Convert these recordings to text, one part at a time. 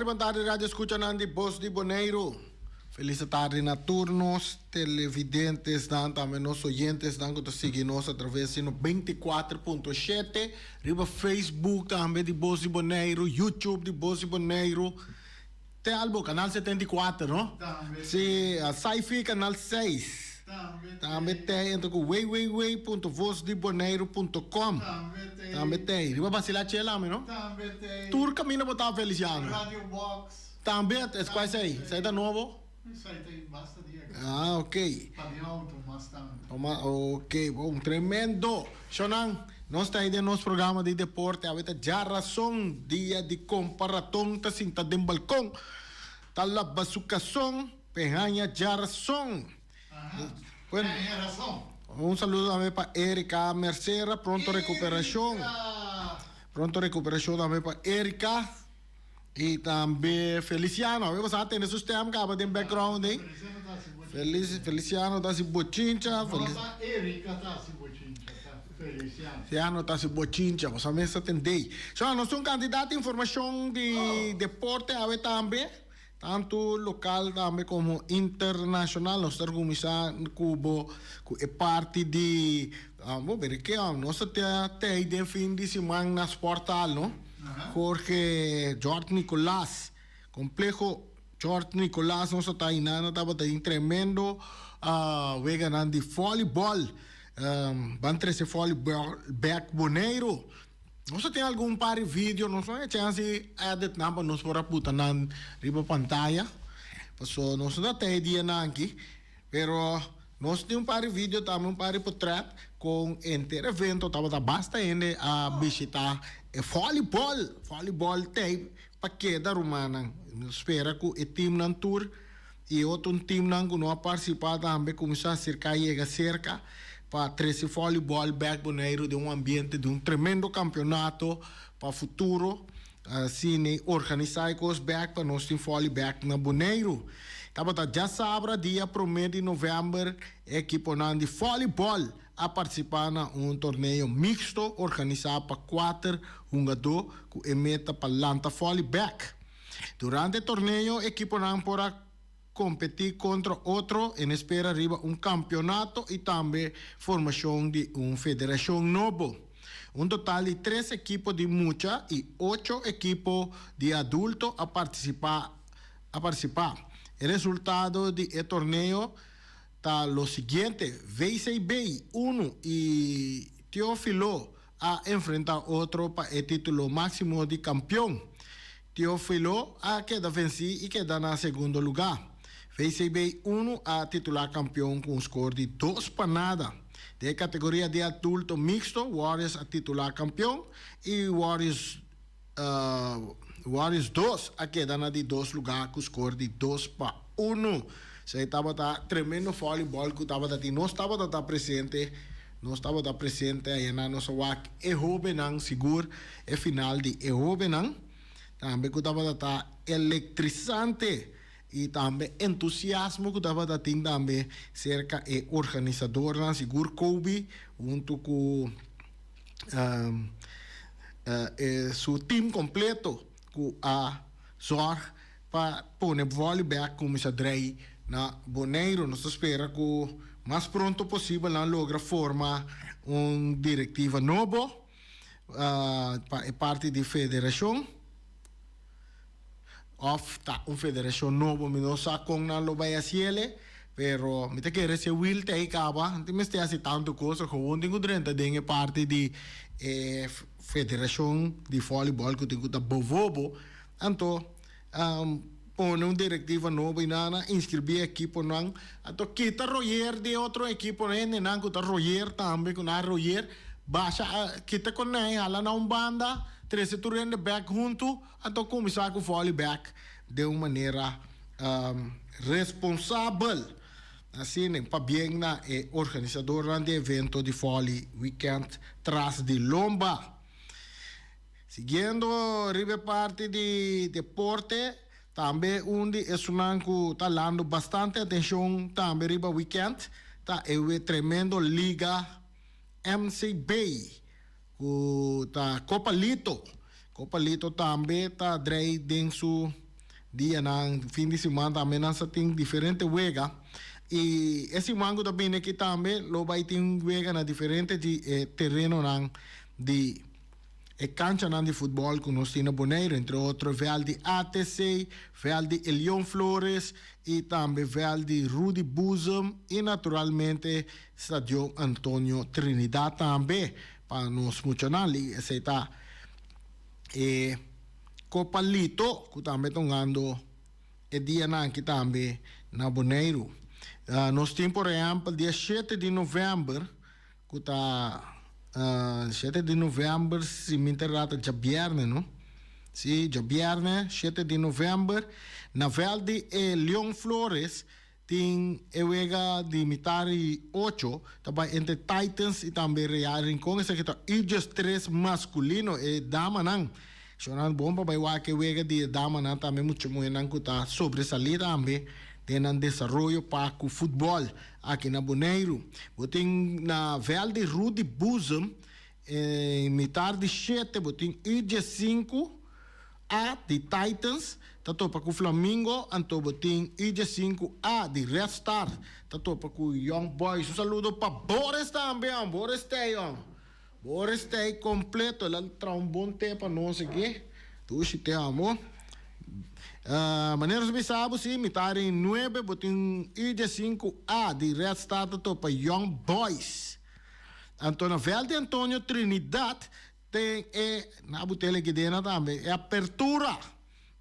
boa tarde, rádio escuta Nandi Bos de Boneiro. Feliz tarde na turnos, televidentes, também nossos oyentes, que te seguem nós através do 24.7, riba Facebook também de Bos de Boneiro, YouTube de Bos de Boneiro, tem algo, canal 74, não? Também. Sim, a Sci-Fi, canal 6. Também tem, então, www.vozdeboneiro.com. Também tem. Riba vacilar tchela, não? Também tem. Tour caminho botar Feliciano. Radio Box. Também, é quase aí. Sai da novo? Isso aí tem bastante. Ah, ok. Para de auto, bastante. Ok, bom, tremendo. Shonan, nós estamos aí no nosso programa de deporte. Agora já razão, dia de comparação, tá sentado em balcão. Tá lá basucação, penhanha já razão. Bueno, un saludo también para Erika Mercera, pronto recuperación. Pronto recuperación también para Erika. Y también Feliciano. Vamos a tener sus temas que en background. Feliciano está sin bochincha. Erika está sin bochincha. Feliciano. Feliciano está sin bochincha. Vamos a ver si atendei. So, nós somos candidatos de información de deporte a ver también. Tanto local também como internacional. Nós estamos com a parte de... vamos ver aqui, nós temos de fim de semana nas portal, não? Jorge Nicolás. Complexo Jorge Nicolás, nós estamos aí, estava tremendo. Ganhando de voleibol. Van trazer voleibol back Boneiro. Nós temos algum par de vídeos, nós não temos chance de edit para nós para puta na riba pantalla. So, nós não temos ideia aqui, pero nós temos um par de vídeos, também um par de portrait com inteiro evento, tava basta ainda a visitar voleibol tem para queda romana. Espera que o time não tour e outro time não não participar também começar a cercar chega cerca. Para trazer voleibol back Boneiro de ambiente de tremendo campeonato para futuro. Assim, organizar os back para nós ter voleibol back na Boneiro. Já sabe, dia 1 de novembro, a equipe de voleibol a participar em torneio mixto organizado para 4 jogadores com a meta para lançar voleibol. Durante o torneio, a equipe para competir contra outro em espera arriba campeonato e também formação de federação novo. Total de 3 equipos de mucha e 8 equipos de adultos a participar. O resultado do torneio está o seguinte: VCB 1 e Teófilo a enfrentar outro para o título máximo de campeão. Teófilo a queda vencer e queda na segundo lugar. VCB 1 a titular campeão com score de 2-0. De categoria de adulto mixto, Warriors a titular campeão e Warriors 2 a queda de 2 lugares com score de 2-1. Isso aí estava tremendo voleibol que estava dando. Nós estava presente. Nós estava presente aí na nossa WAC. Ehobenang, seguro, é final de Ehobenang. Também que estava eletrizante. E também entusiasmo que estava tendo também cerca de organizador na Seguro Kobe junto com seu time completo com a sorte para pôr voleibol como se adrei na Boneiro. Nós esperamos que o mais pronto possível não logra formar diretiva nova para parte da federação. Federação nova, não sabe como não vai fazer, pero me te quer se will te acaba, não me está assim tanto coisa, como tenho durante a parte de federação de voleibol que tenho da Bovobo, então põe diretiva nova e nada, inscrever equipo não, então quita royer de outro equipo não, que tá royer também, que não royer, baixa, quita com ele, ela não banda. 13 turnos de back junto, então começar com o voleibol de uma maneira responsável. Assim, para bem na organizadora do evento de vôlei weekend traz de Lomba. Seguindo a parte de deporte, também onde é que está dando bastante atenção também riba weekend, está a tremendo liga MCB. Tá Copa Lito também tá dentro dia ng fin de semana também nasa ting diferente wega. E esse mango também aqui também lo vai ting wega na diferente de terreno ng de cancha ng de futebol com nós na Bonaire, entre outros Vel de ATC, Vel de Elion Flores e também Vel de Rudy Buzum e naturalmente Stadio Antonio Trinidad também para nós funcionali essa está Copalito que também tongando e dia na que também na Bonaire. Nós temos por exemplo dia 7 de novembro que está 7 de novembro, se me interrata já viernes, não? Sim, já viernes, 7 de novembro, na Vel de Leon Flores, tem a de mitari 8, também entre Titans e também Real Rincón, esse aqui está Eagles 3 masculino e dama não. Sonan bom para vai que a de dama não também muito muito não que está sobresalida também. Tem um desenvolvimento para o futebol aqui na Bonaire. Tem na Vel de Rudy Buzum, metade de 7, tem IG5 A de Titans, tato para o Flamengo, então tem IG5A de Red Star, tato para o Young Boys. Um saludo para Boris também, Boris Teyon. Boris Teyon completo, ele traz bom tempo para nós aqui. Tu se te amo. Maneira de saber se mitari 9 botin IG5A de Red Star para Young Boys. Antônio Velde Antônio Trinidad tem na botella que dena também é apertura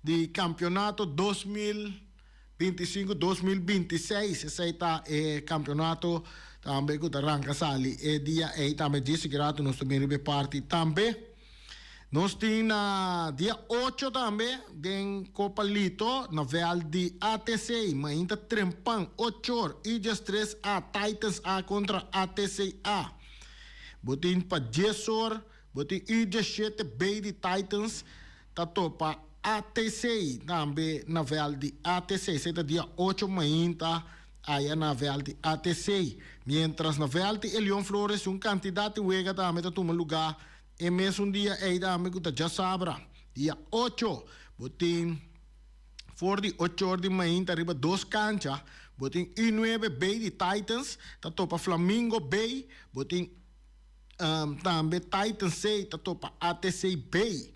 de campeonato 2025-2026. Esse está campeonato também que arranca sali e dia também disse que rato nós também ribe parte também. Nós temos dia 8 também, em Copalito, na Vel de ATC, mas ainda trempam 8 horas, Eagles 3A, Titans A contra ATC A. Botin para 10 horas, botin Eagles 7B de Titans, tato para ATC, também na Vel de ATC, esse é dia 8 ainda, aí na Vel de ATC. Mientras na Vel de Elion Flores, candidato wega também está tomando lugar. E mesmo dia aí também que já sabe, dia 8, botin for de 8 horas de manhã, arriba 2 canchas, botin I9 B de Titans, tato para Flamengo B, botin também Titans C, tato para ATC B.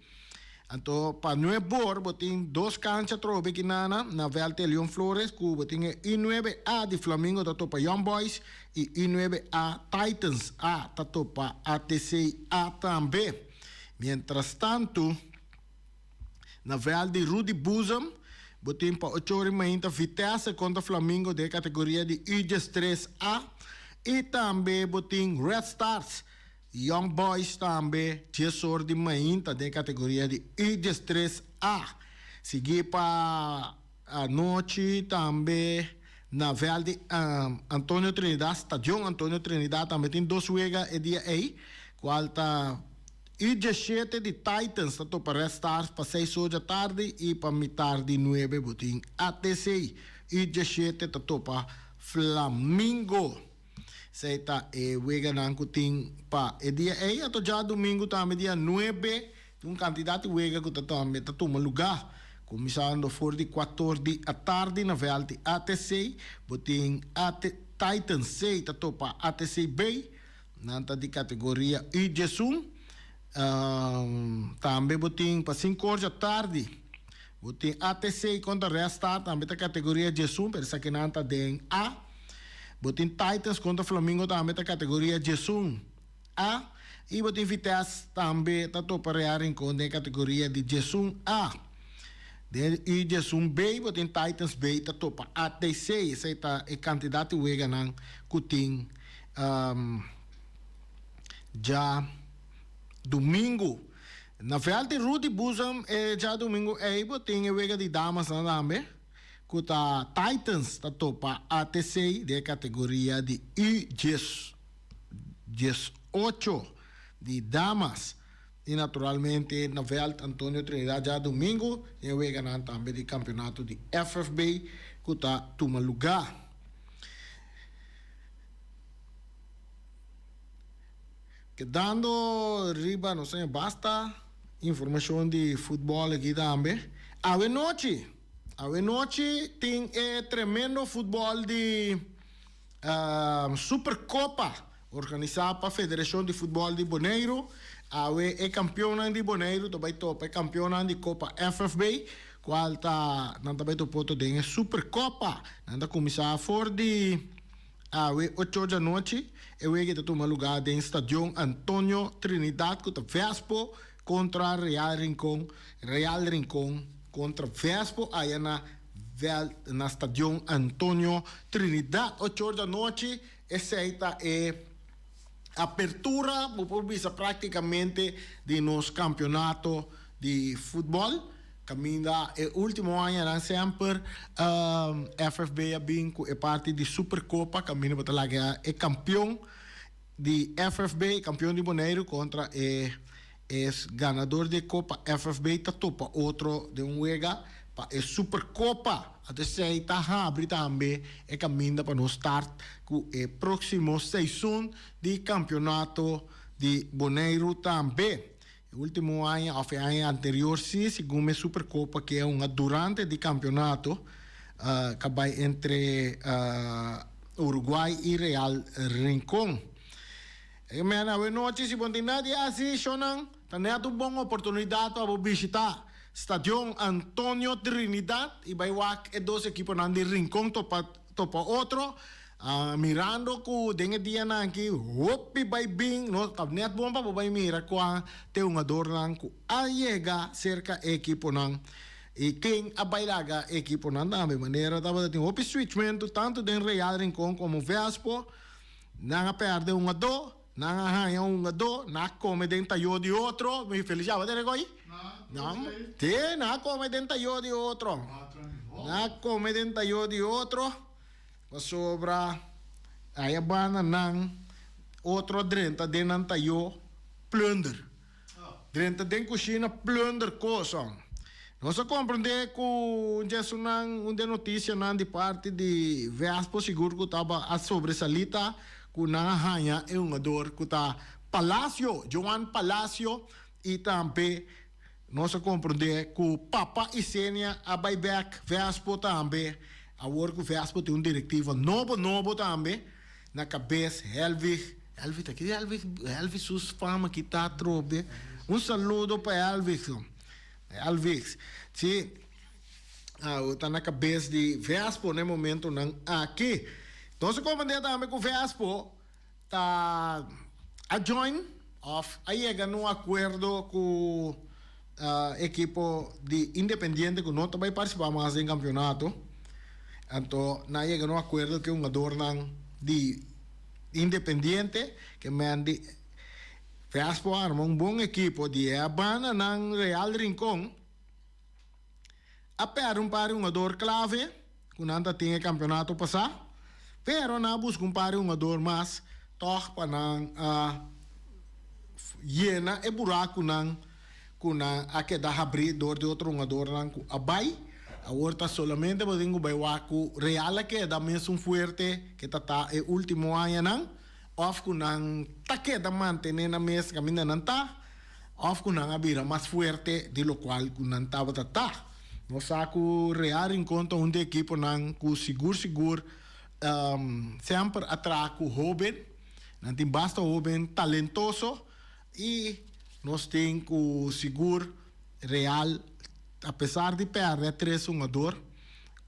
Então, para 9 horas, botin 2 canchas trobe que na Vel de Leon Flores, que botin I9A de Flamengo, tato para Young Boys, e I9A Titans A, tato para ATC A também. Mientras tanto, na Vel de Rudy Buzum, botin para 8 horas ainda Vitesse contra Flamengo de categoria de Eagles 3A, e também botin Red Stars, Young Boys também, 10 horas de manhã, de categoria de Eagles 3A. Seguir para a noite também, na Vel de Antonio Trinidad, Estadio Antonio Trinidad, também tem 2 juegas e dia aí, qual está Eagles 7 de Titans, tanto para Red Stars, para 6 horas da tarde, e para metade de 9, botin ATC, Eagles 7, tanto para Flamengo. Seita wega nang kuting pa dia ato já domingo também dia 9 candidato wega que também toma lugar começando for de 4 da tarde na Vel de ATC botin Titans C tato pa ATC B nanta de categoria I1 também botin para 5 horas da tarde botin ATC contra Red Star também da categoria I1 per sa que nanta de A. Botin Titans contra Flamengo também da categoria J1 A. E botin Vitesse também tato para Real Rincón da categoria de J1 A. E J1 B, botin Titans B tato para ATC. Esse é o candidato wega ng kuting já domingo. Na Vel de Rudy Buzum já domingo botin wega de damas na também. Kuta Titans tato para ATC de categoria de I18 de damas e naturalmente na Vel Antonio Trinidad já domingo e vai ganhar também de campeonato de FFB kuta toma lugar. Quedando riba não sei basta informação de futebol aqui também. Ave noite. Noche tem tremendo futebol de Supercopa, organizada pela Federação de Futebol de Bonaire. É campeão de Bonaire, também é campeão de Copa FFB, qual está também poto de Supercopa. Nanda começar for de 8 da noite, que toma lugar no Estádio Antônio Trinidad contra Vespo contra Real Rincón contra Vespo aí na Estádio Antônio Trinidad 8 da noite. Essa é apertura por visa praticamente de nos campeonato de futebol. Caminda o último ano sempre FFB é parte de Supercopa, caminda para lá é campeão de FFB, campeão de Bonaire contra ganador de Copa FFB topa outro de juega para Supercopa. Até se está abre também é caminho para no start com o próximo season de campeonato de Bonaire também. O último ano, ou ano anterior, sim, segundo a Supercopa, que é uma durante de campeonato que vai entre Uruguai e Real Rincón. Boa noite, se você não tem assim, Shonan, tem uma boa oportunidade para visitar Estádio Antônio Trinidad e vai ter dois equipos de Rincón topa outro. Mirando que dengan dia nanti hopi by bing no tabnet bomba by mira kwa te un adornan ku ayega cerca equipo nang e quem abailaga equipo nang da maneira tava tem hopi switchment tanto den Real Rincón como Vespo nanga perde un ado nanga hanya un ado na come den tayo di outro me feliciava dele goi não te na come den tayo di outro na come den tayo di outro sobra aí a banda não outro drenta dentro tayo plunder drenta dentro cozinha plunder coisa nós compreender que já sunang uma notícia não de parte de Vespo seguro que estava a sobressalita que na hanha é uma dor que tá Palacio Joan Palacio e também nós compreender que Papa e Sênia a buyback Vespo também. Agora que o Vespo tem diretiva novo também, na cabeça, Elvis, aqui Elvis, sus fama que está trobe. Saludo para Elvis, sim, está na cabeça de Vespo, no momento, não, aqui. Então, se comandante também com o Vespo, está a join, aí é um acordo com o equipo de Independiente, que não vai participar mais em campeonato. Então, na chega no acordo que um adornan de Independiente que mande Vespo arma bom equipo de Habana ng Real Rincón a per pare ador clave que nanta tinha campeonato passar pero na busca pare ador mais toch para nang llena e buraco nang kuna a que dá abrir dor de outro adornan ku abai. Ahora solamente podemos ver que Real que da mesmo fuerte que está el último año nan of kunang take da mantener na mes camina nan ta of kunang abira más fuerte de lo cual kunang tava ta no saco Real encontra un equipo nan ku sigur sempre atraco joven nan tem basta joven talentoso e nós tem ku sigur Real apesar de perder 3 jogadores,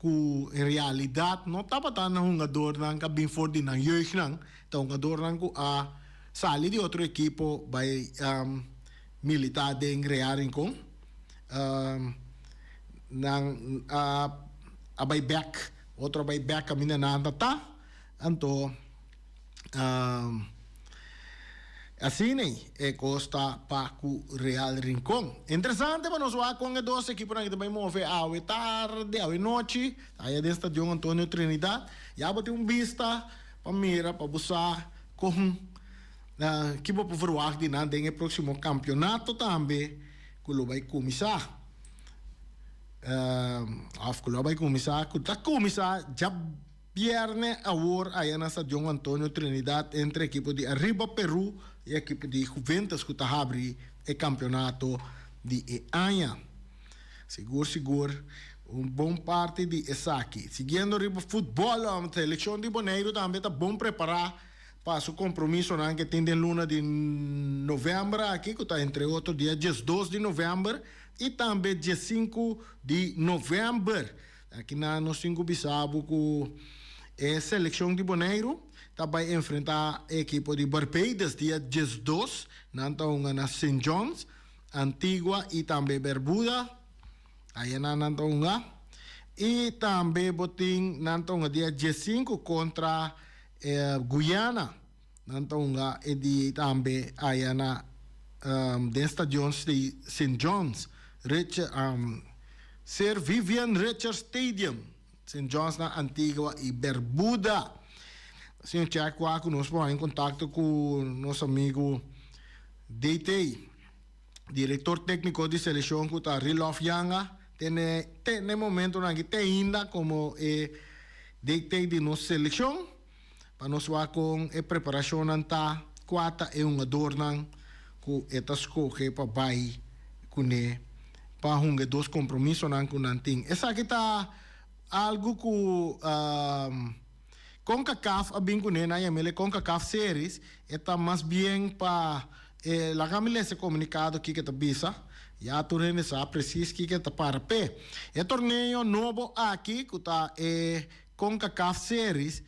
que em realidade não estava tão um jogador que bem forte na jeugd, então um jogador que sali de outro equipo vai militar de Real Rincón, a buyback, outro buyback caminha na tá, então assim é costa para o Real Rincón. Interessante para nós com os dois equipos que também movem a tarde, a noite, aí do Estádio Antônio Trinidad, já botei vista para mira para buscar com que vou provar de nada em próximo campeonato também que lo vai começar. Que vai começar já viernes agora aí na Estádio Antônio Trinidad entre a equipe de Arriba Peru e a equipe de Juventus que está abrindo o campeonato de Anha. Seguro, um bom parte de Esaki. Seguindo o futebol, a seleção de Bonaire também está bom preparar para o compromisso que tem de luna de novembro aqui, que está entre outros dia 12 de novembro e também dia 5 de novembro. Aqui na nós cinco bisabo com a seleção de Bonaire vai enfrentar a equipe de Barbados dia 12, na St. John's, Antigua e também Barbuda. Aí na Nantonga. E também botin Nantonga dia 15 contra Guyana. Nantonga e di também aí na Sir John's de St. John's. Sir Vivian Richards Stadium. St. John's na Antigua e Barbuda. Senhor Tiago, nós vamos em contato com nosso amigo DT, diretor técnico de seleção, que está Rilof Yanga. Tem momento que tem ainda como DT de nossa seleção, para nós vamos com a preparação anta quata e uma dornan com estas coisas para vai com para hunga dois compromissos com nanting. Essa aqui está algo que CONCACAF abin ko na yamele CONCACAF series está mais bem para la camila esse comunicado que está bisa ya tu rene sa preciso que está para pé e torneio novo aqui que está CONCACAF series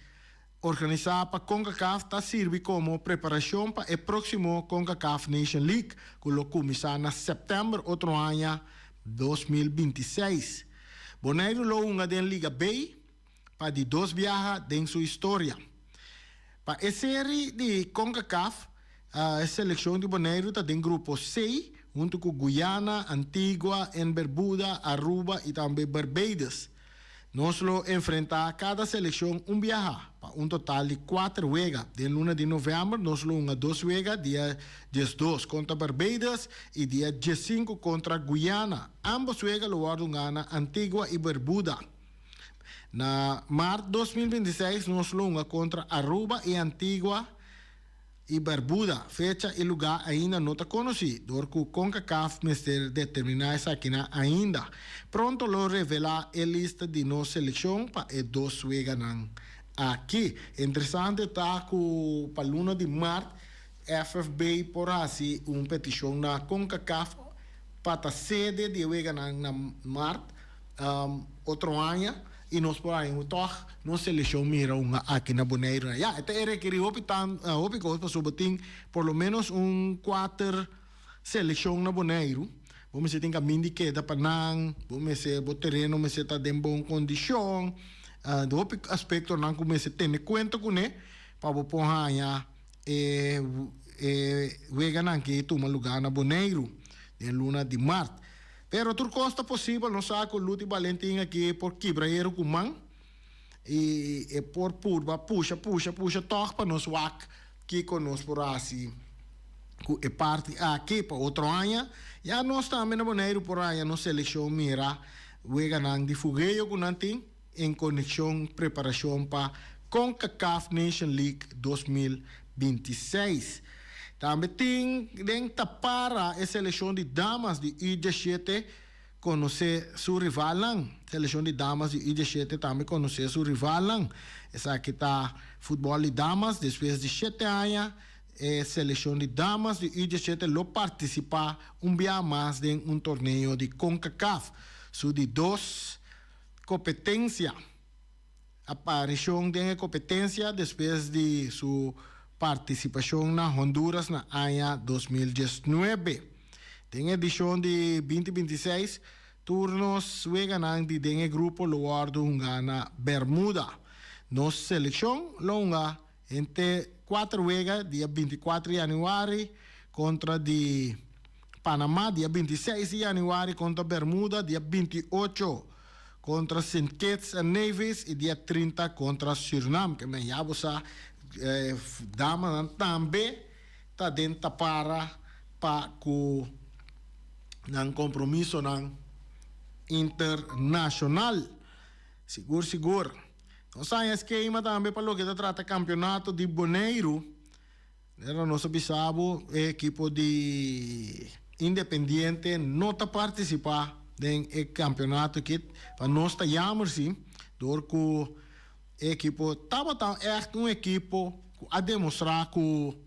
organizado para CONCACAF está serve como preparação para o próximo CONCACAF Nation League que lo começa na setembro outro ano 2026. Bonaire lo uma den Liga B para de dois viajes em sua história. Para a série de CONCACAF, a seleção de Bonaire está em grupo C, junto com Guyana, Antigua, Barbuda, Aruba e também Barbados. Nós lo enfrentamos cada seleção viaje, para total de 4 juegos. De luna de novembro, nós lo 2 juegos, dia 12 contra Barbados e dia 15 contra Guyana. Ambos juegos lo guardan Antigua e Barbuda. Na março 2026, nós longa contra Aruba e Antigua e Barbuda. Fecha e lugar ainda não está conhecido. Porque o CONCACAF vai determinar essa aqui ainda. Pronto, lo revelar a lista de nossa seleção para os dois juegos aqui. Interessante está que para luna de março, FFB por assim uma petição na CONCACAF para a sede de juegos na março outro ano. E nós por aí, nós seleção mira aqui na Bonaire. Já, até era que hopi para soboting por lo menos 4 seleção na Bonaire. Vamos ter que mindi queda para nang, vamos ter o terreno, vamos ter em boa condição. Do outro aspecto não começa a ter conta com ele para o ponha vega não que toma lugar na Bonaire de luna de março. Pero tur costa possível não sabe o Luti Valentim aqui por quebraeiro com man e por purba puxa toca para nós wak que conosco por assim é parte aqui para outro ano já nós também na Bonaire por aí nós seleção mira wega nang de fogueio com nanting em conexão preparação para CONCACAF Nation League 2026. Também tem para a seleção de damas de I-17 conhecer seu rival. Seleção de damas de I-17 também conhecer seu rival. Essa aqui está futebol de damas, depois de 7 anos, a seleção de damas de I-17 lo participa dia mais em torneio de CONCACAF. Su de 2 competências. Aparição de competência depois de sua participação na Honduras na ano 2019. Tem edição de 2026, turnos juegan de den grupo Luardo Ungana Bermuda. Nossa seleção longa entre 4 juega dia 24 de januário contra de Panamá, dia 26 de januário contra Bermuda, dia 28 contra St. Kitts and Nevis e dia 30 contra Suriname, que me yabo sa dama também está dentro para com ng compromisso ng internacional. Siguro. Então, sa esquema também para o que trata campeonato de Bonaire. Era nosso bisabo, equipo de Independiente não está participar den campeonato que para nós está jammer sim, door que o equipo estava echt equipo a demonstrar que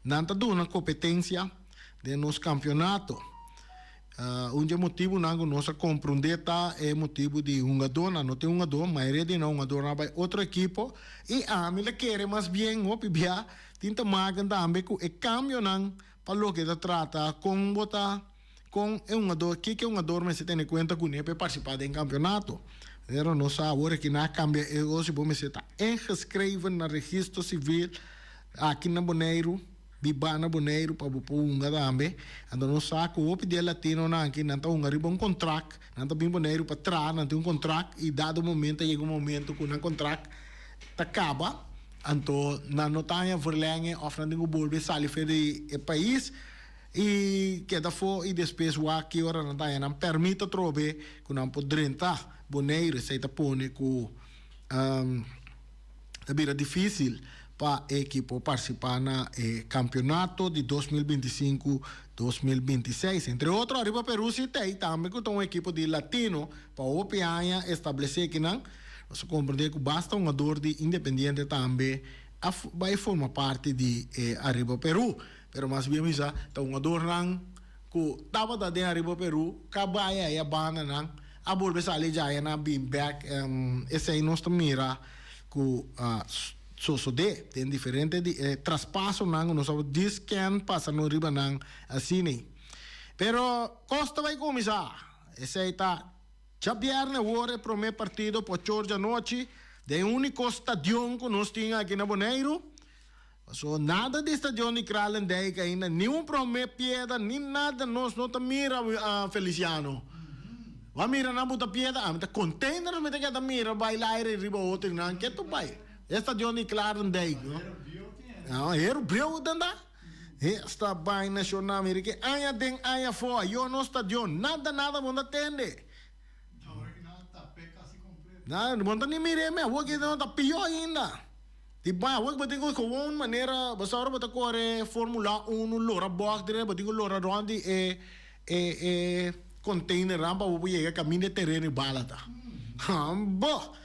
não está dando competência de nos campeonato. Motivo não nossa compreender é motivo de jogador, não tem jogador, mas ele não jogador na outro equipo e a mim quer mais bem o pibia tinta magan também que é cambio não para o que trata com botar com jogador que jogador mas se tem em conta que não é para participar do campeonato. Pero não sabe agora que na cambia é hoje bom mas está inscrito no registro civil aqui na Bonaire. Bibana Bonaire para o punga também, então não sabe que o pedir latino não aqui não tá arriba contrato, não tá bem Bonaire para trás, não tem contrato e dado momento chega momento que o contrato acaba, então não tá em verlänge of não tem o bolbe sair fora do país e que da for e depois o aqui ora não tá não permite trobe que não pode rentar Bonaire se tá pone que é bem difícil para a equipe participar no campeonato de 2025-2026. Entre outros, arriba Peru se tem também que um equipe de latino para o PANHA estabelecer que não, você compreende que basta um jogador de Independiente também vai formar parte de arriba Peru. Pero mas bem já, tá um jogador não que estava da arriba Peru, cabaya e a banda não, a bolsa sali já na beam back, esse aí nós mira que tem diferente traspasso não nós diz quem passa no riba não assim pero Costa vai começar esse aí tá já viernes agora primeiro partido por Georgia noite de único estádio que nós temos aqui na Bonaire so nada de estádio de Kralendijk que ainda nenhum primeiro pieda nem nada nós não tá mira Feliciano vai mira na buta pieda tá container me tá mira bailar riba outro não que tu vai Estadio de Kralendijk, não? Era brilho danda. Esta bem nacional americana, aya den aya fora, eu no estadio, nada bom atende. Nada, bom nem mire me, o que não tá pior ainda. Tipo, o que tenho com uma maneira, você agora botar corre Fórmula 1, lora box, dire, botar lora rondi container rampa, o que chega caminho de terreno e balata. Bom.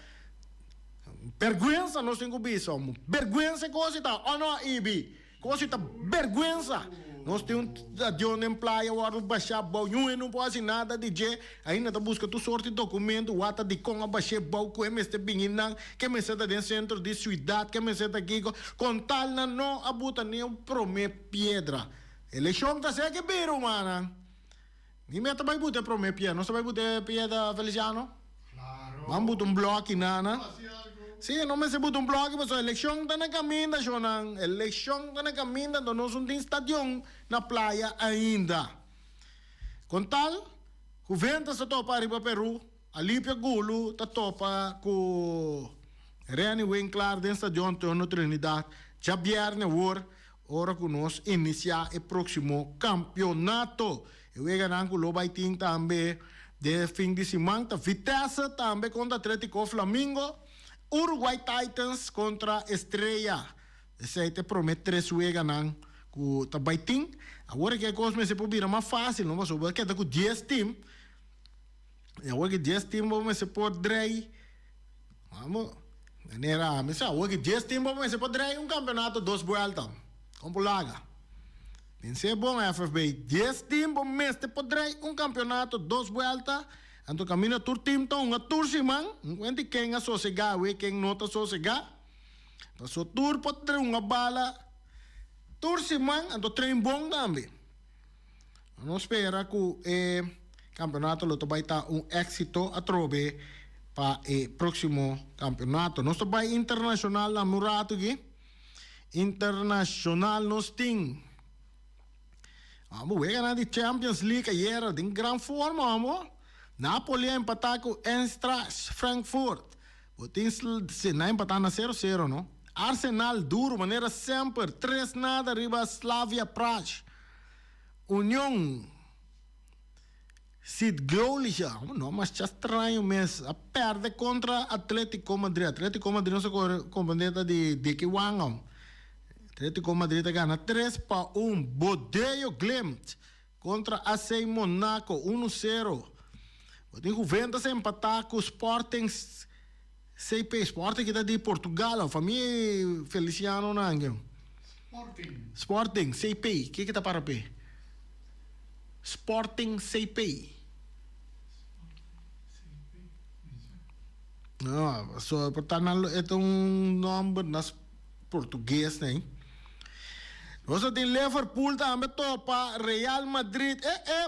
Vergüenza nós temos isso, vergüenza coisa tá, ou não, Ibi, coisa tá, vergüenza. Nós temos um em praia, o baixar bom, não pode nada de je, ainda tá busca tu sorte de documento, o ata de com a baixar bom, que me está binginan, que me está dentro centro de cidade, que me está aqui, com tal não abuta nem prome pedra. Eleição tá certo que biro, mana. Ni meta vai botar prome pedra, não se vai botar pedra, Feliciano? Claro. Vamos botar bloco, nana. Sim, não me se botou bloco, mas a eleição está na caminho, Jonan. A eleição está na caminho, então nós não temos estádio na praia ainda. Com tal, o vento se topa arriba Peru, a Lípia Gulu está topa com Reni Winkler, dentro do estádio Antônio Trinidad, já viernes hora que nós iniciar o próximo campeonato. Eu vou ganhar com o Lobaiting também, de fim de semana, Vitesse também contra Atlético Flamengo. Uruguay Titans contra Estrela. Esse aí te promete 3 juegos com o Tabaiting. Agora que a coisa se pode virar mais fácil, não? Mas agora que é com 10 times. Agora que 10 times vamos se pode drei. Vamos. Mas agora que 10 times vamos se pode drei campeonato 2 vueltas. Como laga. Pensei bom FFB. 10 times vamos se pode drei campeonato 2 vueltas. Então, caminho tur tim tão uma tur simang, quando quem a sossegar, quem nota sossegar, passou tur pode ter uma bala, tur simang, então trem bom também. Não espera que o campeonato lo vai estar êxito a trobe para o próximo campeonato. Nós vai internacional na murato aqui, internacional nós tem. Vamos ver na de Champions League ayer, em grande forma, vamos. Napoli empatar com Eintracht Frankfurt. Se não empatar na 0-0, não? Arsenal duro, maneira sempre. 3-0 arriba Slavia Prague. União Sid Gaulicha. Não, mas já estranho mesmo. A perde contra Atlético Madrid. Atlético Madrid não se compreende de que wangam. Atlético Madrid ganha 3-1. Bodeio Glimt. contra AC Monaco 1-0. Botin Juventus empatar com o Sporting CP. Sporting que está de Portugal. A família Feliciano Nangue. Sporting CP. O que está para P? Sporting CP. Não, so, portanto, é nome nas português, né? Nós temos Liverpool também topa Real Madrid.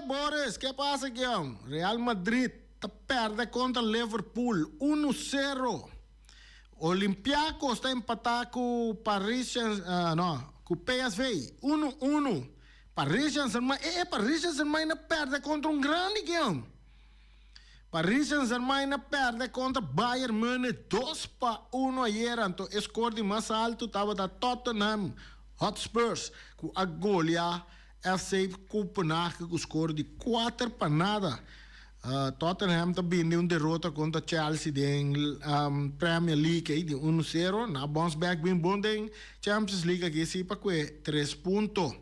Boris, que passa aqui? Real Madrid tá perde contra Liverpool 1-0. Olympiacos está empatar com Paris com PSV 1-1. Paris Saint-Germain, Paris Saint-Germain perde contra grande game. Paris Saint-Germain perde contra Bayern Munich 2-1 ayer. Então, o score mais alto estava da Tottenham Hotspurs com a Golia FC Copenhague com o score de 4-0. Tottenham também deu derrota contra Chelsea na Premier League de 1-0. Na bounce back bem bom em Champions League aqui se para 3 pontos.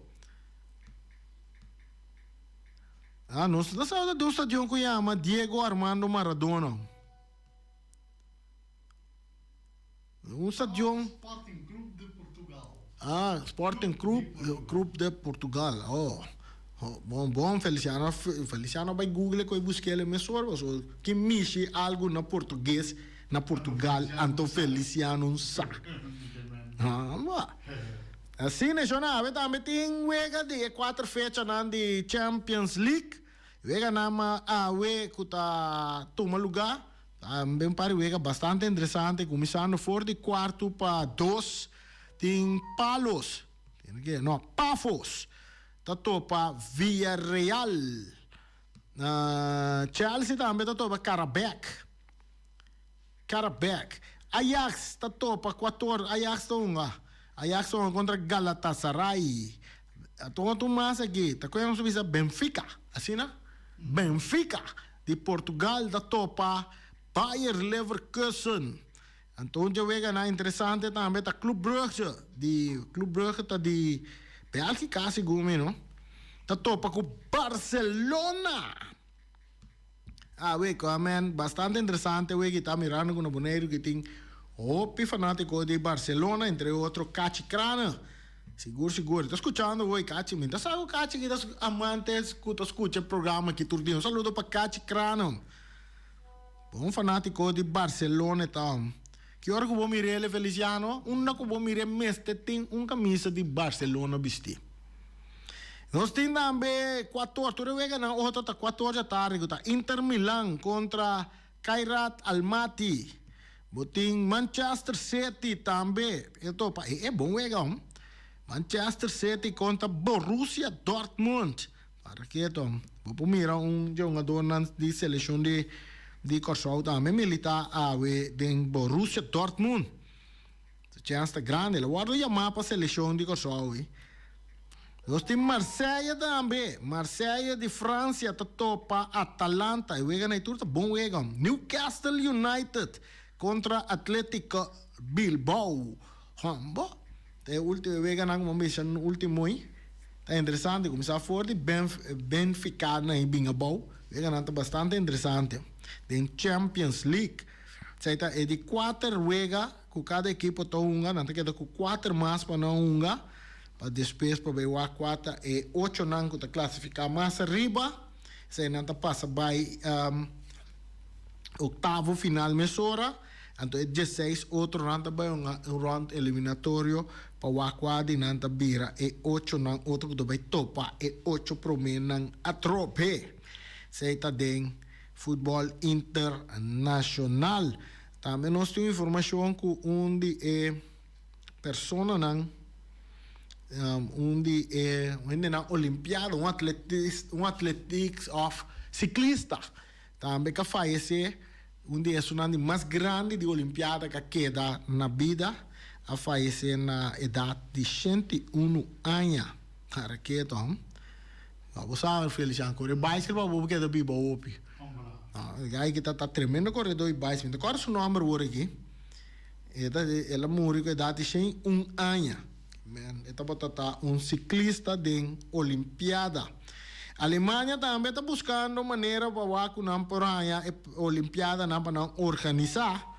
Nós sabemos de um estadião que chama Diego Armando Maradona. Um estadião. Sporting Clube de Portugal. Sporting Clube de Portugal. Bom, Feliciano. Feliciano vai Google e buscar ele mesmo. Que mexe algo na português, na Portugal, então Feliciano sabe. Assim, né, Jonah? Também tem wega de 4 fechas de Champions League. Wega nama que tá toma lugar. Também para wega bastante interessante. Começando for de quarto para 2. Tem Palos. Não, Pafos. Tá topa Villarreal. Chelsea também tá topa Karabakh. Ajax tá topa 14. Ajax contra Galatasaray. Então, mais aqui. Tá conhecendo Benfica. Assim, né? Benfica de Portugal da topa Bayer Leverkusen. Então já vega na interessante também tá Club Brugge tá de Bélgica quase gume, não? Tá topa com Barcelona. Bastante interessante, que tá mirando com o boneiro que tem fanático de Barcelona, entre outros Cachi Crana. Seguro. Estou escutando, Cachi. Minta sabe o Cachi que das amantes que escuta o programa aqui turdinho. Saludo para Cachi Crano. Bom fanático de Barcelona, então. Que hora que vou mirar ele, Feliciano? Uma que vou mirar mestre tem camisa de Barcelona vestir. Nós temos também 14, tu vê que na outra tá 14 da tarde, tá Inter Milan contra Kairat Almaty. Botin Manchester City também. É bom, Manchester City contra Borussia Dortmund. Para que então, vou mirar jogador de seleção de Kosovo também militar de Borussia Dortmund. Chance grande, ele guarda chamar para a seleção de Kosovo. Nós temos Marseille também. Marseille de França está topa Atalanta. E o turta bom Newcastle United contra Atlético Bilbao. É o último vega na comissão último aí. É interessante começar forte Benfica na Bilbao. Vega na bastante interessante. Tem Champions League. Seita é de 4 vega com cada equipe to unga, não tem que com 4 mais para não unga. Para depois para ver 4 e 8 não que classificar mais arriba. Sei não passa by oitavo final mesora. Então é 16 outro round by um round eliminatório para o quadro não bira e 8 não outro que vai topa e 8 promenam a trope. Seita den futebol internacional. Também nós temos informação que onde persona não onde na Olimpiada um athletics of ciclista também que falece onde é o mais grande de Olimpiada que queda na vida a falecer na idade de 101 anos. Para que então vamos saber Feliciano corre bicycle para o que da biba opi. Aí que tá tremendo corredor de bicycle. Qual é o seu número agora aqui? Ela morreu com a idade de 101 anos. Esta tá ciclista de Olimpiada. Alemanha também está buscando maneira para que não poraya a Olimpiada não para organizar.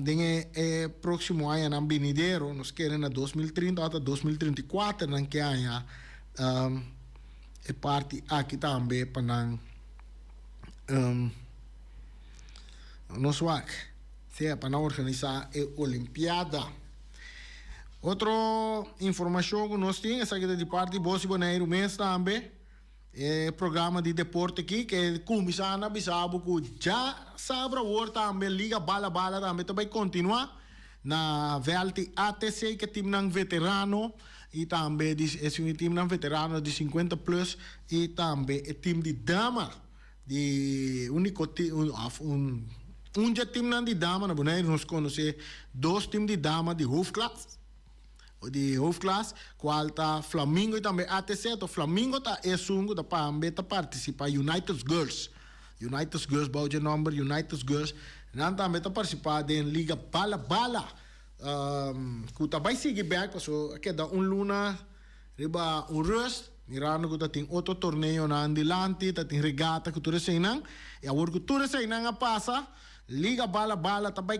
Den próximo ano não venidero, nós queremos na 2030 até 2034 não que há é parte aqui também para não nos wak, se para não organizar a Olimpiada. Outra informação que nós temos é que de parte Bossi Bonaire mês também é programa de deporte aqui que começar na Bissau que já sabe o também liga bala também continuar na VLT ATC que time não veterano e também é um time não veterano de 50 plus e também é time de dama de único time não de dama na Bonaire nós conhecemos 2 times de dama de hoofdklasse de hoofdklasse, qual está Flamengo e também ATC, então Flamengo está sungo da também participa United Girls, bau de number United Girls, não também está participar da liga bala, que tá vai seguir back, porque aqui dá luna, riba rust, mirando que tem outro torneio na andilante, tem regata que tudo sei não, e agora que tudo sei não passa, liga bala tá vai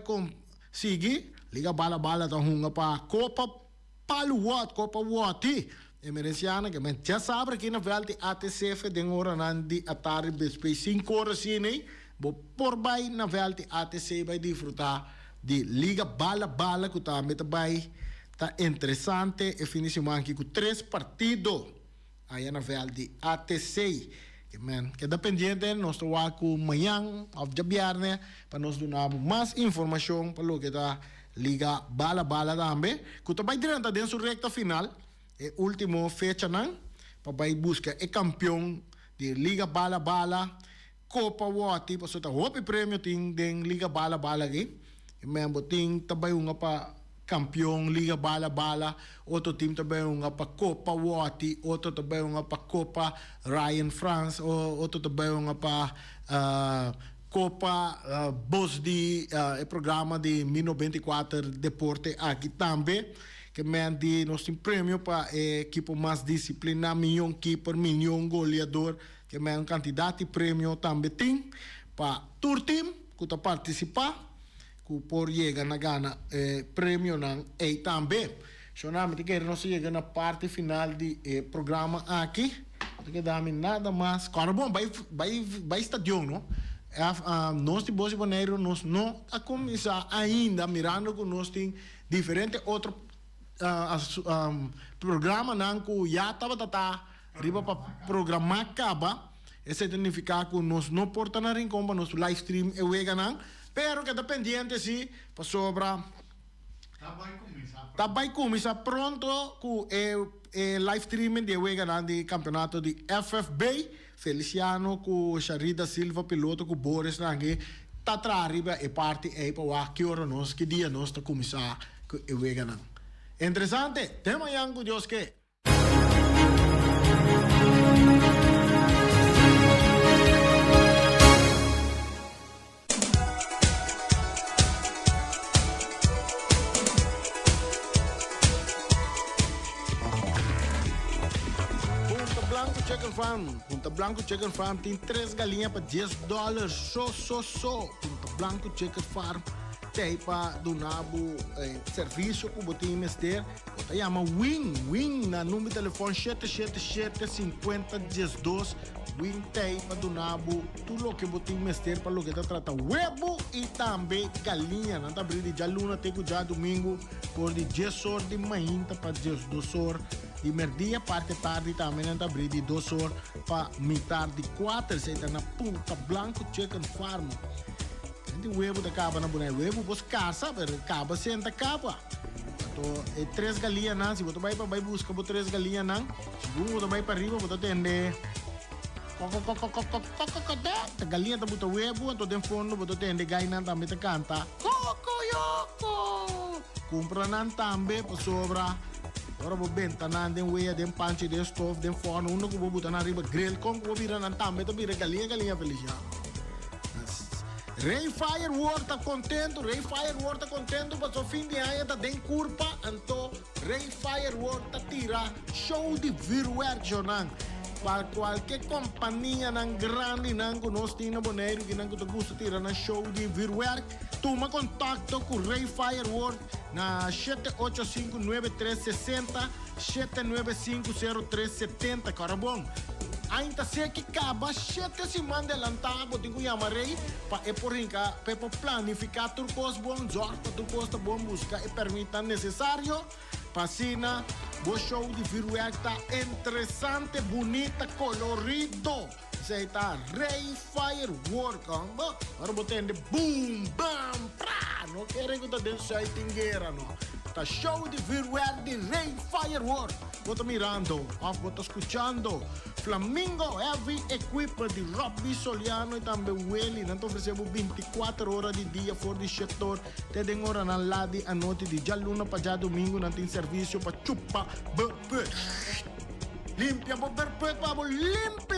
seguir, liga bala tá hunga para Copa Wati, emergenciana que men já sabe que na velha ATCF de hora nandi atari bespe 5 horas sim, bo por vai na velha ATC vai desfrutar de liga bala que tá meta vai tá interessante e finissimo anche com 3 partidos aí na velha ATC que men que dependente nós tô com manhã of the viernes para nós dar mais informação para o que tá liga bala também que vai direto dentro da recta final e último fecha não para buscar o campeão de liga bala Copa Wati para soltar o prêmio tem den liga bala aqui e mesmo tem também para campeão liga bala outro time também para Copa Wati outro também para Copa Ryan France outro também para Copa Bosdi, programa de 1994 deporte aqui também, que mende nosso prêmio para equipe mais disciplina, milhão keeper, milhão goleador, que mende quantidade de prêmio também tem para tour team que está participar, que por chegar na gana prêmio não e também. Solamente que nós chega na parte final do programa aqui, que dá nada mais. Claro, bom, vai estadião, não? Nós de Bossi Bonaire nós não a começar ainda mirando que nós tem diferente outro programa não que já estava riba para programar acaba esse significa que nós não porta na rincomba nosso live stream é wega não pero que dependente se para sobra vai começar pronto com live streaming de wega não de campeonato de FFB Feliciano com Sharida Silva piloto com Boris Nangue tá arriba e parte aí para que hora nós que dia nós tá começar com o vegano interessante tema yango Deus que Punta Blanco Chicken Farm tem 3 galinhas para $10. Só. Punta Blanco Chicken Farm tem para donar serviço que você investir. Você chama Wing na número de telefone 777-50-12. Wing tem para donar tudo o que você investir para o que trata huevo e também galinha. Não está abrindo já luna, tem já domingo por de 10 horas de manhã para 12 horas. E merdia parte tarde também não abrir de 2 horas para metade de 4 você está na Punta Blanco Chicken Farm. Tem huevo da caba na boneca, huevo você caça, caba senta caba. Então, 3 galinhas não, se você vai buscar 3 galinhas não, se você vai para arriba, você tem a galinha está botando huevo, então tem fundo, você tem de gaina também te canta. Cocoyoco! Compra não também para sobra. Ora vou benta na den weia den panche den stove den forno uno que vou botar na riba grill com vou virar na tambe to vira galinha feliz. Ray Firework tá contento para o fim de ano tá den curva então Ray Firework tá tira show de virtual jornal para qualquer companhia nan grande nan conosco na Bonaire que nan que gusta tirar na show de virtual, toma contato com Ray Firework na 785-9360 795-0370, cara bom. Ainda sei que acaba 7 semanas adelantada, vou ter que chamar Ray para planificar tudo coisa bom, zorra tudo coisa bom, buscar e permitir necessário. Pasina, o show de virtual está interessante, bonita, colorido. Você está Ray Firework, agora vou ter boom, bam, pra. Não quero que eu dê site inteira, não. Tá show de virtual de Ray Firework. Vou estar mirando, vou estar escutando. Flamingo Heavy Equipment de Robbie Soliano e também Willy. Nós oferecemos 24 horas de dia fora do setor. Tem hora na lado a noite de já luna para já domingo. Nós temos serviço para chupa, limpia,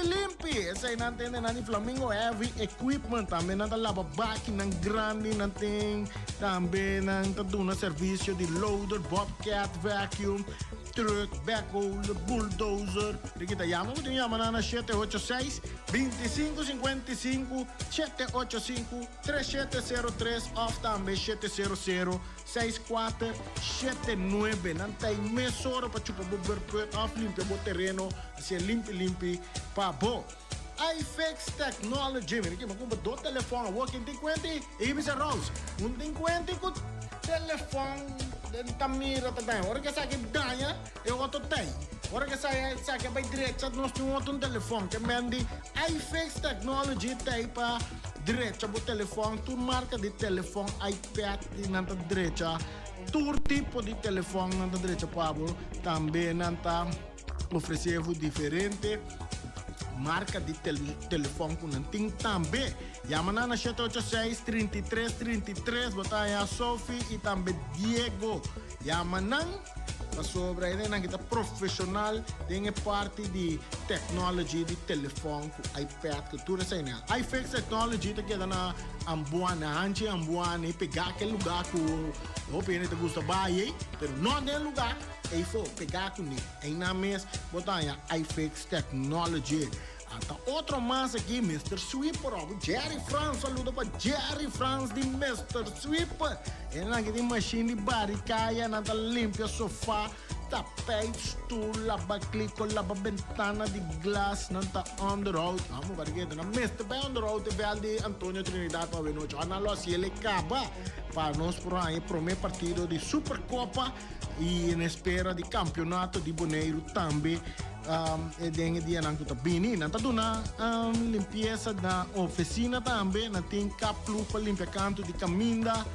limpi. Essa aí não tem nada Flamingo Heavy Equipment. Também não tem lava máquina grande. Não tem também não tem serviço de loader, bobcat, vacuum, truck, backhoe, bulldozer. Kita llama, kita llama na 786-2555 785-3703 off também 700-6479. Não tem mesora para chupar berpet off limpia o terreno, assim limpi para bo. iFix Technology, mira que me compra 2 telefones, working 50 e Ibiza Rose. 50 com telefone Tamira também. Ora que sai que ganha, eu outro tem. Ora que sai que vai direto, nós temos outro telefone que mende iFix Technology tem para direto o telefone, tu marca de telefone, iPad na direita, tu tipo de telefone na direita, Pablo, também nanta ofereceu diferente marca de telefone que não tem também. Chama na 786-3333, botar a Sophie e também Diego. Chama na sobre a ideia que profissional tem parte de tecnologia de telefone, iPad, que tudo isso aí. iFix Technology te queda na ambuana, e pegar aquele lugar que o PN te gusta baie, pero não tem lugar. E foi pegar com ele. E na mesa, botar a iFix Technology. Até outro mais aqui, Mr. Sweeper. Jerry France, saludo para Jerry France de Mr. Sweeper. Ele aqui tem machine de baricaia, nada limpia sofá, tapete, stool, lava clico, lava ventana de glass, nada on the road. Vamos para aqui, na Mr. Bay on the road, te veal de Antonio Trinidad para ver noite. Analo assim, ele acaba para nós por aí, primeiro partido de Supercopa e em espera de campeonato de Bonaire também. E dengue dia nang tuta bini nanta duna limpeza na oficina também na tem caplu para limpar canto de caminda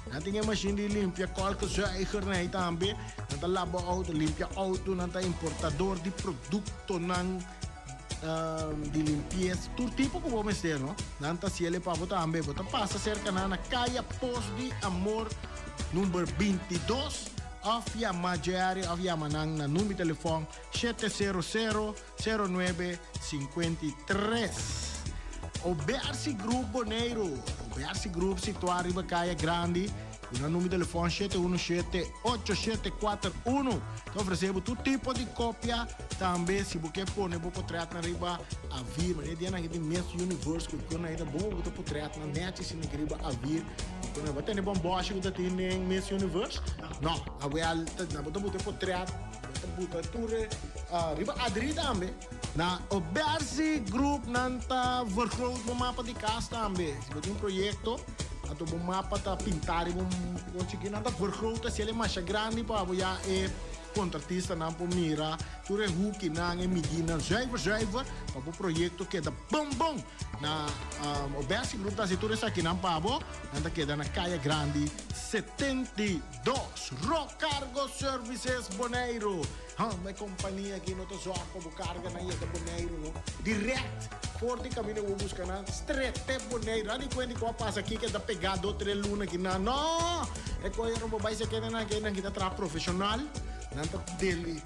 na tem machine de limpar qualquer zuiger na também nanta lava auto limpar auto nanta importador de produto nang de limpeza todo tipo que vamos ter no nanta se ele para botar também bota passa cerca na calle Post de Amor número 22 Afia Maggiari, Afia Manang na número de telefone 700-0953. O Bersi Group Bonaire, o Bersi Group situado em Bacaia Grande, o número de telefone 717-8741. Então oferecemos todo tipo de cópia, também se você pôr, vou portreto na riba a vir, mas é dia na Miss Universe, que quando ainda bom, vou portreto na net, se não riba a vir. Quando vai ter bom boche que tem em Miss Universe, não, a real, na botar portreto, botar tudo, riba Adri também. Na o Bersi Group nanta vergroot o mapa de casa também. Se você tem projeto, ato bom mapa tá pintar e bom conseguir nada vergroot, se ele é mais grande para já é contratista na pomira, tudo é hook na medina, driver para o projeto que dá bom na o Bersi Group tá se tudo isso aqui na Pabo, nanta queda na Caia Grande 72, Rock Cargo Services Bonaire. May companhia aqui no Tozo como carga na Ieda Bonaire, no? Direct, forte caminho vou buscar na Strete Bonaire. Ali quando que passa aqui que dá pegado outra luna aqui na não, é que eu vou se queda na kita tra profissional, nanta dele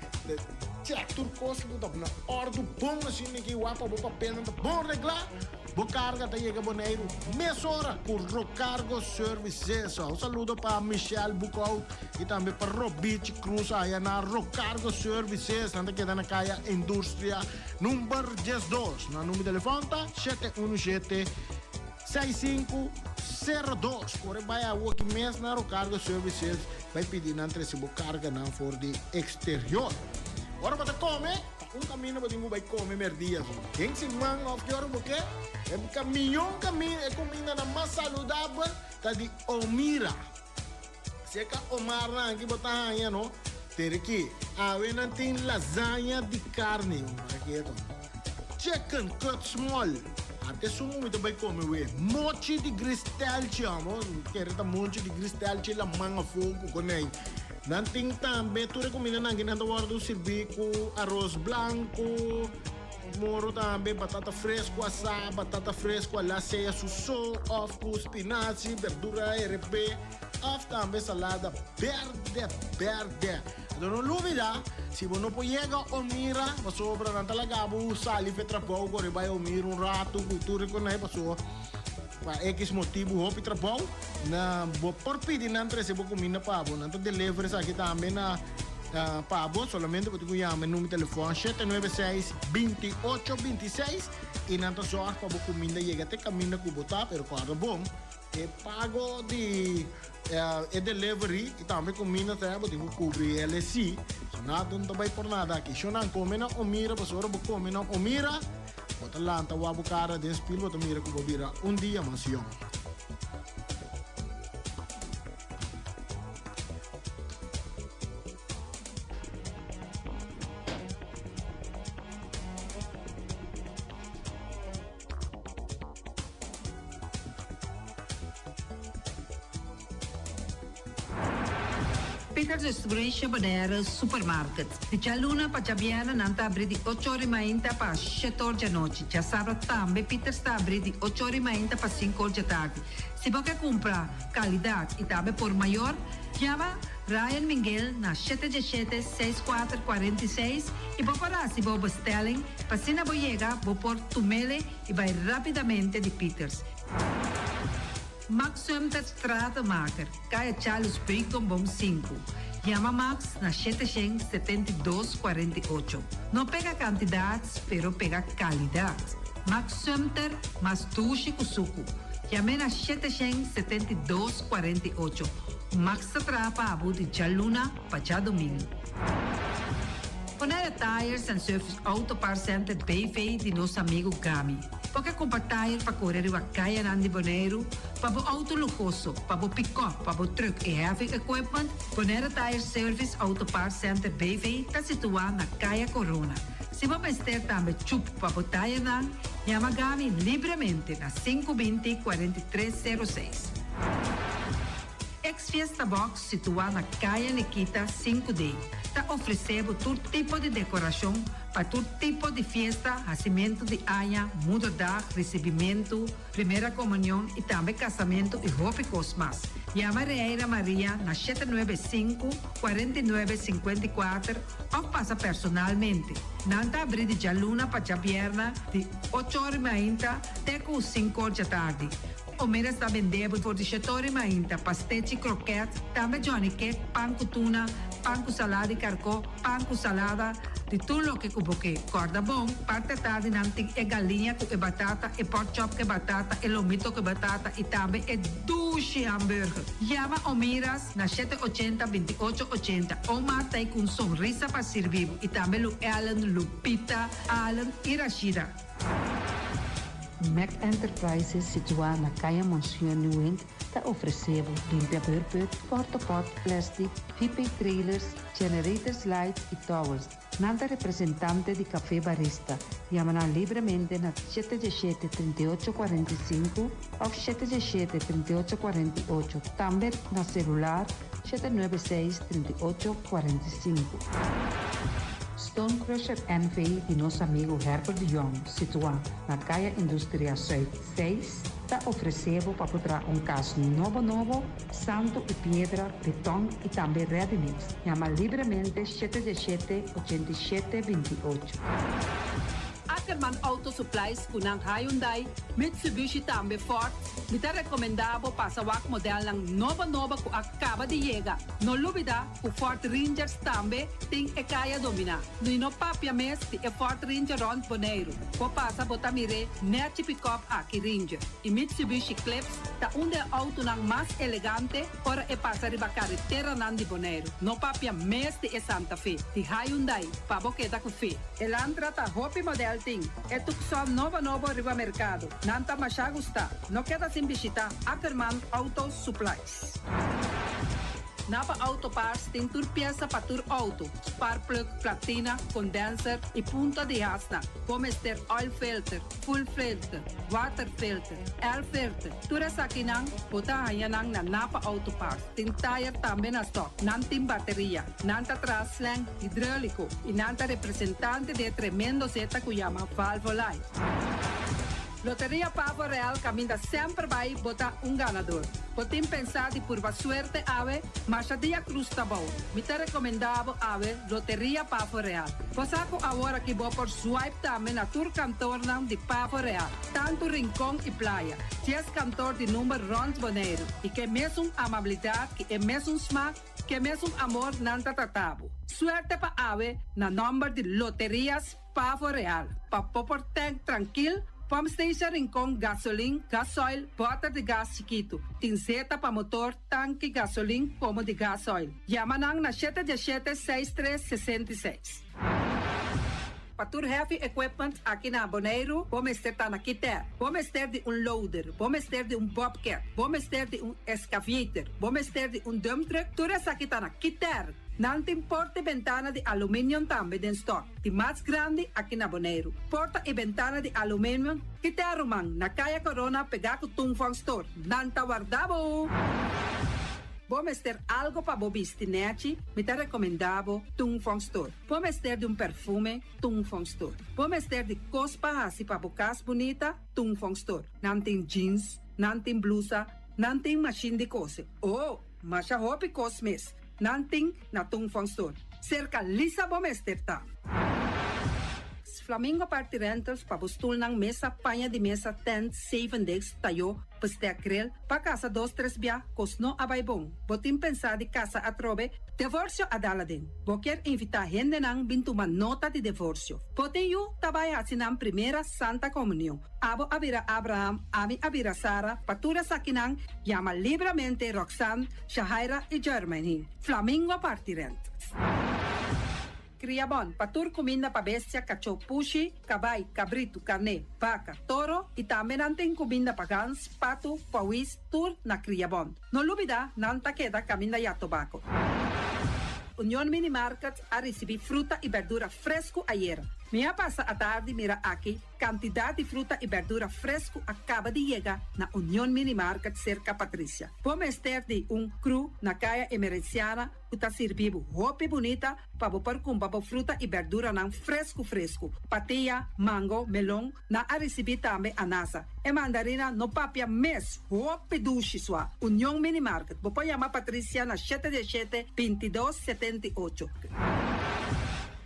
check tur costo do na ordem bom assim que o apa vou papel nanta bom reglar. Bocarga te llega Boneiro, mesora por Rocargo Services. Un saludo para Michelle Bucau y también para Robich Cruz allá en Rocargo Services, donde queda en la calle Industria número 12. Na número de teléfono 717-6502. Por aí vai a work mês na Rocargo Services, vai pedir na entre Bocarga na for de exterior. Agora para comer, caminho para vai comer merdias. Quem se manga of que hora porque é caminho é comida mais saudável, tá de Omira. Se que Omar na aqui botar aí não, ter aqui a não tem lasanha de carne, aqui é chicken cut small. Até sumo muito vai comer ué. Mochi de cristal chamo, quero mochi de cristal la manga fogo com aí. Não tem também, tu recomenda na guina do guardo servir com arroz branco, moro também, batata fresca, assar, batata fresca, laceia, susso, of com espinafre, verdura RP, of também salada verde. Então não duvida, se você não pode chegar ou mira, você sobra na talagabo, sali, fetrapau, agora vai ou mira rato, cultura com aí, passou. Para X motivo, hopi trabalho, na por pedir na entrevista vou comer na pabo, na delivery aqui também na pabo, solamente porque eu chamo no telefone 796-2826 e na sorte para comer chega até caminho que botar, pero claro bom, é pago de delivery e também comida até porque eu cobrir LC, nada não vai por nada aqui, se não come na Omira, pessoa vou comer na Omira. Lanta wabu cara de spil wata mira ko bobira dia mas yong. Peters Distribution Bonaire Supermarket. De Chaluna para Chabiana nanta abri di 8 ore mainta para 7 ore da noite. Já sabe também Peters está abri di 8 ore mainta para 5 ore da tarde. Se você comprar qualidade e também por maior, chama Ryan Miguel na 717-6446 e vou parar se vou bestelling, para se não vou chegar, vou pôr tumele e vai rapidamente de Peters. Max Sumter Stratenmaker, Kaya Charles Bacon Bom 5. Chama Max na 772-48. Não pega quantidades, pero pega qualidade. Max Sumter, mas tushi kusuku. Chame na 772-48. Max Satrapa abu de Chaluna, Pacha Domingo. Ponera Tires and Service Auto Part Center BV de nosso amigo Gami. Porque comprar tire para correr a caia Nandi Boneiro, para o auto luxuoso, para o pick-up, para o truck e heavy equipment, Ponera Tire Service Auto Part Center BV está situado na caia Corona. Se você ter também chup para o tire nan, chama Gami livremente na 520-4306. Ex-Fiesta Box situada na caia Nikita 5D. Está oferecendo todo tipo de decoração para todo tipo de festa, nascimento de anha, mudança, recebimento, primeira comunhão e também casamento e roupa cosmas. Chama Reira Maria na 795-4954 ou passa personalmente. Nanta abrir de Jaluna para Chabiana de 8 horas mainta até 5 horas da tarde. O mera está vendendo por 17 horas mainta, pastete croquete, também Johnny Cake, pão com tuna, pão com salada e carcó, pão com salada, de tudo o que cuboque. Corda bom, parte tarde não tem galinha com batata, e pork chop com batata, e lomito com batata, e também é duche hambúrguer. Chama Omiras na 780-2880, ou mata aí com sonrisa para servir, e também o Alan, Lupita, Alan e Rashida. Mac Enterprises, situado na Caia Monsenhor Nieuwend, está oferecendo limpa-beurput, porta-pot, plastic, VP trailers, generators light e towers. Nada representante de café barista. Chama livremente na 717-3845 ou 717-3848. Também na celular 796-3845. Stone Crusher NV de nosso amigo Herbert de Jong, situado na Caia Indústria Zuid 6, está oferecendo para botar caso novo, santo e pedra, beton e também ready-mix. Chama livremente 717-8728. Ackerman Auto Supplies kunang Hyundai, Mitsubishi tambe Ford, mita recomendabo pa sa wak model ng nova ku acaba de llegar. No lubida ku Ford Rangers tambe ting ekaya domina. No papia mes ti e Ford Ranger Ron Bonaire. Po pasa botamire net pick-up aki Ranger. I Mitsubishi Clips ta unde auto ng mas elegante ora e pasa riba carretera nandi Bonaire. No papia mes ti e Santa Fe. Ti Hyundai pa boketa ku fe. Elantra ta hopi model ting. E tukson nova riba mercado. Nanta masya gusta. No queda sin visita Ackerman Auto Supplies. Napa Auto Parts tem tur pieza para tur auto, spark plug, platina, condenser e punta de asna, como ter oil filter, full filter, water filter, air filter. Tura sa kinang, puta hayanang na Napa Auto Parts. Tem tire também na stock, nantim bateria, nanta traslang hidráulico e nanta representante de tremendo zeta que chama Valvoline. Loteria Pavo Real caminha sempre vai botar ganador. Podem pensar de purva suerte ave, mas a dia cruz tá bom. Me te recomendava ave Loteria Pavo Real. Posaco agora que vou por swipe também na tour cantor de Pavo Real. Tanto rincão e praia. Se é cantor de número Rons Bonaire. E que mesmo amabilidade, que é mesmo smack, que mesmo amor não tá tratado. Suerte pa ave na número de Loterias Pavo Real. Pa popor tank tranquilo. Pump station Rincon, gasolina, gasoil, bota de gás chiquito. Tinzeta para motor, tanque, gasolina, como de gasoil. Yamanang na 717-6366. Patur heavy equipment aqui na Bonaire, vamos ter na Kiter, vamos ter de loader, vamos ter de bobcat, vamos ter de excavator, vamos ter de dump truck, tudo isso aqui na Kiter. Não tem porta e ventana de alumínio também em stock. De mais grande aqui na Bonaire. Porta e ventana de alumínio que te arrumam na Caia Corona pegar com Tungfang Store. Não tá guardado. Vamos ter algo para bobistinete, me te recomendavo Tungfang Store. Vamos ter de perfume, Tungfang Store. Vamos ter de cospa assim para bocas bonita, Tungfang Store. Não tem jeans, não tem blusa, não tem machine de coser. Oh, mas a roupa cosmes. Nanting na Tungfang Store. Cerca Lisa Bomester ta. Flamingo Party Rentals pa bustul ng mesa, panha de mesa, tent, 7 days, tayo, paste grill, pa casa 2-3 biya, kosno abay bong. Botin pensa di casa atrobe, divorcio adala din. Boker invita gente nang bintuman nota de divorcio. Botin yu tabay asinang primera Santa Comunión. Abo abira Abraham, ami abira Sara, patura sa kinang, llama libremente Roxanne, Shahaira y Germany. Flamingo Party Rentals. Criabon, patur comida pa bestia, cachorro pushi, cabay, cabrito, carne, vaca, toro e também nantem comida pa gans, pato, pauis, tur na Criabon. No lubida, nanta queda caminda ya tobacco. União Mini Market a receber fruta e verdura fresco ayer. Minha passa a tarde mira aqui, quantidade de fruta e verdura fresco acaba de chegar na União Mini Market cerca Patrícia. Vamos ter de cru na caia emergenciana, que está servindo roupa bonita para pôr com fruta e verdura não fresco. Patia, mango, melão, na a receber também anasa. E mandarina no papia mês, roupa duche sua. União Mini Market. Vou chamar Patrícia na 717-2278.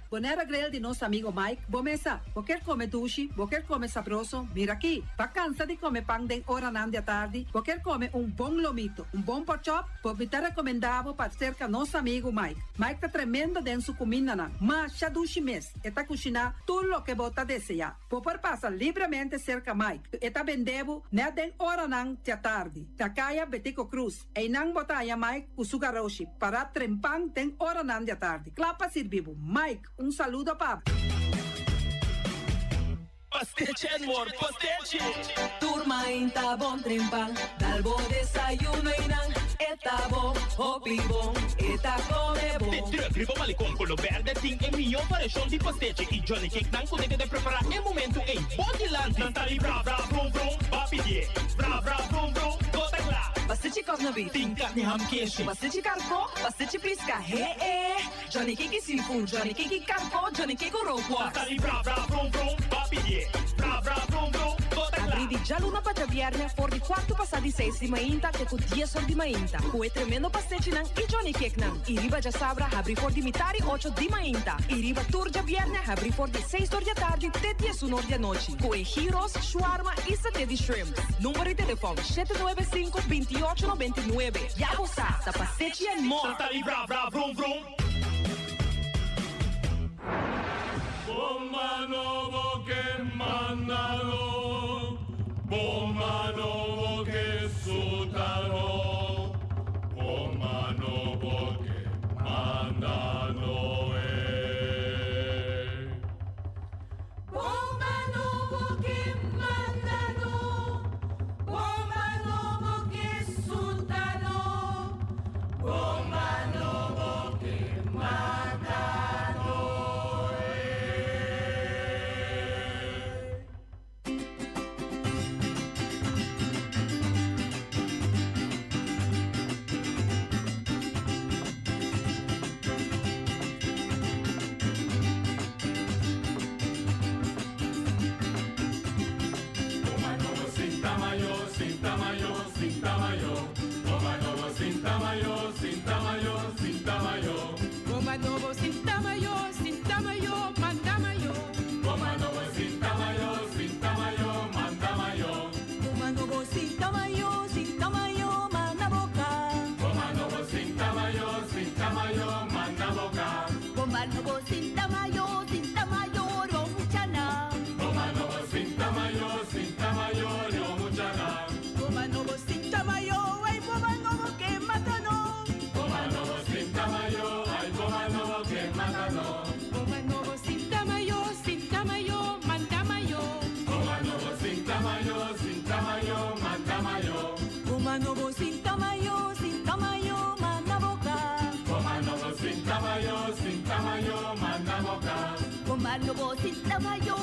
Bonera Grill de nosso amigo Mike. Bomesa, quer comer duche, quer comer sabroso, mira aqui. Pa cansa de comer pão de hora nan de tarde, quer comer bom lomito, bom pork chop, me tá recomendado para cerca nosso amigo Mike. Mike tá tremendo dentro sua comida nan, mas já duche mês, tá cozinhar tudo o que bota desejar. Por passar livremente cerca Mike, tá vendendo né den hora nan de tarde. Da caia Betico Cruz, e nan botaya Mike o sugaroshi para trempang den hora nan de tarde. Clapa servivo, Mike. Saludo pa. Pastiche amor, pastiche. Turma inta bom trempang, dalbo desayuno inang, eta bom, hopi bom, eta come bom. Te truck, malicom, colo verde, ting e mio variação de pastiche. E Johnny Cake não consegue de preparar em momento em Bodyland. Não tá ali, bra, bra, brum, brum, papier. Bra, bra, brum, brum, toda lá. Pastiche cosnobi. Ting carne ham queijo. Pastiche carco, pastiche pisca, Johnny Cake seafood, Johnny Cake carco, Johnny Cake roquas. Tá ali, bra, bra, brum, brum, papier. Bra, bra, brum, brum, toda lá. abril già luna pa viernes for di quarto passa di 6 di mainta che con 10 ore di mainta. Cue tremendo passetti nan i Johnny Cake nan. I riba già sabra abri for di mitari 8 di mainta. I riba tour già viernes abri for di 6 ore di tardi te 10 ore di noche. Cue gyros, shawarma e satè di shrimp. Numero di telefono 795 28 99. Ya lo sa, da passetti e more. Salta li bra bra vroom vroom. Bomba novo che mandano, bomba novo che sutano, bomba novo che mandano. Bomba nuovo che mandano, bomba nuovo che sudano, bomba nuovo che mandano. Goma novo, cinta mayo, manda mayo. Goma novo, cinta mayo, manda mayo. Goma novo, cinta mayo, manda boca. Goma novo, cinta mayo, manda boca. Goma novo, cinta mayo, romuchana. Goma novo, cinta mayo, riomuchana. Goma novo, cinta mayo, ay goma novo que matano. Goma novo, cinta mayo, ay goma novo que matano. Goma novo, cinta mayo, manda mayo. Goma novo, cinta mayo, manda mayo. Goma novo, cinta mayo, manda boca. Goma novo, cinta mayo, manda boca. Goma novo, cinta mayo,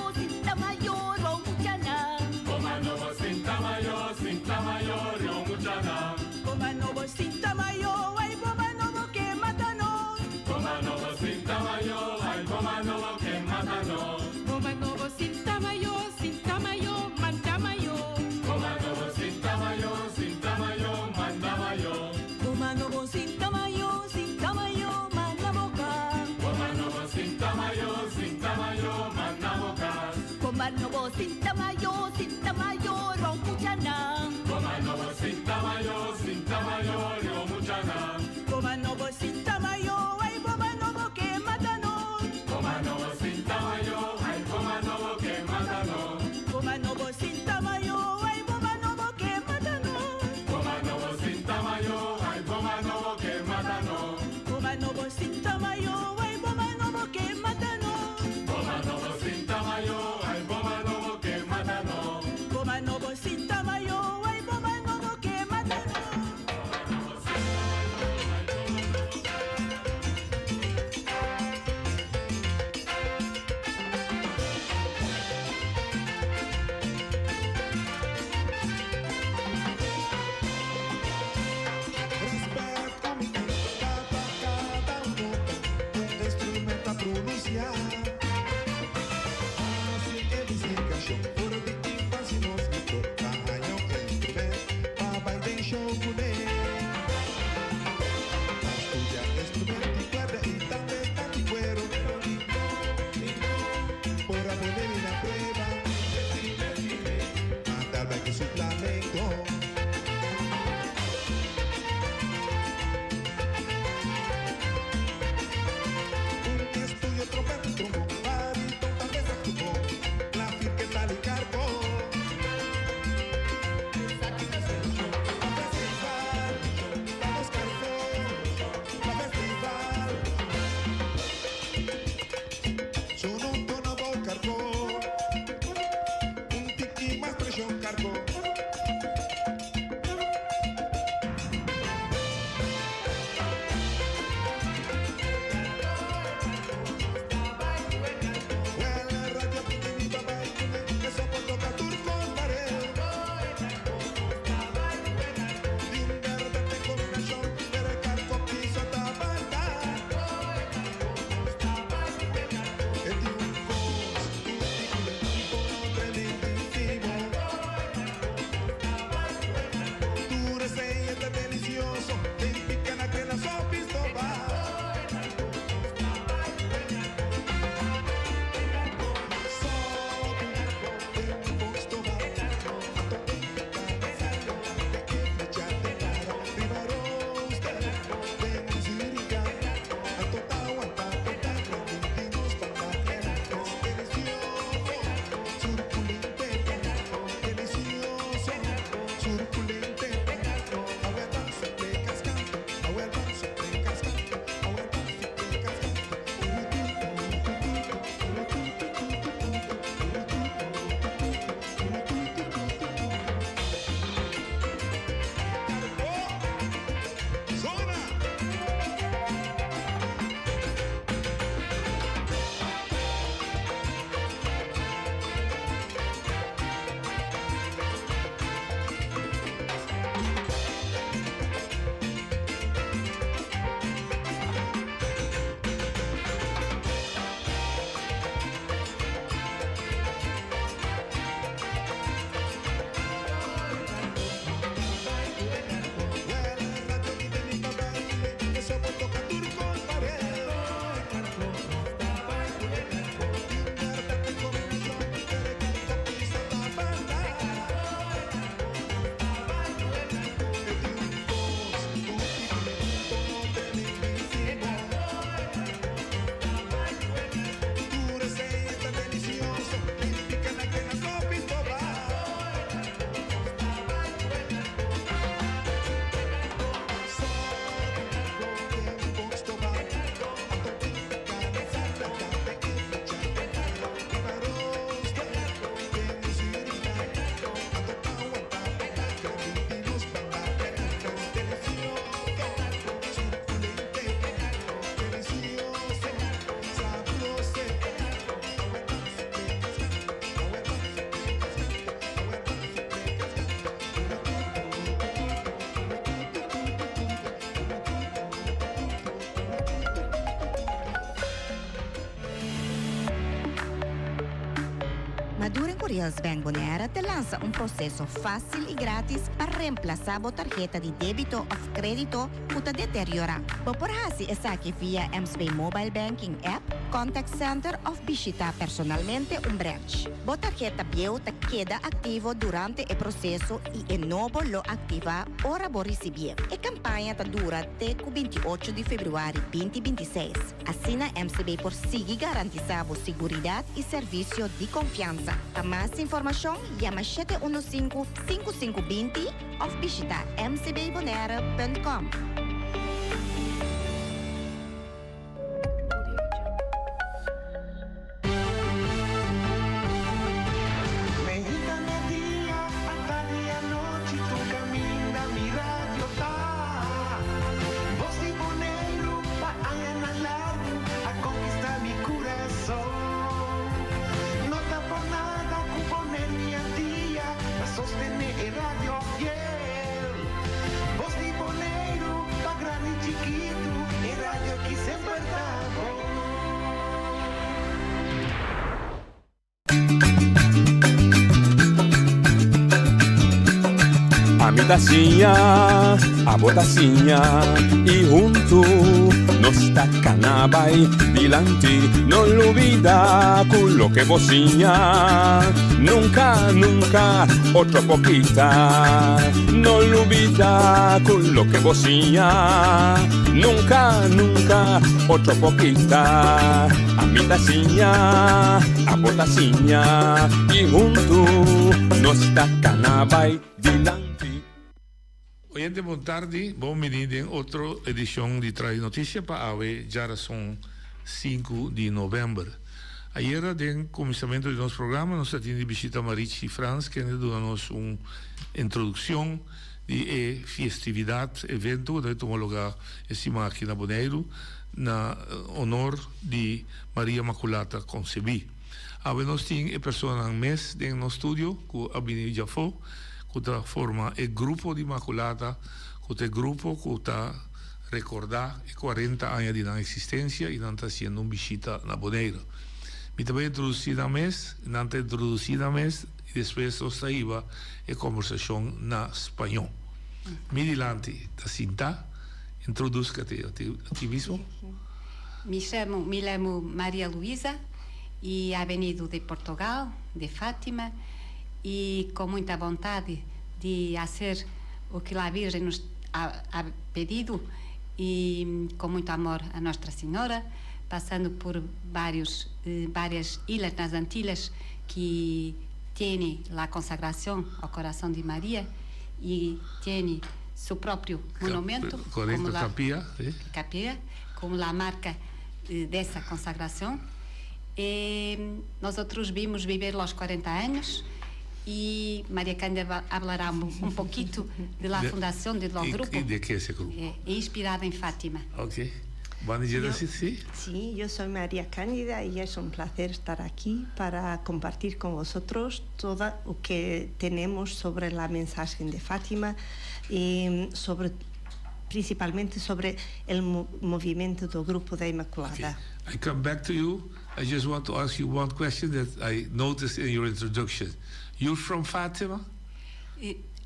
romuchana. Goma novo, cinta mayo, riomuchana. Goma novo, cinta mayo, ay goma novo que matano. Goma novo, cinta mayo, ay goma novo que matano. Goma novo, cinta mayo, manda mayo. Goma novo, cinta mayo, manda mayo. Goma novo, cinta mayo, manda boca. Goma novo, cinta mayo, manda boca. Goma novo, cinta mayo, romuchana. Goma novo, cinta mayo, riomuchana. Goma novo, cinta mayo, ay goma novo que matano. Goma novo, cinta mayo, ay goma novo que matano. Goma novo, cinta mayo, ay goma novo que matano. Goma novo, cinta mayo, ay goma novo que matano. Goma novo, cinta mayo, ay goma novo que matano. Goma novo, cinta mayo, ay goma novo que matano. Dura Correios Bank Bonaire te lança processo fácil e grátis para reemplazar a tarjeta de débito ou crédito que está deteriorada. Por hasi é aqui via MSB Mobile Banking App, Contact Center ou visitar personalmente branch. A tarjeta biota queda ativo durante o processo e novo lo activa ora por receber. A campanha dura até 28 de fevereiro 2026. Assim a MSB por seguir garantizar a segurança e serviço de confiança. Para mais informação, llama 715-5520 ou visita mcbbonaire.com. A botacinha e junto nos tacanabay dilante, no olvida con lo que vocinha, nunca, nunca, otro poquita, no olvida con lo que vocinha, nunca, nunca, otro poquita, a botacinha e junto nos tacanabay dilante. Oyente, boa tarde. Bom menino em outra edição de Traz Notícia para a já são 5 de novembro. Ayer, no começamento do nosso programa, nós tínhamos visita Marichi Franz, que nos deu uma introdução de festividade, evento, que tomou lugar aqui na Bonaire, na honor de Maria Imaculata Concebi. Agora nós temos pessoas no mês no nosso estúdio, que a Bini Jafo, que forma o grupo de Imaculata, que é o grupo que está recordar 40 anos de existência e está fazendo uma visita na Bonaire. Me também introduzi na mês, e depois nós saímos a conversação na espanhol. Me dilante, da cinta, introduz-te a ti mesmo. Me chamo Maria Luísa e he venido de Portugal, de Fátima, e com muita vontade de fazer o que a Virgem nos ha pedido e com muito amor a Nossa Senhora, passando por várias ilhas nas Antilhas que têm a consagração ao coração de Maria e têm seu próprio monumento, capilla, como a marca dessa consagração. E nós outros vimos viver os 40 anos. E Maria Cândida falará um pouquinho da fundação do grupo. De que é esse grupo? É inspirada em Fátima. Ok. Bom dia, sí. Sí, yo soy María Cándida y es un placer estar aquí para compartir con vosotros todo lo que tenemos sobre la mensaje de Fátima y principalmente sobre el movimiento del Grupo da Imaculada. Okay. I come back to you. I just want to ask you one question that I noticed in your introduction. You're from Fatima?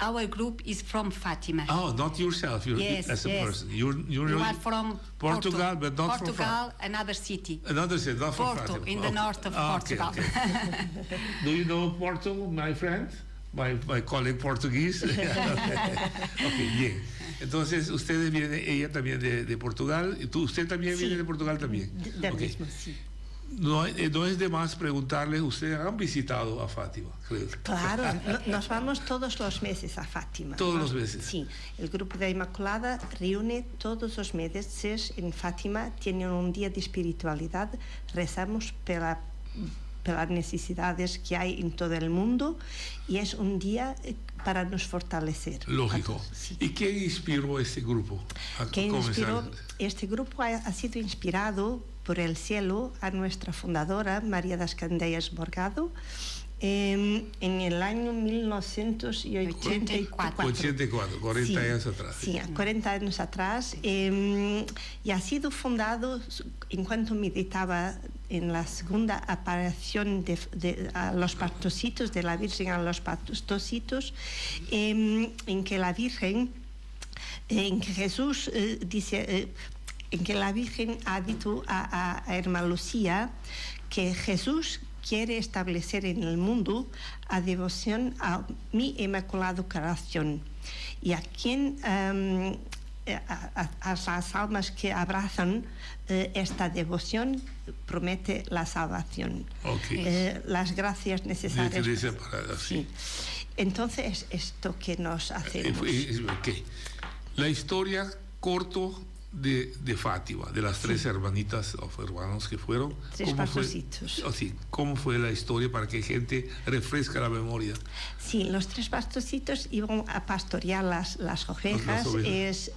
Our group is from Fatima. Oh, not yourself. You're as a person. You are from Portugal, but not Portugal, from Fatima. another city. Another city, not from Porto, Fatima. in the north of Portugal. Okay. Do you know Porto, my friend? My colleague Portuguese? Okay, bien. Entonces, ustedes vienen, ella también de Portugal, y usted también viene de Portugal también. Del mismo, sí. No es de más preguntarles, ¿ustedes han visitado a Fátima? Creo. Claro, nos vamos todos los meses a Fátima. Todos los meses. Sí, el Grupo da Imaculada reúne todos los meses en Fátima, tienen un día de espiritualidad, rezamos pelas necesidades que hay en todo el mundo y es un día para nos fortalecer. Lógico. Sí. ¿Y quién inspiró este grupo? Este grupo ha sido inspirado por el cielo a nuestra fundadora, María das Candeias Morgado, en el año 1984. 84, 40 Sí, años atrás. Sí, 40 años atrás. Y ha sido fundado en cuanto meditaba en la segunda aparición a los pastorcitos, de la Virgen a los pastorcitos, en que la Virgen, en que Jesús dice, en que la Virgen ha dicho a Hermana Lucía que Jesús quiere establecer en el mundo a devoción a mi Inmaculado Corazón, y a quien a las almas que abrazan esta devoción promete la salvación. Las gracias necesarias. Sí. Entonces, esto que nos hacemos. La historia corto de Fátima, de las tres hermanitas o hermanos que fueron. Tres pastorcitos. ¿Cómo fue la historia para que gente refresca la memoria? Sí, los tres pastorcitos iban a pastorear las ovejas. Es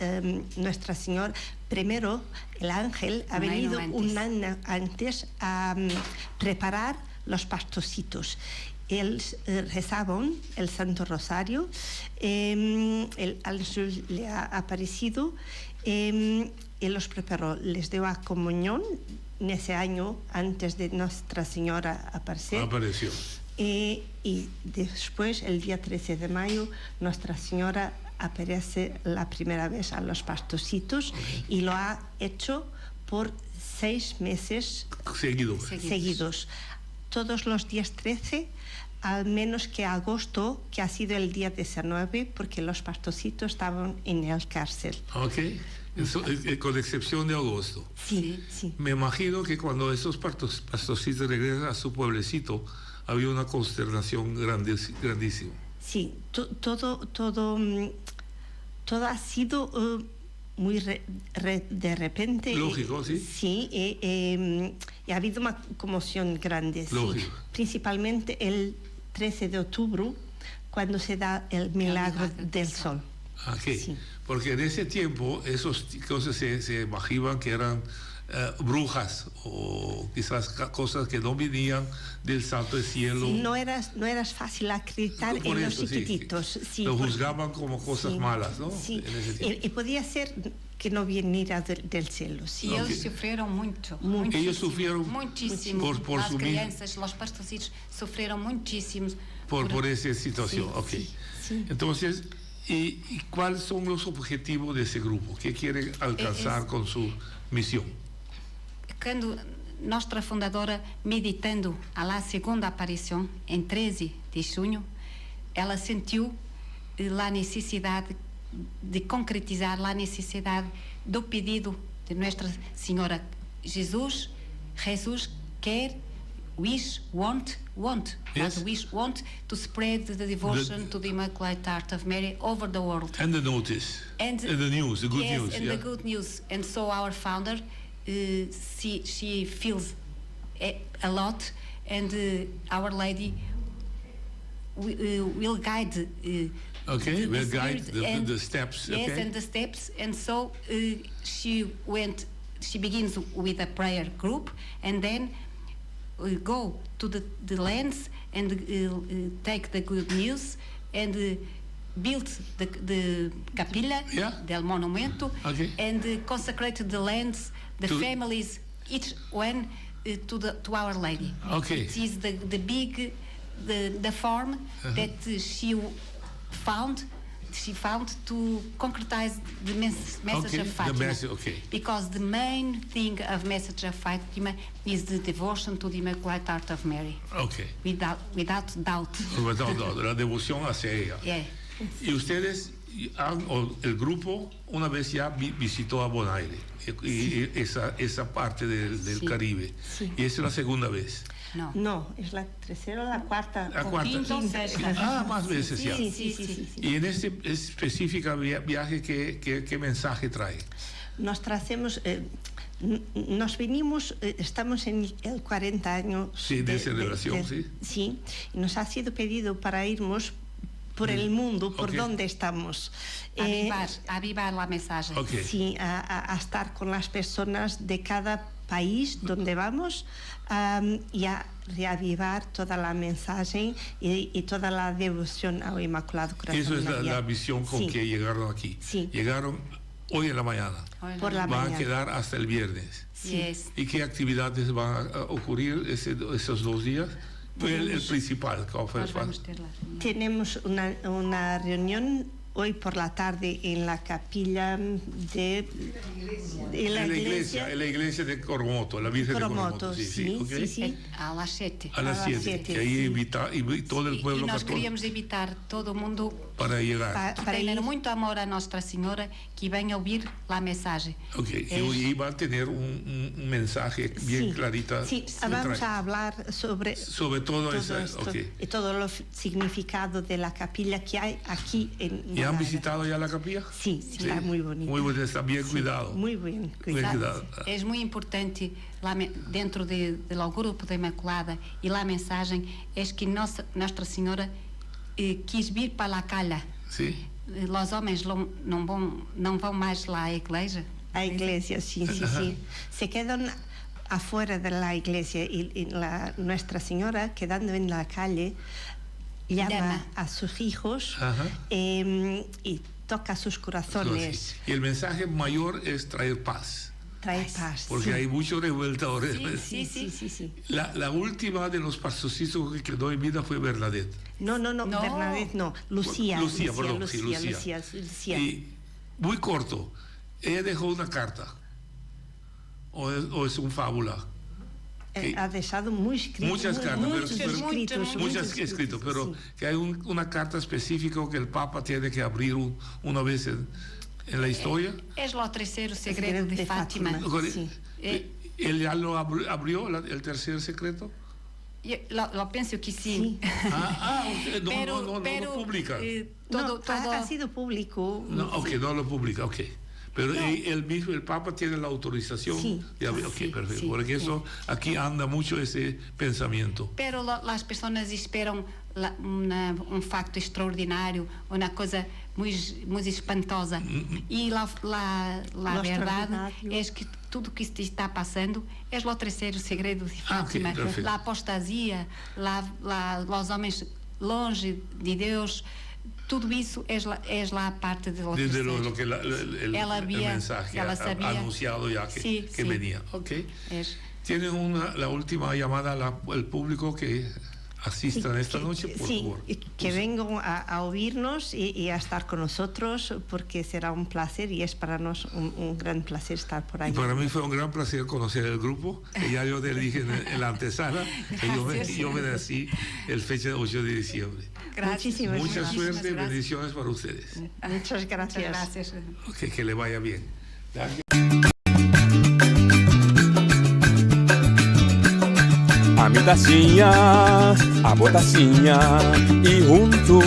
Nuestra Señora. Primero, el ángel ha venido un año antes a preparar los pastorcitos. Ellos rezaban el Santo Rosario, el ángel le ha aparecido y los preparó. Les dio a comunión en ese año antes de Nuestra Señora aparecer. Apareció. Y después, el día 13 de mayo, Nuestra Señora aparece la primera vez a los pastorcitos y lo ha hecho por 6 meses seguidos. Todos los días 13, al menos que agosto, que ha sido el día 19, porque los pastorcitos estaban en el cárcel. Con excepción de agosto. Sí. Me imagino que cuando esos pastorcitos regresan a su pueblecito, había una consternación grandísima. Sí, todo ha sido muy de repente. Lógico, sí. Sí, y ha habido una conmoción grande. Lógico. Sí. Principalmente el 13 de octubre, cuando se da el milagro del sol. Sí. Porque en ese tiempo esas cosas se imaginaban que eran brujas o quizás cosas que no venían del santo del cielo. Sí, no era fácil acreditar en los chiquititos. Sí, lo juzgaban como cosas malas, ¿no? Sí, y podía ser que no viniera del cielo. Sí. Y ellos sufrieron mucho. Ellos sufrieron muchísimo. Por las su crianças, los pastorcitos sufrieron muchísimo. Por esa situación. Sí. Entonces, ¿y cuáles son los objetivos de ese grupo? ¿Qué quieren alcanzar con su misión? Quando nossa fundadora, meditando a segunda aparição, em 13 de junho, ela sentiu a necessidade de concretizar a necessidade do pedido de Nossa Senhora. Jesus quer, want, yes. want to spread the devotion to the Immaculate Heart of Mary over the world. And the notice, and the news, the good news. The good news. And so our founder, she feels a lot, and Our Lady will guide. Will guide the steps. Yes, and the steps. And so she begins with a prayer group, and then go to the lands and take the good news and build the capilla del monumento and consecrate the lands, the families, each one to Our Lady. It is the big the form that she found to concretize the message of Fatima. Because the main thing of message of Fatima is the devotion to the Immaculate Heart of Mary. Without doubt. Without doubt, la devoción hacia ella. Yeah. Y ustedes, el grupo, una vez ya visitó a Bonaire, y esa parte del Caribe. Sí. Y esa es la segunda vez. No, es la tercera o la cuarta. La cuarta. Más veces ya. Sí. Y en este específico viaje, ¿qué mensaje trae? Nos venimos, estamos en el 40 años de celebración, sí, y nos ha sido pedido para irnos por el mundo, por Ok. donde estamos. Avivar la mensaje. Ok. Sí, a estar con las personas de cada país donde vamos y a reavivar toda la mensaje y toda la devoción al Inmaculado Corazón Eso es de María. la visión con Sí. que llegaron aquí. Sí. Llegaron hoy en la mañana. Por la Van mañana. a quedar hasta el viernes. Yes. ¿Y qué actividades van a ocurrir esos 2 días? El principal. ¿Cuál fue? Nós vamos ter lá. Tenemos una reunión hoy por la tarde en la capilla de En la iglesia de Coromoto, la Virgen Coromoto, de Coromoto. sí, ok. sí, sí. A las 7. A las 7. Que ahí y todo el pueblo E nós católico queríamos invitar todo mundo para llegar. a tener muito amor a Nossa Senhora que venha ouvir a mensagem. Ok, y hoy va a tener un mensaje bien Sí, clarita. sí, que vamos trae. a hablar sobre todo eso, esto ok. y todo lo significado de la capilla que hay aquí en ¿Y han Málaga. visitado ya la capilla? Sí, está muy bonito. Muy bonito, está bien cuidado. Muy bien Bien cuidado. cuidado. É muito importante lá dentro do grupo da Imaculada e lá a mensagem é que Nossa Senhora quis vir para a calha. Sí. Os homens não vão mais lá à igreja. A iglesia, sí, sí, sí. Se quedan afuera de la iglesia y Nuestra Señora, quedando en la calle, llama a sus hijos Ajá. y toca sus corazones, Sí. Y el mensaje mayor es traer paz. trae paz. Porque sí. hay muchos revueltadores. Sí, sí, sí, sí. La última de los pastorcitos que quedó en vida fue Bernadette. No, Bernadette no, Lucía. Perdón, sí, Lucía. Y muy corto, ella dejó una carta. ¿O es un fábula? Ha dejado Muchas cartas, muchos escritos, pero sí. que hay una carta específica que el Papa tiene que abrir una vez en la historia. É o terceiro segredo de Fátima. Sí. ¿Él ya lo abrió, el tercer secreto? Lo penso que sim. No lo publica. Ha sido público. No, ok, no lo publica, ok. Pero él mismo, el Papa, tiene la autorización. Sí. De abrir. Ok, perfecto. Sí, Porque eso, aquí anda mucho ese pensamiento. Pero as pessoas esperam facto extraordinário, uma coisa muito espantosa. E a verdade é que tudo que está passando é o terceiro segredo de Fátima. Okay, a apostasia, os homens longe de Deus. Tudo isso es la parte de lo Desde lo que el mensaje ela ha sabía. anunciado ya que Sí. venía. Ok. Tienen la última llamada al público que asistan esta noche, por favor. Que vengan a oírnos y a estar con nosotros, porque será un placer y es para nosotros un gran placer estar por ahí. Y para mí fue un gran placer conocer el grupo, que ya yo le dije en la antesala, que yo me nací el fecha de 8 de diciembre. Muchísimas Mucha gracias. suerte y bendiciones para ustedes. Muchas gracias. Okay, que le vaya bien. A mi tacinha, a botacinha e junto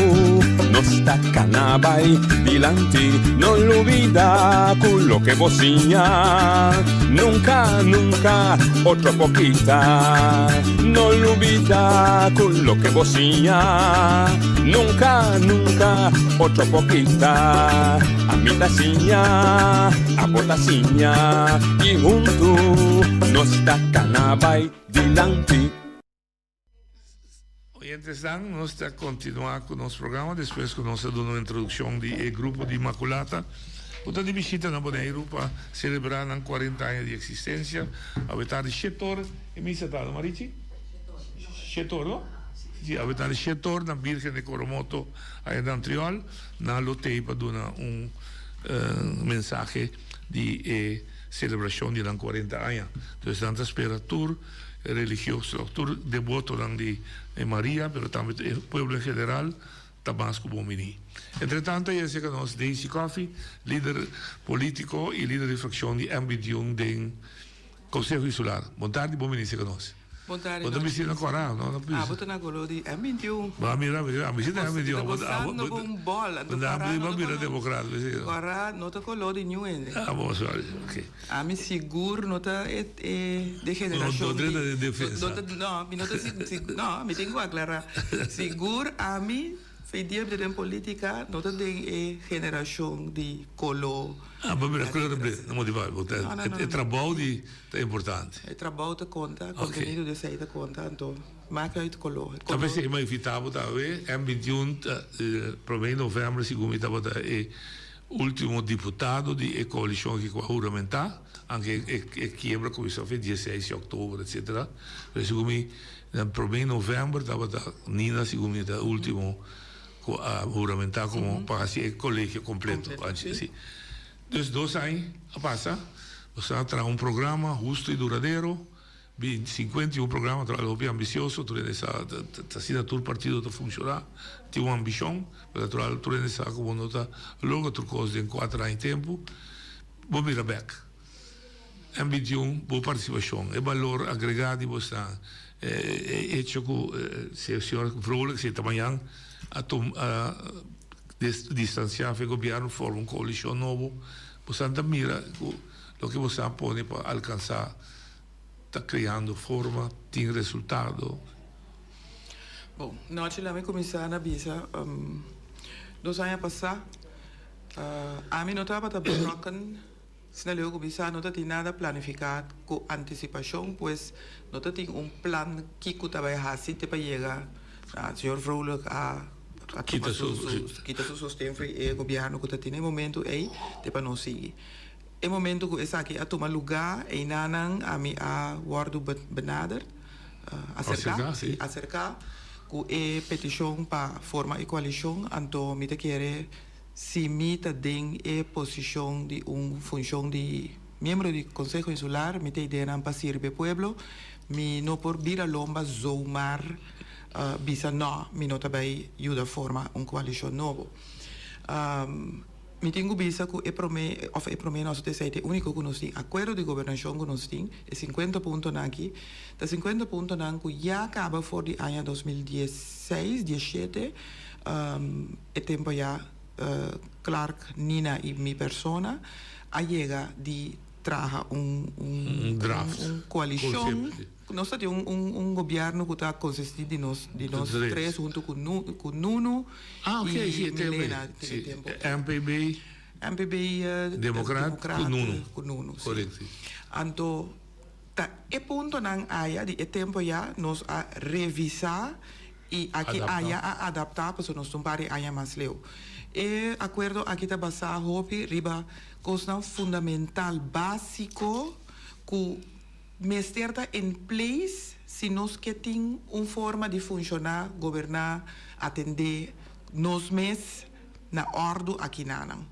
nossa canabay dilante non olvida quello che vocinha nunca, nunca otro poquita non olvida quello che vocinha nunca, nunca otro poquita a mi tacinha, a botacinha e junto nossa canabay dilante. Oyentes dan, vamos a continuar con nuestro programa, después con una introducción del grupo de Inmaculata. Ustedes visitan a Bonaire para celebrar 40 años de existencia. A vetar Chetor, en mi setado, Marichi? Chetor, ¿no? Sí, a vetar Chetor, la Virgen de Coromoto, ahí en Antriol, na lote para dar un mensaje de celebración de 40 años. Entonces, tanta espera tour religioso, tour devoto de María, pero también el pueblo en general, Tabasco Bomini. Entre tanto, ya se conoce Daisy Coffee, líder político y líder de fracción de Ambidium del Consejo Insular. Montardi Bomini se conoce. Montare. Você me ensina coral, não? Boto na golo di M21. Va, mira, a mim é M21. Gostando com bola. Não mira democrata. Agora, não te colo di New England. Ah, bom, ok. A mim seguro, não tá de generação. Não de defesa. Não, me tenho que aclarar. Seguro, a mim Fedia de política, no tem geração de colo. Ah, mas mira, claro, não motivar, o trabalho é importante. O trabalho te conta, o contenido de saída conta, então marca o colo. Talvez seja mais evitável, talvez, em 21, para mim, novembro, segundo estava o último deputado de coalição que vai juramentar, anche quebra começou a 16 de outubro, etc. Mas, segundo mim, para mim, novembro, estava Nina, segundo mim, o último a juramentar como para ser colégio completo. Assim. Dos 2 anos a passar, você terá um programa justo e duradouro, 51 programa, trabalho bem ambicioso, tudo essa assinatura do partido está funcionar, tem uma ambição, para trabalhar tudo essa como nota, logo outra coisa em 4 anos de tempo, vou mirar back. Em 21, boa participação, é valor agregado, você é hecho com se o senhor Vrolijk, se amanhã a distanciar o governo, forma uma coalição nova, você mira o que você pode para alcançar, está criando forma, tem resultado. Bom, nós lá começar na bisa, 2 anos passados, a mim não estava betrokken, se não começar, não tinha nada planificado com antecipação, pois não tinha plan que estava a fazer para chegar, o senhor Vrolijk quita su sustento e governo que tem no momento aí para não seguir. E momento que essa aqui a tomar lugar e nanan a mi a guardo benader acercar com a petição para formar a coalição, então me te quer se me te den a posição de função de membro do Conselho Insular, me te ideia para servir o pueblo, me não por vir a lomba zoomar bisa no, mi não também ajuda a formar uma coalição nova. Me tenho bisa que é promessa nosso terceiro único que nós temos acordo de governação que nós temos é 50 pontos aqui, da 50 pontos que já acaba for de ano 2016, 17, é tempo já Clark, Nina e minha persona a chega de trazer draft, coalição. Nós temos governo que está consistido de nós três junto com Nuno e Milena. MPB Democrata com Nuno. Correto. Então, é ponto não há de tempo já nós a revisar e aqui há a adaptar para nós não pare há mais leu. E acordo aqui está basado hopi riba coisa fundamental básico que mesterta em place se nós que tem uma forma de funcionar, governar, atender nós mesmos na ordem aqui nanang.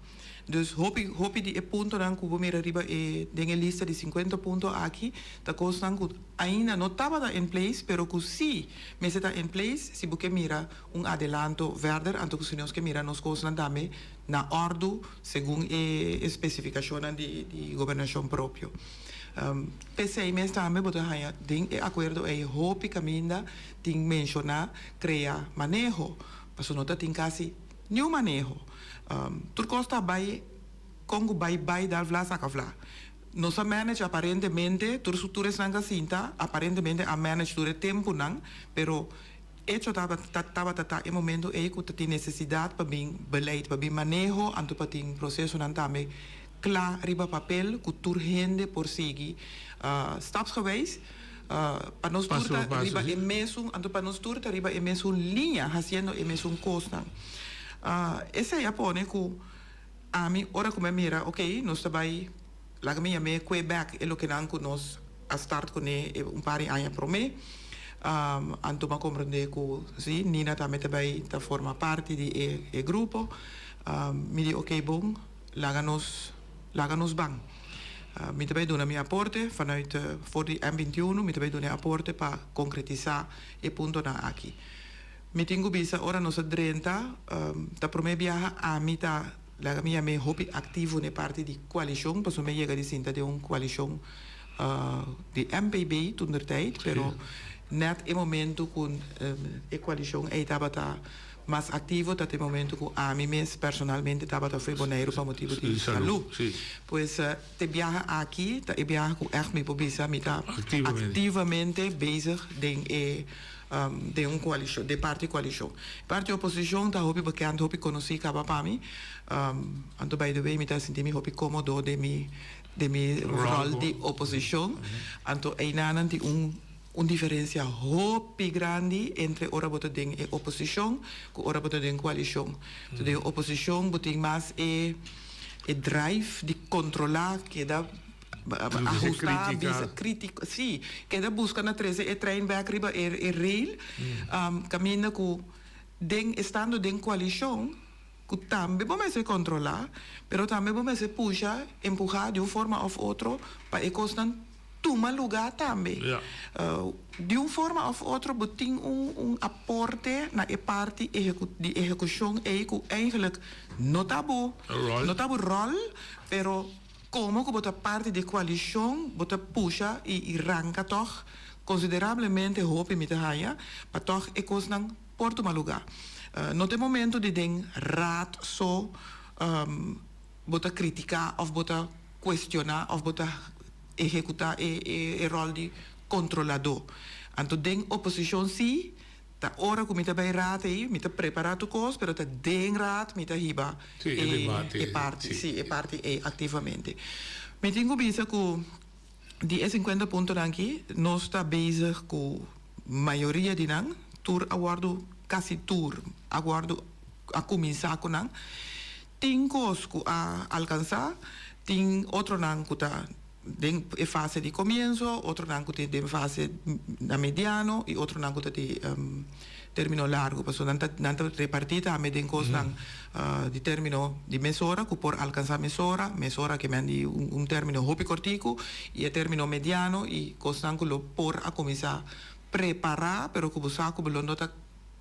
Dus hopi de ponto nan que vamos arriba den lista de 50 pontos aqui, da coisa nan que ainda não estava em place, pero que se mas está em place, se você mira adelanto verder, então que se nós que mira nos coisas nan também na ordem segundo especificação de governação próprio. PCI mesmo também botar aí tem acordo aí hopi caminda tem mencionar criar manejo, mas não tem quase nenhum manejo. Turcosta vai Congo vai dar vla saca vla. Nossa manage aparentemente tursuture sanga cinta aparentemente a manage dure tempo não, pero hecho tava em momento é que tem necessidade para bem beleid para bem manejo anto para tem processo não também claro riba papel que urgente por seguir steps geweest para nós turta riba emesum anto para nós turta riba emesum linha haciendo emesum costa. Esse é a pone que a mim ora como mira, ok, nós também lá que me Quebec é o que não nós a start com par de anos para mim, anto ma compreender que sim, Nina também forma parte de grupo, me diz ok bom, lá que nós bang. Me também dou meu aporte vanuit voor die M21, me também dou meu aporte para concretizar o ponto na aqui. Me tenho bisa ora nossa 30 da prome viaja a mita la minha me hobby ativo ne parte di coalição, posso me chega de cinta de coalição de MPB toen der tijd, pero net in momento com a coalição estava mais ativo até o momento que a mim mesmo personalmente estava a Frei Bonaire por motivo de saúde. Pois te viaja aqui, te viaja com echt me pobisa, me está ativamente bezig den de een coalitie, de party coalitie. Party opposition, daar hoop ik bekend, hoop ik conheci kabapami. Anto by the way, mi ta sintimi hoop ik komodo de mi rol di opposition. Anto einanan di un diferencia hopi grande entre ora bota ding e opposition ku ora bota ding coalition. So de opposition boting mas e drive di controlar que da ajustar, crítico, sí, que da busca na 13 e trein back riba e rail, camina ku den estando den coalition ku tambe bom se controlar, pero tambe bom se puxa, empujar de uma forma of outro para e constant toma lugar também. Yeah. De uma forma ou outra, boting aporte na e parte de execução e que eigenlijk notabo rol, pero como que bota parte de coalição, bota puxa e ranca toch consideravelmente hope met haya, para toch e constant por toma lugar. No te momento de den raad so bota criticar of bota questionar of bota executar e rol de controlador. Anto den opposition si, ta ora ku mita bij raad mita preparato cos, pero ta den raad mita hiba e parte activamente. Me tengo bisa ku di 50 punto danki, no sta bezig ku maioria di nang, tur aguardo casi tur, aguardo a começar ku nang, ting cos ku a alcanzar, ting otro nang ku ta den fase di comienzo, otro nanco de fase da mediano y otro nanco de término largo. Pues nanta repartita a den costan di término di mesora, que por alcanzar mesora que me di un término hopi cortico y el término mediano y costan por a comenzar preparar, pero como saco belondota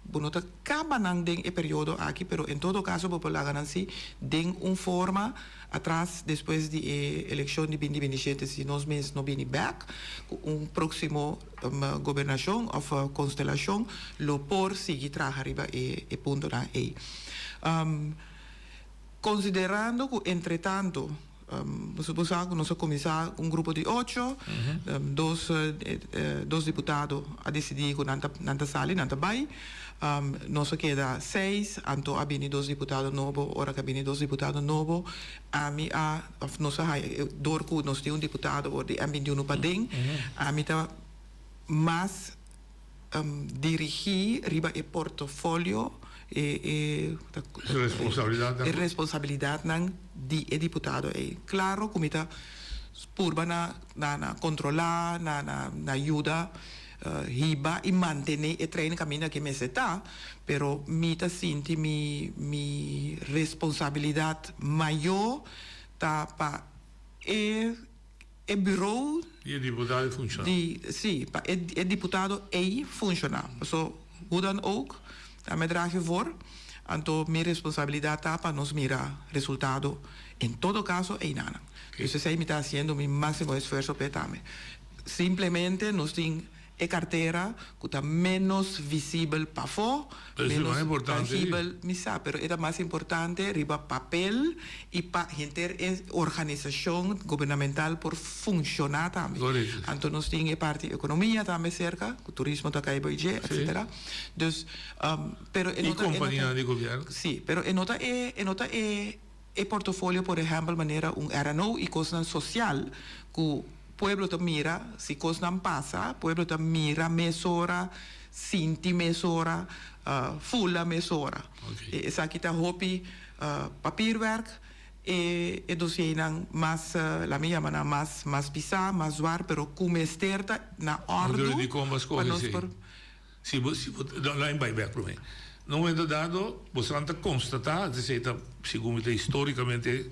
bonota cabanang den e periodo aqui, pero en todo caso populagan así den un forma atrás después de elección de 2027 si nos meses no viene back un próximo gobernación o constelación lo por seguir trabajar arriba e punto na considerando que entre tanto nós começar um grupo de 8, dois deputados a decidir com nanta sala, nanta bai. Nós queda 6, então há bem 2 deputados novos, ora que bem 2 deputados novos. A mim nós dorco nós temos deputado ou de ambinho para dentro. A mim tá mais dirigir riba e portfólio responsabilidade nang di deputado claro comita purba na controlar na ajuda hiba e mantener e treino caminho que me está pero mita sinti mi responsabilidade maior tá pa e bureau e deputado funciona sim pa e deputado funciona so hoe dan ook daar me draag je voor. Anto mi responsabilidad para nos mira resultado en todo caso nada. Eso se me está haciendo mi máximo esfuerzo petame. Simplemente nos tiene cartera que está menos visible para fora, menos tangible, pero era más importante riba papel y para gente organización gubernamental por funcionar también. Entonces nos tiene parte economía también cerca, turismo está caído etcétera. Dus, pero en compañía de gobierno. Sí, pero en otra portafolio, por ejemplo, manera un RNO y cosas social que pueblo te mira, si cosas pasa, pueblo te mira mesora, sinti mesora, fulla mesora. Esa aquí está hopi papierwerk e dossier más la mía mana más pisa, más zwaar, pero come sterta na orde. Si lá em Baibec para mim. No momento dado, você não constatar, segundo historicamente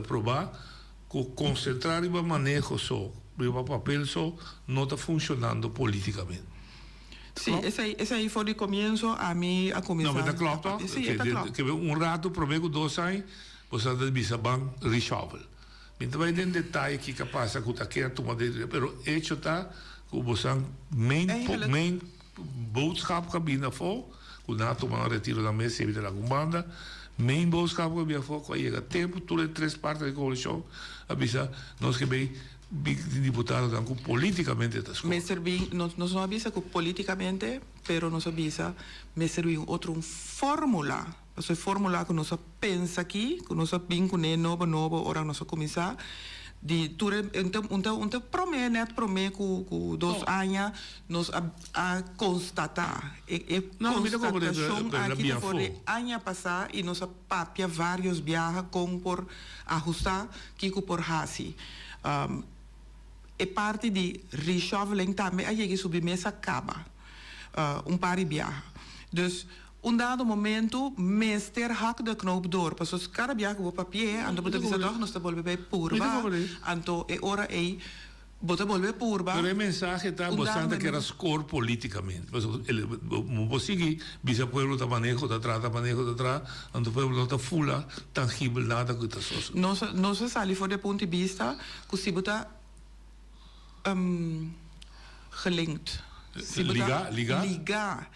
provar, que concentrar e manejo só, o papel só, não está funcionando politicamente. Sí, ese ahí fue el comienzo a mí a comenzar. No, pero está claro, sí, está claro. Que un rato, prometo 2 años, você está bisabang reshuffle. Então vai dentro detalhe que capaz que está aqui a tomar de, pero hecho está que você main boodschap cabine vol, que na tomar retiro da mesa e da gumbanda, Mijn boodschap wil je voor je gaat tempo toe de tres partes de coalitie. Abisa, nos que bij diputado dan políticamente estas cosas. Me serví, nos avisa que políticamente, pero nos avisa, me serví otra fórmula. Essa fórmula que nós pensa aqui, que nós bem com nova, ora nós começar de ture então promete net promete com 2 anos nós a constatar constatação aqui foi ano passado e nós papia vários viagens com por ajustar que por hasi é parte de reshuffling também aí que submesa acaba par de viagens dus dado momento, meester hak de knoop door. Pas als karabia op papier, en dan moet je toch nog volver bij purba. En dan ora bota volver purba. Pero el mensaje está bastante que era score políticamente. Pues el posigi visa pueblo ta manejo, ta trata manejo, ta tra, en tu pueblo no ta fula tangible nada que ta sos. No se sale voor de punto de vista que si bota gelinkt. Liga.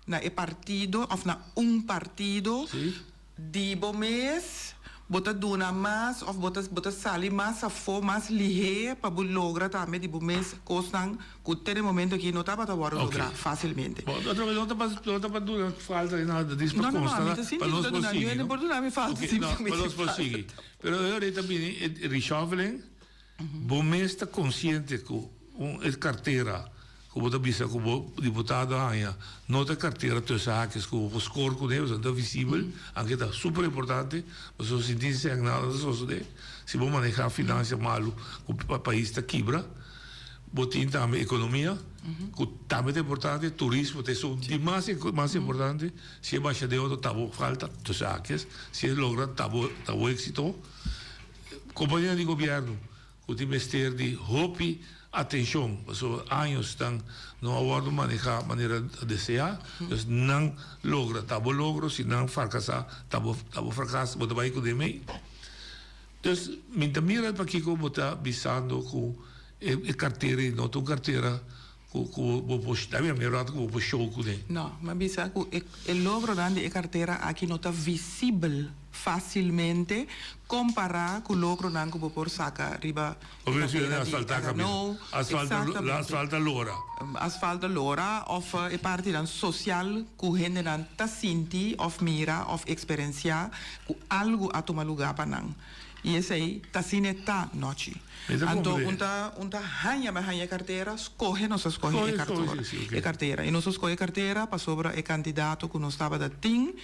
Na e partido of na partido di bomes bota duna mas of bota sali mas a fo mas lihe pa bu logra também di bomes costan que tem momento que não tá para logra facilmente. Outra vez não tá dura falta de nada disso para constar para nós conseguir. Não não me falta para nós conseguir. Pero ahorita também reshuffling bomes está consciente que carteira como da bisa como deputado aia nota carteira tussen haakjes como score com eles então visível anche está super importante mas o sentir-se nada só de se vamos manejar finanças malo o país está quebra botin também economia que também é importante turismo é só mais importante se baixa de outro tabo falta tussen haakjes se logra tabo éxito companhia de governo o ministério de hope atenção, so anos estão não aguardo manejar maneira desejar, então não logra, tabo logro, se não fracassar, tabo fracasso, bota vai com de mim. Então, minha mira para que eu botar bisando com carteira, não tua carteira, com a minha mira com o show com ele. Não, mas bisa o logro de carteira aqui não está visível facilmente comparar com o logro que por saca riba asfalta lora of e parte dan social que gente dan ta sinti of mira of experiencia que algo a tomar lugar para nan e esse aí ta sine ta noche então unta hanya carteira escolhe carteira e nós escolhe carteira para sobra e candidato que nós estava da tim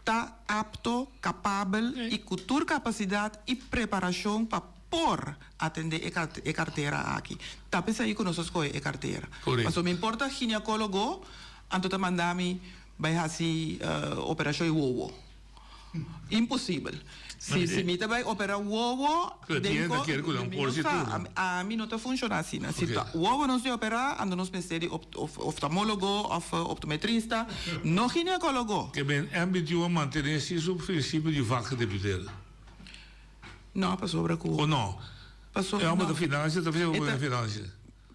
está apto, capável e com toda capacidade e preparação para por atender a carteira aqui. Tá pensando aí que nós escolhemos a carteira. Mas me importa ginecólogo, então mandar-me vai fazer operação de ovo. Impossível. Se me vai operar o ovo, a mim não está funcionando assim. Se o ovo não se operar, ando nos pensamos oftalmólogo, optometrista, não ginecólogo. Que bem, ambitivo manter-se o princípio de vaca de pitel. Não, para sobre o. Ou não? É uma da finança, talvez uma da finança.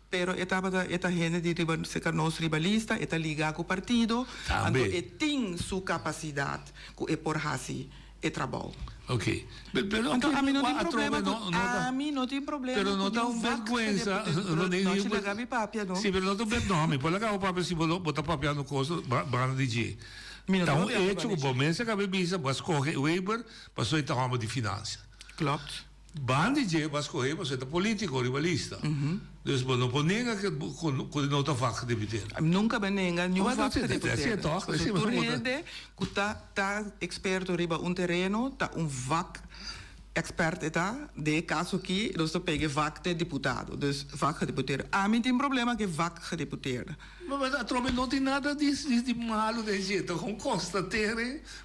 Pero esta gente de nos rivalista, está ligada com o partido, então tem sua capacidade, que é por assim, é trabalho. Ok. Então, a mim não tem problema. A mim não tem problema. Pero não está vergüenza. Não te legavi papia, não? Sim, pero não está vergüenza. Não, pode legar o papel se botar papel no costo, bana de dia. Então, é que o momento que a bebida vai escorrer o Weber, passou a estar de finanças. Klopt. Bana de dia vai escorrer, passou a estar político, rivalista. Dus não pode negar que não está vaca de bitter. Nunca ben negar nenhuma vaca de bitter. Sim, toch? Tu rede que tá experto riba terreno, tá vac expert de caso que nós pega vaca de deputado, dus vaca de deputado. A mim tem problema que vaca de deputado. Mas a tropa não tem nada de malo de jeito, com constatar,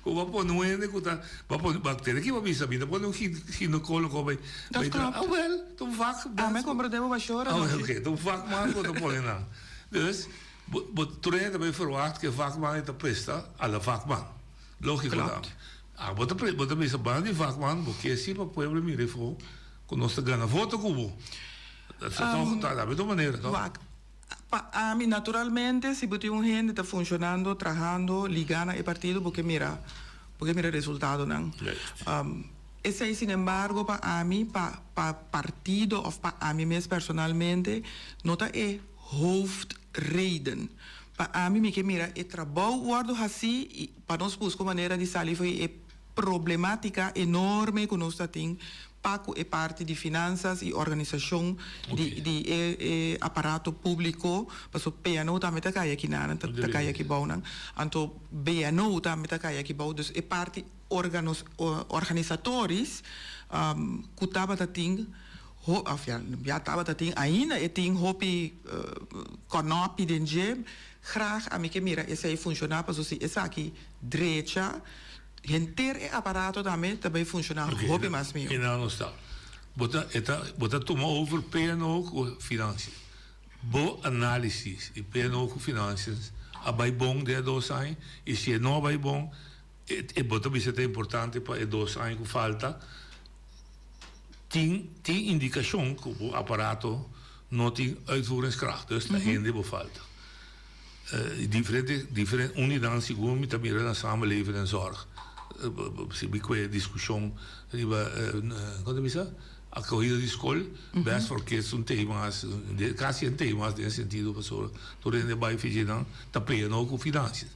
com a ponuende, com a bactéria que vai saber, depois não ginecólogo vai. Ah, well, então vaca. Ah, me compreendemos baixora. Ah, ok, então vaca man não pode nada. Dus, tu rede vai verwacht que vaca man está presta a la vaca man. Lógico não. Ah, bota mesa banda de vakman, porque assim para o povo me refou, quando nós ganhamos voto cubo. Da mesma maneira, não? A mim, naturalmente, se você gente está funcionando, trabalhando, ligando o partido, porque mira, porque mira resultado nan. Ese sin embargo para mí, para partido of para mí mesmo personalmente, nota é hoofdreden. Para mí que mira, o trabalho guardo assim e para nós buscar maneira de sair foi problemática enorme que nós temos. Paco é parte de finanças e organização de aparato público, mas o PNO também está caia aqui na, está caia aqui bom não, então BNO também está caia aqui bom, dus é parte organizadores que estava tating, já estava tating ainda é ting hopi konopi denje, graag a mim que mira esse aí funcionar, mas assim esse aqui direita Gente aparato também funciona hopi mais meu. E não está. Bota tomar over PNO com finanças. Boa análise e PNO com finanças. A vai bom de 2 anos e se não vai bom, bota bisa é importante para 2 anos que falta. Tem indicação que o aparato não tem uitvoeringskracht, dus de gente vai falta. Diferente unidades seguro também na samenleving en zorg. Se bique discussão quando bisa a corrida de escola best porque são temas quase temas nesse sentido pessoal todo ele vai fazer não tá pegando com finanças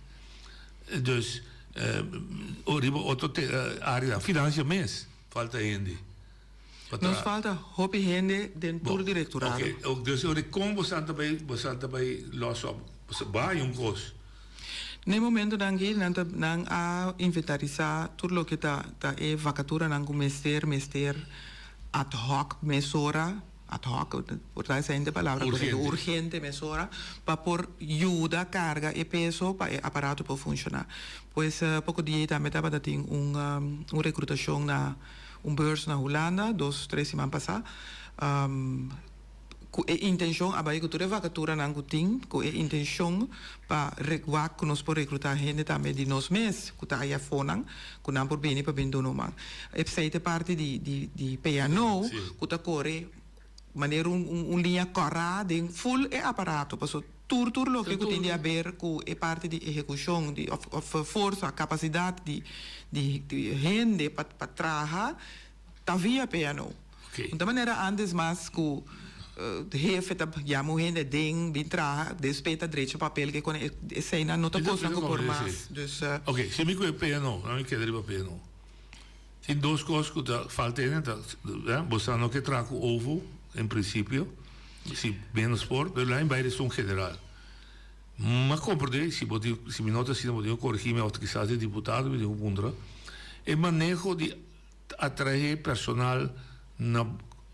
dus outra área finanças mesmo falta gente nos falta hopi gente dentro do diretorado ok dus como você também los op vai costo. No momento nangi nang a inventarizar tudo o que tá vacatura nang mester ad hoc mesora ad hoc por dar essa palavra urgente mesora para por ajuda carga e peso para o aparato para funcionar. Pois pouco dia também estava dating recrutação na beurs na Holanda 2-3 semanas passada. Com a intenção, a cultura vacatura não tem, com a intenção para recuar que nós podemos recrutar gente também de nós mesmos, que está aí a fora, que não por bem para bem do nome. É parte de PNO, que está corre maneira linha corrada, full é aparato, porque tudo o que tem a ver com a parte de execução, de força, capacidade de gente para trabalhar, está via PNO. De maneira antes mais que jefe tá chamo gente ding bitra despeita direito papel que quando esse aí não tá coisa por mais dus ok se me que PNO não me quer ir para PNO tem 2 coisas que falta ainda você não quer trago ovo em princípio se menos por mas lá em bairro são general mas compreende se me nota se não pode corrigir me autorizar de deputado me de contra é manejo de atrair personal na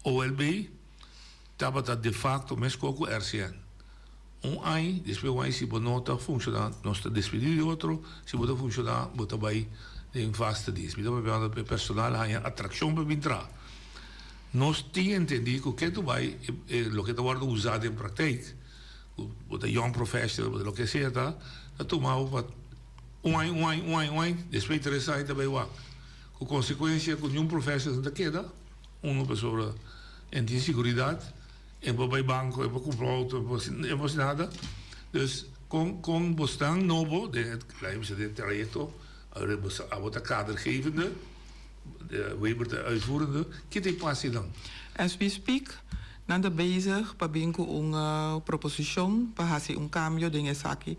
OLB estava de facto mesmo com o RCN. Ano, depois se não está funcionando, nós está despedido de outro, se não funcionar, bota vai em vasta disso. Então, o personal há atração para entrar. Nós temos entendido que tu vai, o que tu vai usar em prática, o young professional, o que seja, tá tomar para ano, depois 3 anos também vai. Com consequência, com um profissional da queda, uma pessoa em segurança, e para o banco, e para comprar auto, e para nada. Dus, com bostan novo, de trajecto, a botar kadergevende, de Weber de uitvoerende, que te passa dan? As we speak, nanda bezig para bem com proposição para fazer cambio de essa aqui.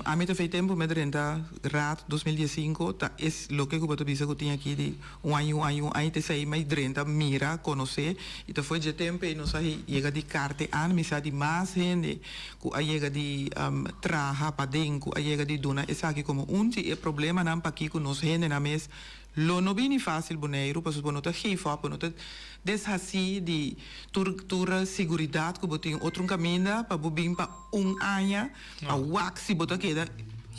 A mim fez tempo me renda RAD 2015, tá é lo que eu boto bisa que tinha aqui de ano te sei mais renda mira conhecer e tá foi de tempo e nós aí chega de carta an me de mais gente que aí chega de traha para dentro, aí chega de dona essa aqui como é problema não para aqui com nós gente na mês. Lo no bini fácil boneiro, para não ter geef op, não ter deshassi de tur seguridade que botem outro caminho para bobin para ano, para waxi botar queda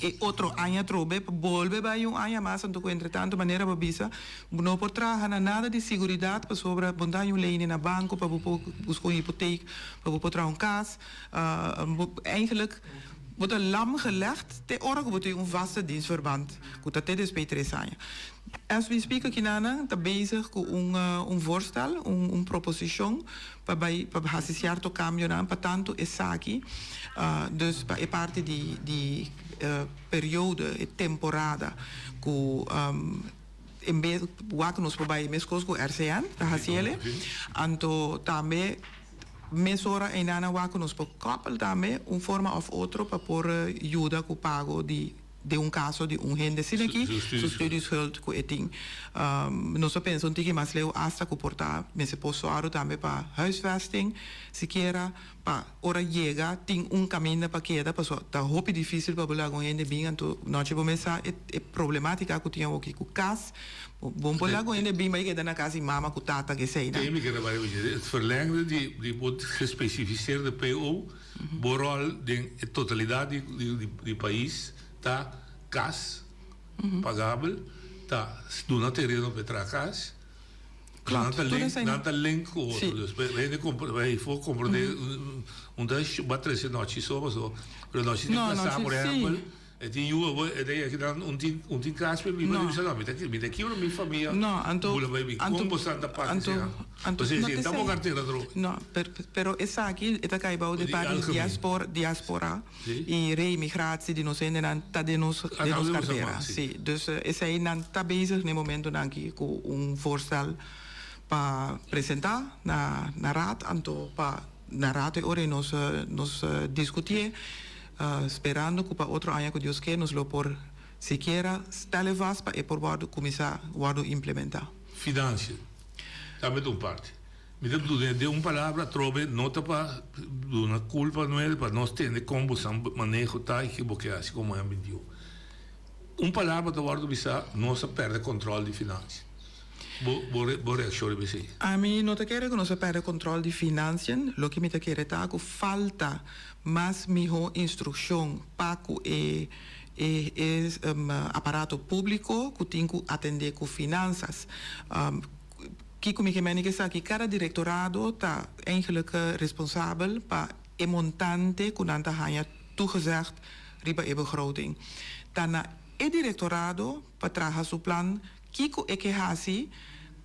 e outro ano trobe para volver para ano mais então entretanto maneira para bisa não por trabalhar nada de seguridade para sobre bondar lei na banco para buscar hipoteca para poder trazer casa eigenlijk wordt een lam gelegd, te org wordt een vaste dienstverband. Dat is bij Tresanya. As we speak, Kinana, te bezig met een voorstel, een proposition, waarbij het jaar to cambio na, tanto esaki. Dus bij parte die periode, temporada, ku em vez de nos probai mescos com RCN, da Haciele, anto também mesora em nana waku nos koppel também forma of outro para por ajuda com pago de caso de gente sin aqui, su studieschuld com eting. Nós pensamos que mais leu hasta que portar, mas se posso aro também para huisvesting, sequer para ora chega tem caminho para queda, para só tá hope difícil para bolar com gente bem, então nós tipo começar é problemática que tinha aqui com cas, bom bolar com gente bem, mas que na casa mama com tata que sei, né? Tem que trabalhar het verlengde die wordt gespecificeerde PO, borrol de totalidade do país, tá cas pagável, tá do não terreno para cas. Claro, nada link com outro. Dus wij voor compreender das bateria noite só, mas nós temos que por exemplo, die jongen, die dan die kaas bij mij, maar zo met aqui ou minha família. No, anto como santa parte. Então se estamos carteira dro. No, pero essa aqui é que vai de parte diaspora e reimigratie die nos zijn dan tá de nos carteira. Sim, dus essa aí não tá bezig no momento dan aqui com voorstel para apresentar na raad, anto para na raad ore nos discutir. Esperando que para outro ano que Deus quer nos lo por sequer stellen vast para por wado começar wado implementar. Finanças. Também de parte. Me de uma palavra trobe nota para uma culpa não é para nós ter como manejo tá equivocado assim como é mentiu. Palavra do wado bisa nós perde controle de finanças. Boa reação de você. A mim não te quero que nós perde controle de finanças, lo que me te quero é que falta mais melhor instrução para que aparato público que tem que atender com finanças. Que como que está aqui, cada directorado está eigenlijk responsável para o montante que nanta hanha toegezegd riba e begroting. Dan o directorado para trazer seu plan, que é que hasi,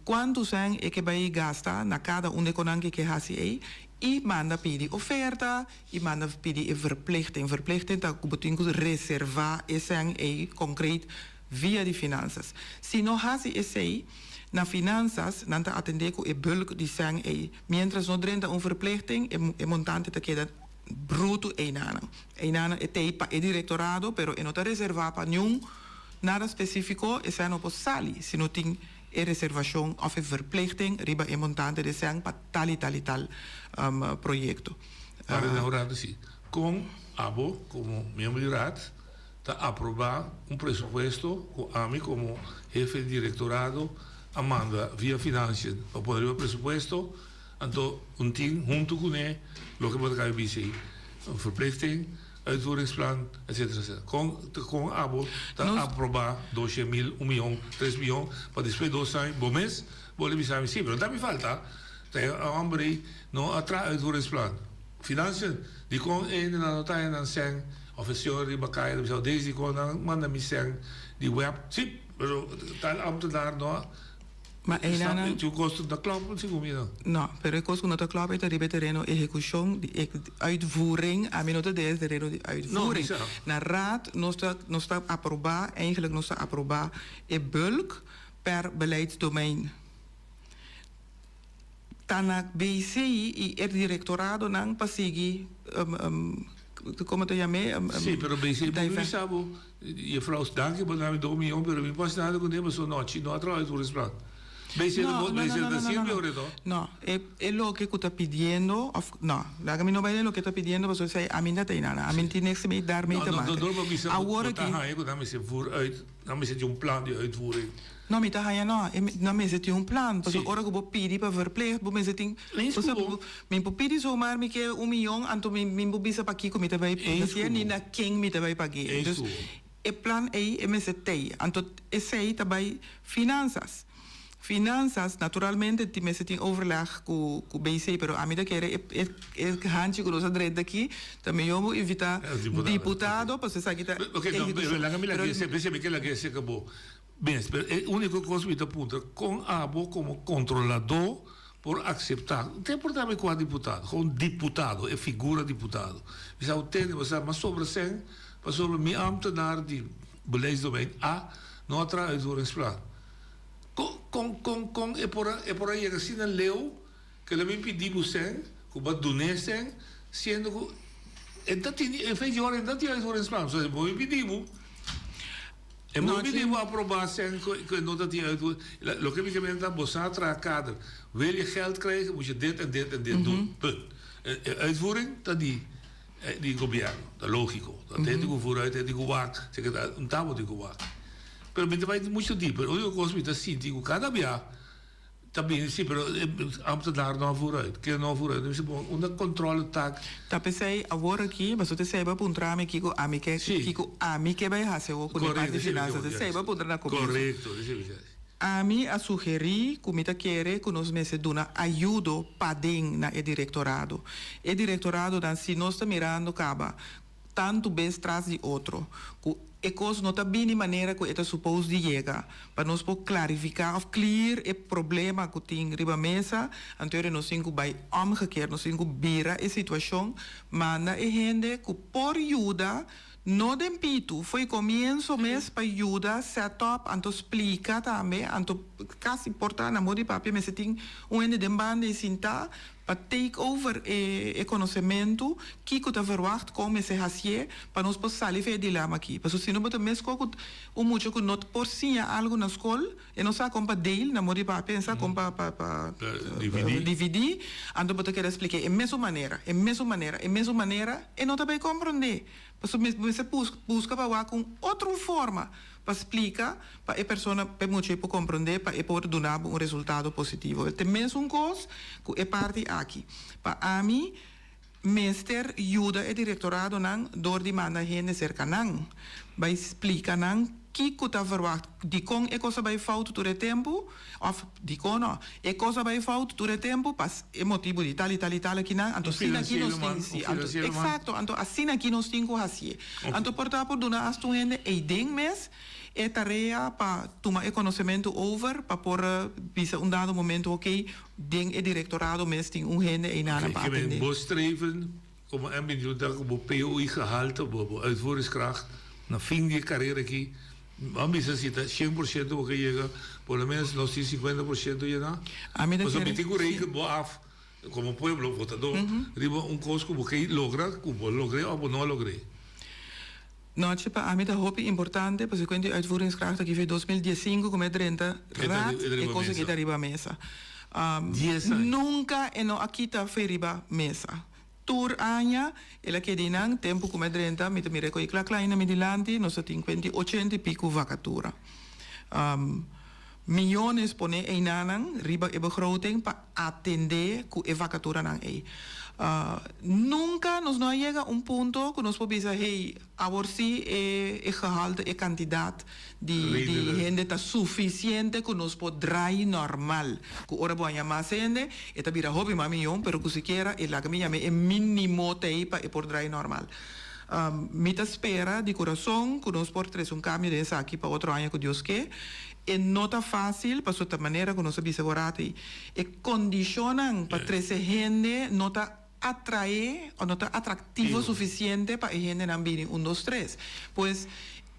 quanto zijn é que vai gastar na cada economie que hasi aí. E manda pedir oferta, e manda pedir verplichting. Verplichting dat betekent reservar esse concreet via de finanças. Se não há esse na finanças, não está atender com o bulk de sang aí. Mientras não drenta verplichting, o montante te queda bruto einana. Einana é para o directorado, pero não está reservar para nenhum nada específico, e não pode sair, se não tem reservação of verplichting, riba e montante de sang para tal proyecto. Para ahora sí, con ABO como miembro de RAD, está aprobar presupuesto con AMI como jefe de directorado, Amanda via finanças para poder o presupuesto, então team junto com ele, lo que pode caber verplichting, uitvoeringsplan, etc. Com ABO, está aprobar 200.000, 1 milhão, 3 milhões, para depois 2 anos, bom mês, vou lhe avisar, sim, mas não me falta. Tem homem não atrás uitvoeringsplan. Finanças, die kon een en ander en dan zijn officier die elkaar zo deze kon dan man me zeggen die web zie, maar tal ambtenaar no. Maar een tu kost de klap, zie hoe je dan? No, pero el costo no te klap het de terreno ejecución, die uitvoering, a minuto de terreno die uitvoering. Na raad no está aprobar, eigenlijk no está aprobar in bulk per beleidsdomein. Tanak BCI e el directorado não pasigi como te chamei? Sim, pero BCI não sabe. E falou, danke, mas não me dou milhão, pero me passa nada com ele, só não, não atrás do plano. BCI não da Silvia ou não? Não, é lo que está pedindo, não, lá que não vai lo que está pedindo, mas você a mim não tem nada, a mim tem que me dar meio tempo. Agora que não me se voor uit, não me se plano de uitvoering. Não, me tá não me se tem plan, porque agora que vou pedir para verplicht, vou me se tem, me vou pedir zomaar me que 1 milhão, então me vou bisa para aqui como me vai pagar, nem na quem me vai pagar. Dus o plan é me se tem, então esse aí também finanças. Finanças, naturalmente, tem mensen tem overleg com o BC, pero a mim da querer é handje com nossa direita aqui, também eu vou evitar deputado, para você saber que Ok, não, percebe que ela quer ser acabou. Bem, a única coisa que me aponta, com a ABO como controlador, por aceitar. Não tem importância com a deputado, com deputado, é figura deputado. Você tem, mas sobre sen, mas sobre minha ambtenaar de beleidsdomein A, não atrai uitvoeringsplan. É por aí que assim não leu, que ele me pediu você, que vai donar sen, sendo que em vez de hora, não tinha uitvoeringsplan, então eu me pediu. E mo pediu aprovar sen, que não tinha uitvoering. Lo que me comenta, você atrai cadre. Wil je geld krijgen, moet je dit en dit en dit doen. Punt. Uitvoering, dat die governo, dat logico. Dat heeft die vooruit, heeft die gewaakt. Zeg dat, een tafel die gewaakt. Pero met mij moet je dieper. Hoe je kost met dat ziet, die cada via. Também, sim, pero ambtenaar não vooruit. Que não vooruit. Dus onder controle taak. Dat pensei agora aqui, mas você saiba para entrar aqui com a mim que vai fazer o com a parte de finanças. Você saiba para entrar na comissão. Correto, a mim a sugerir que me quer que nós meses dona ajuda para dentro na directorado. O directorado dan se nós está mirando caba tanto vez traz de outro. E coisa não está bem de maneira que está suposto de chegar. Para nós poder clarificar ou clear o problema que tem riba mesa. Anterior nós temos que omgekeerd, nós temos que virar a situação, manda a gente que por ajuda. No de pito, foi comienzo mês para ajudar, setup, anto explica também, anto quase portar na mão de papel, mas tem ende de banda e cinta para take over o conhecimento que está verwacht como se hasie para nós passar ali de lá aqui. Porque se não botar mês com o muito que not por si algo na escola, e não sabe como para deal na mão de papel, não sabe como para dividir, anto botar querer explicar é mesma maneira, e não também compreender. Você busca para com outra forma para explicar para a pessoa para muito compreender para poder dar resultado positivo. Tem mesmo coisa que é parte aqui. Para mim, mestre ajuda o directorado não door die manda gente cerca não, vai explicar não que está verwacht die con é coisa vai fout todo o tempo of die con não é coisa vai fout todo o tempo pas é motivo de tal aqui não então assim aqui nós temos exato então assim aqui nós temos que fazer então portanto dona as tu gente e ding mes é tarefa para tomar conhecimento over para por bisa dado momento ok ding é directorado mes tem gente e nada para atender. Ik ben streven como MBA dat como POI gehalte, como uitvoeringskracht na fim de carreira aqui. Vamos necessitar 100% porque chega, pelo menos nós temos 50% já. Mas o metigo reiken boaf, como pueblo votador, riba coisa como que logra, como logrei ou não logrei. Não, tipo, a mim é muito importante, porque quando a uitvoeringskracht aqui foi 2015, como é 30, é coisa que está riba a mesa. Nunca e não aqui está foi riba mesa. Tour anya, ela que dinang tempo como 30, me mire coi kleine midilante, nós temos 80 e pico vacatura. Miljones pone e nanang riba e begroting para atender com a vacatura nang e. Nunca nos não chega ponto que nós podemos dizer, hey, agora sim é gehalte, é quantidade de gente está suficiente que nós podemos draai normal. Que ora boa chamar gente, é tá vira hobby mamion, pero que siquiera é lá que me chama é mínimo te para por draai normal. Mita espera de coração que nós podemos ter cambio desse aqui para outro ano que Deus quer. E não está fácil, para outra maneira que nós sabemos agora, e condicionam para trazer gente, não está atrair ou não está atrativo suficiente para a gente não vir 1, 2, 3. Pois,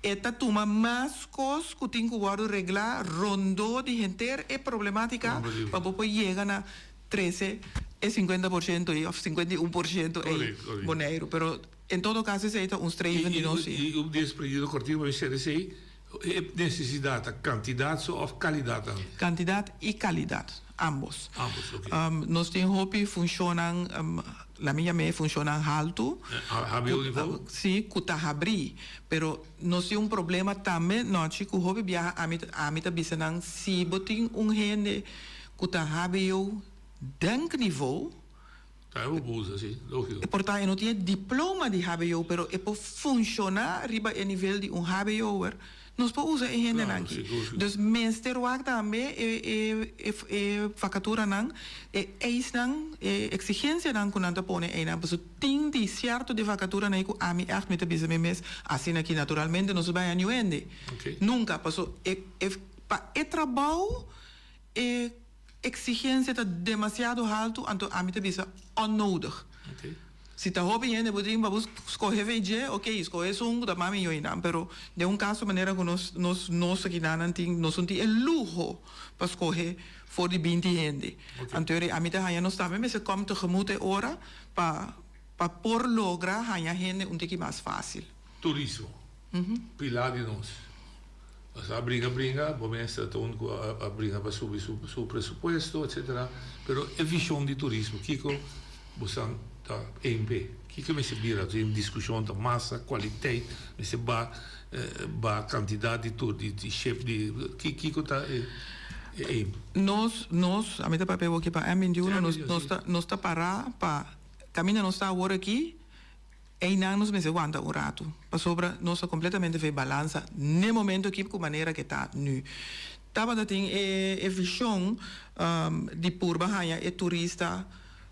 esta toma mais coisas que tem que reglar, rondou de gente é problemática para poder chegar na 13 e 50% ou 51% é boneiro. Pero, em todo caso, esse é streven de nós. E o desprendido cortivo vai ser esse necessidade, quantidade ou qualidade? Quantidade e qualidade, ambos. Ok. Nós temos hobby funcionam, la minha me funcionam alto. Habeu nível? Sim, que está abrir. Pero nós temos problema também, nós que o hobby viaja a mim também não se botem gente que está habeu dank nível. Tá, eu vou usar, sim, lógico. Portanto, eu não tinha diploma de HBO, pero é para funcionar riba a nível de HBO, nos po usa e gente Claro, aqui. seguro. Dus meester wak também vacatura nang eis nang exigência nang kunanta pone ena pues ting di certo de vacatura na iku ami echt met de bisa mes assim aqui naturalmente nos vai anuende. Okay. Nunca passou pa trabalho exigência tá demasiado alto anto ami te bisa onnodig. Okay. Se tá hobby ainda pode vamos escolher VG, ok, escolher um da mami eu ainda, pero de caso maneira que nós aqui não tem nós não tem luxo para escolher for de 20 gente. Anterior a mim tá aí nós também mas como tegemoet hora para por lograr hanya gente que mais fácil. Turismo. Pilar de nós. A briga, começa a briga para subir seu presupuesto, etc. Pero é visão de turismo, Kiko, você tá em pé. Kiko me se vira em discussão da massa, qualidade, me se ba quantidade de chef de Kiko tá Nós, a mim tá papel aqui para M21, nós tá parar para caminhar nós tá agora aqui. E não nos meses aguenta rato. Para sobra, nós completamente vê balança no momento aqui com maneira que está nu. Tava da tem visão de purba hanya turista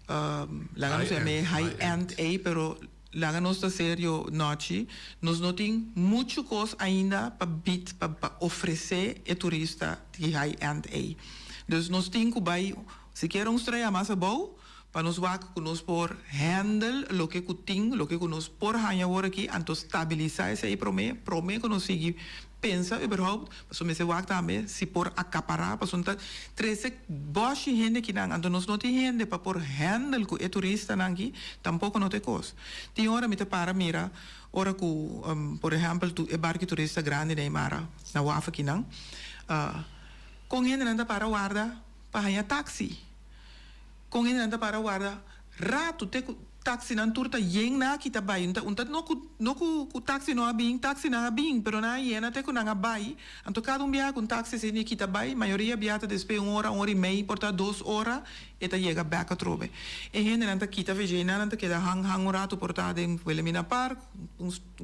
lá não sei high-end pero lá não está sério noite. Nós não tem muita coisa ainda para oferecer turista de high-end. Então nós tem que vai se quer estreia mais bom para nos vaca que nos por handle lo que nos por hanya agora aqui anto stabilizar esse aí prome que nos sigue pensa überhaupt so me se vaca também se por acaparar para sonta 13 boshi gente que não anto nos não tem gente para por handle com o turista nangi tampouco não tem coisa tem hora me te para mira ora ku por exemplo tu e barco turista grande na Mara na wafa que não com gente não para guarda para hanya taxi com ele anda para guarda rato te taxi nan turta yeng na kita bai unta no ku taxi no abing taxi na abing pero na yena te ku na bai anto cada dia com taxi se ni kita bai maioria biata despe 1 hora e meia porta 2 horas eta chega back a trobe e gente anda kita vegena anda queda hang rato porta den Wilhelmina Park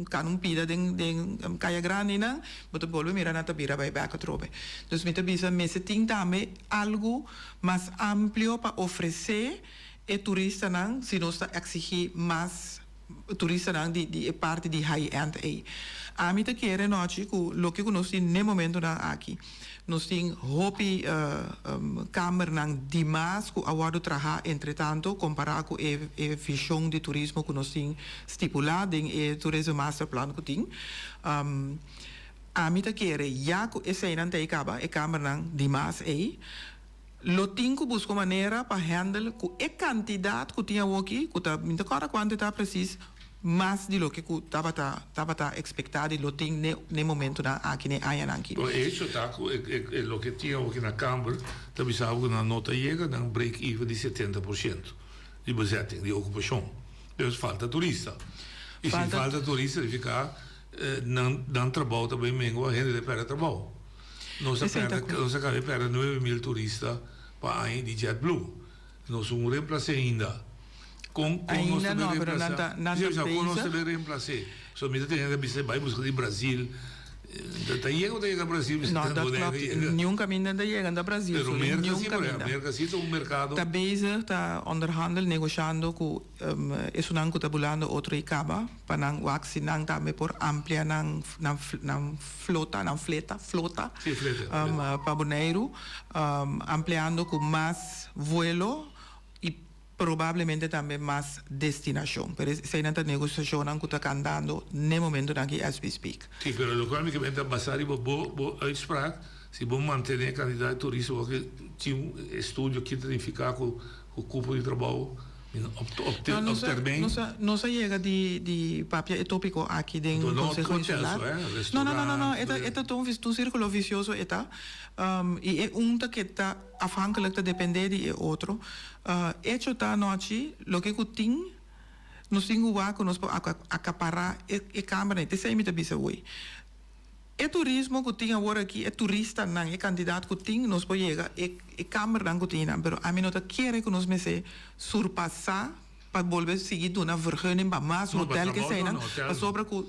canum pida den Caia Grande na boto volve mira na tabira bai back a trobe dus me te bisa me se ting tame algo mais amplio para oferecer e turista não se nós exigir mais turista não de parte de high-end a mim te quer noite que o que nós temos no momento na aqui nós temos hobby câmera não demais que agora trabalha entretanto comparado com a visão de turismo que nós temos estipulado em turismo master plan que tem a mim te quer já que esse não tem acaba a câmera não demais lo tinco busco maneira para handle com a quantidade que tinha aqui, que tá muito cara quantidade precisa mais de lo que estava expectado lo tinha no momento na aqui ne aia aqui. O isso tá lo que tinha aqui na Câmara, também sabe na nota chega na break even de 70% de bezetting, de ocupação. Dus falta turista. E se falta turista, ele fica não trabalho também mengo a gente de para trabalho. Nós acabamos de perder 9.000 turistas para a de JetBlue. Nós somos reemplaçados ainda. Com ainda não, pero nós também reemplaçados. Só me tem que vai buscar de Brasil. Chega Brasil. Não, nenhum caminho ainda chega no Brasil. Pero Mercosur é um mercado. Está bezig, está onderhandel, negociando com isso não está bulando outro ICABA para não vacinar também por ampliar na flota para Bonaire, ampliando com mais vuelo e provavelmente também mais destinação. Pero essa é a negociação que está andando no momento aqui as we speak. Sim, pero lo cual me queda basar e bo uitspraak, se bom manter a quantidade de turismo que tinha um estudo que identificar com o cupo de trabalho não se chega de papel tópico aqui dentro do Conselho Insular. Não. É um círculo vicioso e é que está afhankelijk de depender de outro. Hecho está noite, lo que tem, nós temos que nos acaparar a câmara, e isso é muito bisa hoje. O turismo que tem agora aqui, é turista não, é candidato que tem, nós podemos chegar, é câmara não que tem, mas a mim não quer que nós me surpassar para volver seguir uma vergunning para mais hotel que seja, para sobre que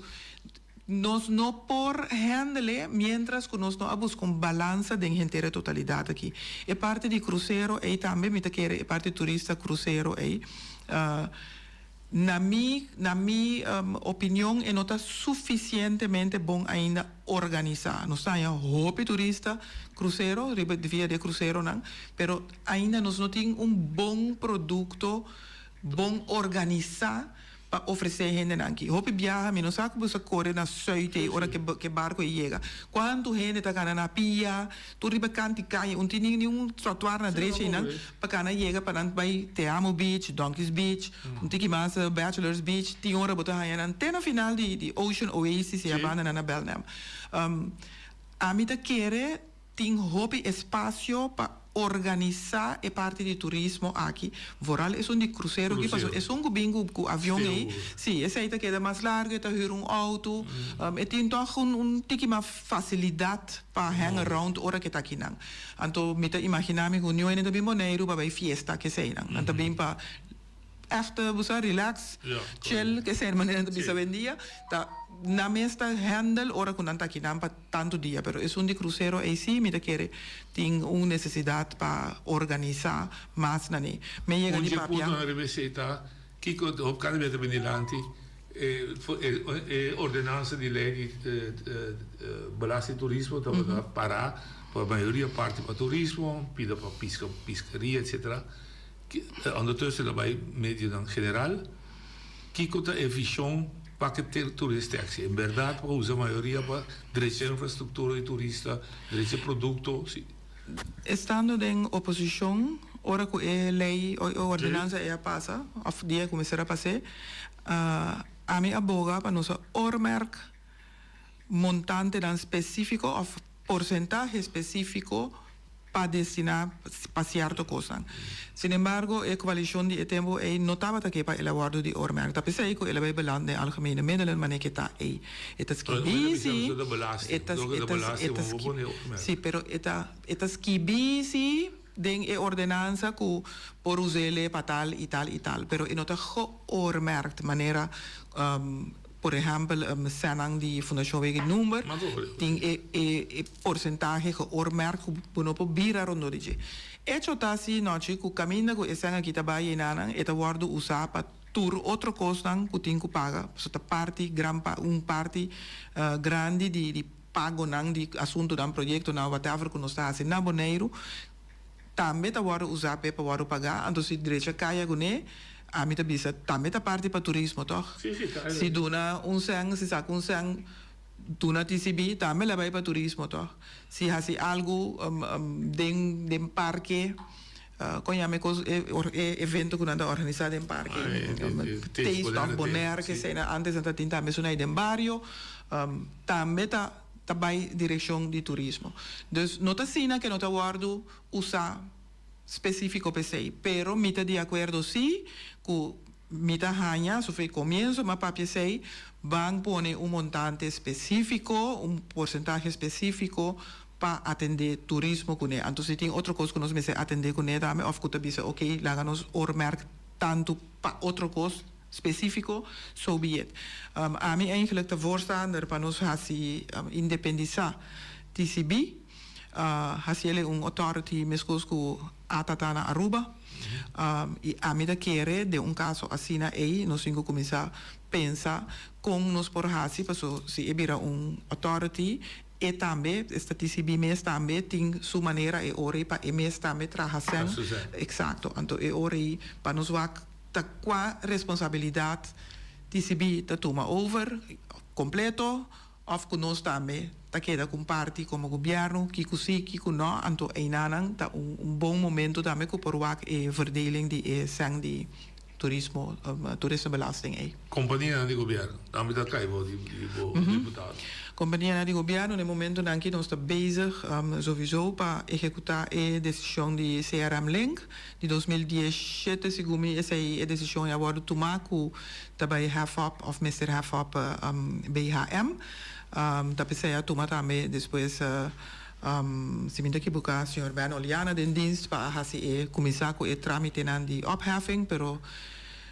nos no por handle mientras que nos no abus con balança de inteira totalidade aqui. E parte de cruzeiro e também me quer parte turista cruzeiro e na minha opinião não está suficientemente bom ainda organizar. Nós temos hope turista cruzeiro, via de cruzeiro não, pero ainda nós não temos bom produto, bom organizar para oferecer gente aqui. Hope viaja, não sabe como você corre na suite, hora que barco chega. Quanto gente está na pia, tu riba canti cai, não tem nenhum trotuar na direita e não, para cana chega para não vai Te Amo Beach, Donkeys Beach, não tem que mais Bachelor's Beach, tem hora botar aí não. Tem no final de Ocean Oasis e a banda na Belnam. A mim tá querer tem hope espaço para organizar a parte de turismo aqui. Voral é de cruzeiro que passou. É bingo com avião aí. Sim, esse aí queda mais largo, está huur auto. E tem toch tique mais facilidade para hang around hora que está aqui não. Então, me imaginar me junho ainda bem moneiro para fiesta que sei não. Então bem para echt relax, chill, que sei maneira de bisa vendia. Tá na mesta handle ora com tanta aqui não para tanto dia, pero é de cruzeiro aí sim me quer tem uma necessidade para organizar mais nani. Me chega de papia. Onde receita que op kan met benilante ordenança de lei belasting turismo para a maioria parte para turismo, pida para pescaria, etc. Ondertussen daarbij medio dan general, que é visão para que ter turista aqui. Em verdade, para usar a maioria para direção infraestrutura de turista, direção produto. Estando em oposição, ora que a lei, a ordenança é passa, o dia começar a passar, a minha aboga para nossa ormerk montante dan específico, ou porcentaje específico para destinar para certa coisa. Sin embargo, a coalição de tempo é notava que para el aguardo de ormerk. Dat is que ele vai beland de algemene middelen, maar que está aí. Het is busy. Sí, pero het is busy. Den e ordenanza ku por usele para tal y tal y tal, pero en otra geoormerkt manera por ejemplo sanang di fundación wege number ting e porcentaje geoormerkt puno po bira rondo dije hecho tasi noche ku camina ku esanga kita baye nanang eta wardo usa pa tur outro costan ku ting ku paga so ta parti parti grande di pago nang di assunto dan proyecto na whatever ku no sta se na boneiro também tá agora usar para agora pagar, então se direita caia gune, a mim tá bisa também tá parte para turismo, toh. Se duna sang, se saca sang, duna TCB também leva para turismo, toh. Se hasi algo den parque, conhame evento que nada organizado em parque, taste of Bonaire que sei antes anta tinta mesmo aí den barrio, também tá by direção de turismo. Dus não tá sina que não tá guardo usar específico PCI, pero mita de acordo sim, que mita hanha, so foi comienzo, mas para PCI van pone montante específico, porcentaje específico para atender turismo com ele. Então se tem outra coisa que nós me atender com ele também, of que tá bisa, ok, lá nos ormerk tanto para outra coisa specifico, so be it. A mí eigenlijk de voorstander para nos hasi independizar TCB, hasi ele authority mescosco atatana Aruba, e a mí de querer de caso assim na aí, nós tenho que começar a pensar com nos por hasi, paso se ebira authority e também esta TCB mes também tem sua maneira e ore para mes também trabalhar. Exato. Então e ore para nos qua responsabilidade TCB te toma over completo of que nós também ta queda com parte como governo que sim que não anto einanang ta bom momento também que por wak e verdeling die sang die toerismebelasting aí. Companhia de governo, também da caibo de deputado. Companhia de governo no momento em que nós está bezig sowieso para executar a decisão de CRM Link de 2017 segundo essa a decisão agora tomar com também HAFOP of Mr. HAFOP BHM da pessoa tomar também depois se me daqui buscar o senhor Ben Oliana den dienst para começar com o trâmite de opheffing pero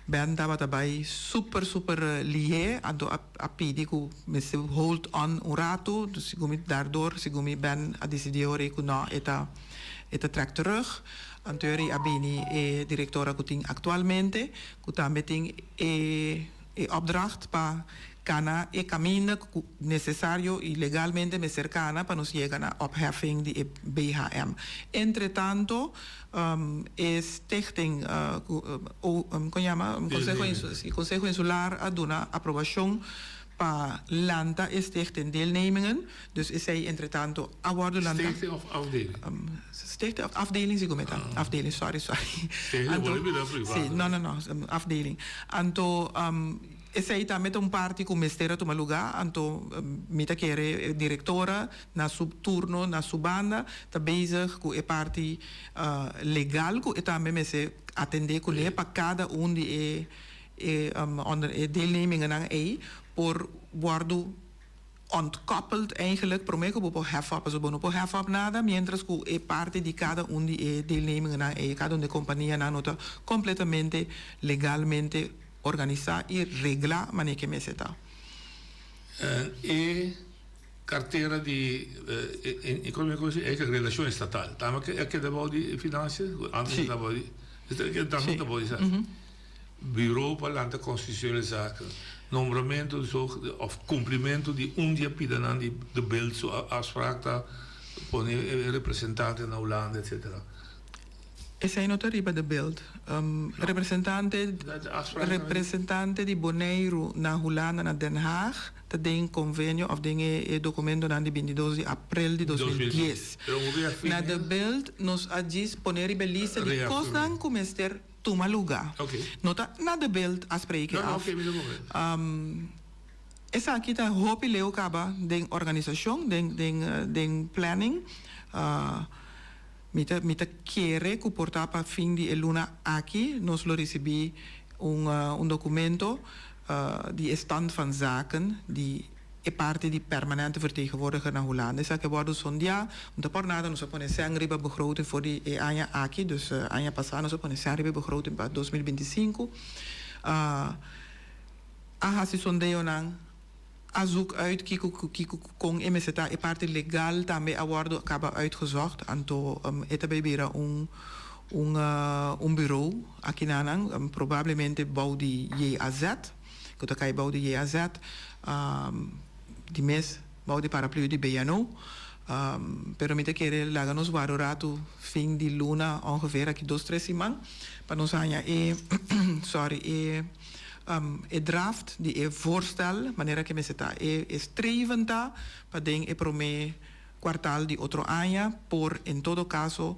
ben daar wat bij super lié ando apidi ku mese hold on urato dus sigumi daardoor sigumi ben a decidiore ku na eta trek terug anteuri abini directora kuting actualmente kutameting opdracht pa kana camino necesario y legalmente me cercana para nos llegar a opheffing die BHM. Entre tanto, stichting, Consejo Insular a una aprobación para lanta stichting deelnemingen. Dus is zij entre tanto award lanta. Stichting of afdeling? Stichting of afdeling, zie ik met afdeling, sorry. No, afdeling. Anto, essa também tem parte com mistera toma lugar, então mita querer directora na subturno na subanda tá bezig com a parte legal com também me se atender com ele para cada die onder deelnemingen aan por worden ontkoppeld eigenlijk promeco bopo hef-up so bono po hef-up nada mientras que e parte di cada die deelnemingen aan cada de compañía na nota completamente legalmente organizar e reglar maneira que me seta. E carteira di come relazione statale. Tama che da di finanze, antes da di che tanto da di sa. Bureau per l'ante costituzionele zaken. Nombramento of complimento di dia pidanan di de beeld so afspraak da pone representante na Holland etc. E sei notariba de beeld. Representante di Bonaire na Holanda na Den Haag. Dat ding convenio of dingen documento dan di 22 april di 2010. Na de beeld nos agis poneribe lista di cosdan comester tumaluga. Nota na de beeld afspreken af. Esa kita hopi leo kaba den organisation den planning. Mita quiere que portar para fin de luna aquí nos lo recibí un documento die stand van zaken die parte die permanente vertegenwoordiger naar Holland. Dus ik word zo'n ja, de pornada nos opone sangriba begroting voor die año aquí, dus año pasado nos opone sangriba begroting para 2025. Si sondeo nang zoek uit kiku kong MSTA e parte legal também awardo acaba uitgezocht anto etabebira un bureau aqui nanang provavelmente bouw die JAZ que kai bouw die JAZ die mes bouw die paraplu die BNO pero mite kere laganos warorato fin di luna ongeveer aqui 2-3 man para nos anya draft die voorstel wanneer ik me zeta streventa para den prome kwartaal die otro año por en todo caso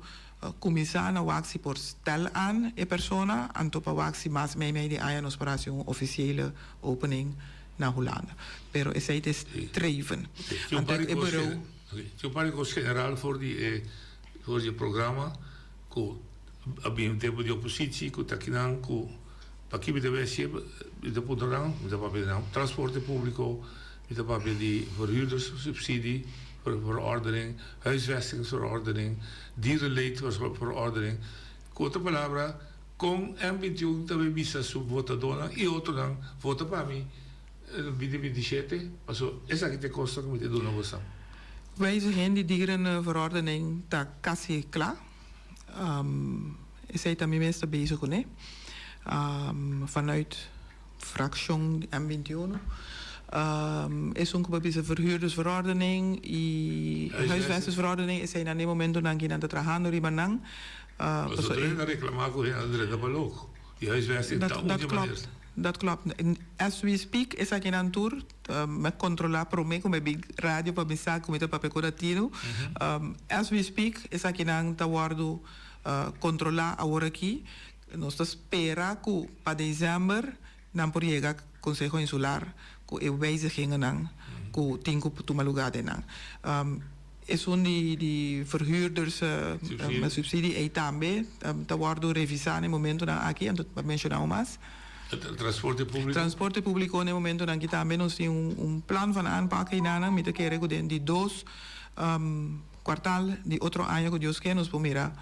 comisar na waxi por stel aan persona anto pa waxi mas mee die año nos operación officiële opening na Holanda pero es het is streven eu pare general voor die programma ko abbiamo tempo di oppositie ko takinan ko aqui deve ser de poderão de papel não transporte público de papel de verhuurderssubsidie verordening huisvestingsverordening dierenleedverordening korte palavra com M21 também bisa sub votadona e outro não vota para mim 2027 also essa que te costa como te dona você wij zijn die dierenverordening ta quasi klaar is hij daarmee meestal bezig hè vanuit fractie M21 is ook een verhuurdersverordening en huisvestingsverordening is hij naar dit moment dan aan het trajando ribanang dat klopt as we speak is hij aan tour met controla prome come big radio para pensar como te papel codatino as we speak is hij aan te worden controla agora aqui nós espera que para dezembro não por chegar Consejo Insular que wijzigingen dan que tem que tomar lugar de dan is die verhuurders subsidie e também te worden revisar no momento dan aqui en dat mencionamos mais transporte público no momento dan que também nós tem plan van aanpak dan met keren que die 2 kwartaal die outro año que Dios que nos pomera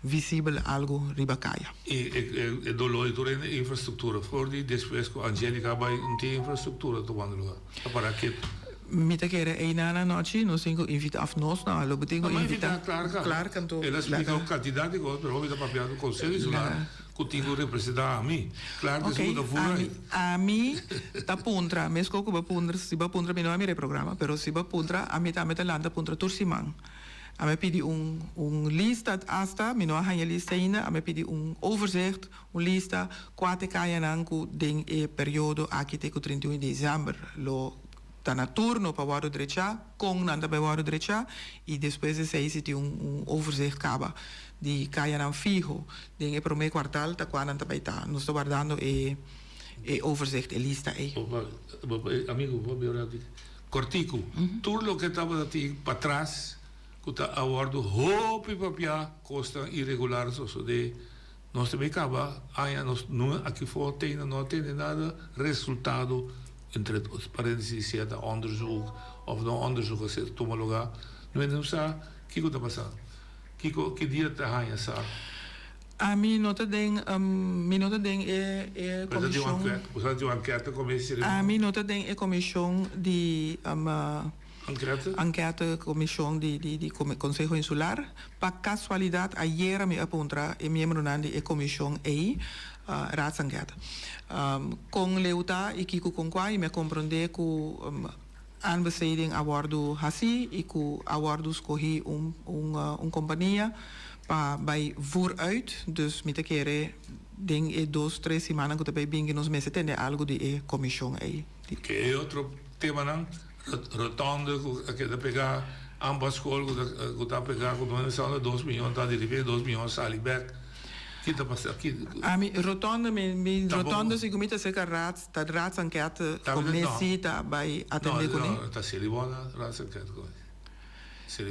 visível algo ribacaya. E dolor de infraestrutura. Voor die después com Angélica vai não tem infraestrutura tomando lugar. Para que Mita kere einana noche, nos cinco invita af nos na lo betingo invita. Claro, canto. Ela explica o candidato que pero vamos papiar do conselho lá, contigo representar a mim. Claro que segunda fura. A mim ta puntra, mesco ko ba puntra, si ba puntra mino a mi reprograma, pero si ba puntra a mi ta landa puntra tursimang. A me pedi lista hasta, mino a je lista ina, a me pedi overzicht, lista, quate kaya nanku ding e periodo aqui te 31 de dezembro, lo tá na turno para o Waro Drecha, com nada para o Waro Drecha, e depois de seis tem overzicht caba de caia não fijo, de para o meu quartal tá quando nada para estar, nós estamos guardando overzicht, lista aí. Amigo, vou me orar cortico, tudo que estava aqui para trás, que está a bordo, hope papia, costa irregular, so de nós também acaba, aí nós não aqui fora não tem nada resultado entre parênteses se é onderzoek of de onderzoek is het toma lugar não sabe que está passando que dia está aí sabe a mim nota den é comissão você tem uma enquete comissão a mim nota den é comissão de enquete comissão de Conselho Insular para casualidade ayer me apontra e membro nandi é comissão aí raadsenquête. Com leuta e kiko com quai me compreender que aanbesteding awardo hasi e que awardo escolhi companhia para bij vooruit dus met kere ding e 2-3 semanas que também bem que nos meses tem algo de comissão aí. Que é outro tema não rotonda que da pegar ambas escolas que da pegar com não são 2 milhões tá de 2 milhões sali back. A mi rotonda se comita seca raadsenquête commissie bij atender con no ta selibona raadsenquête con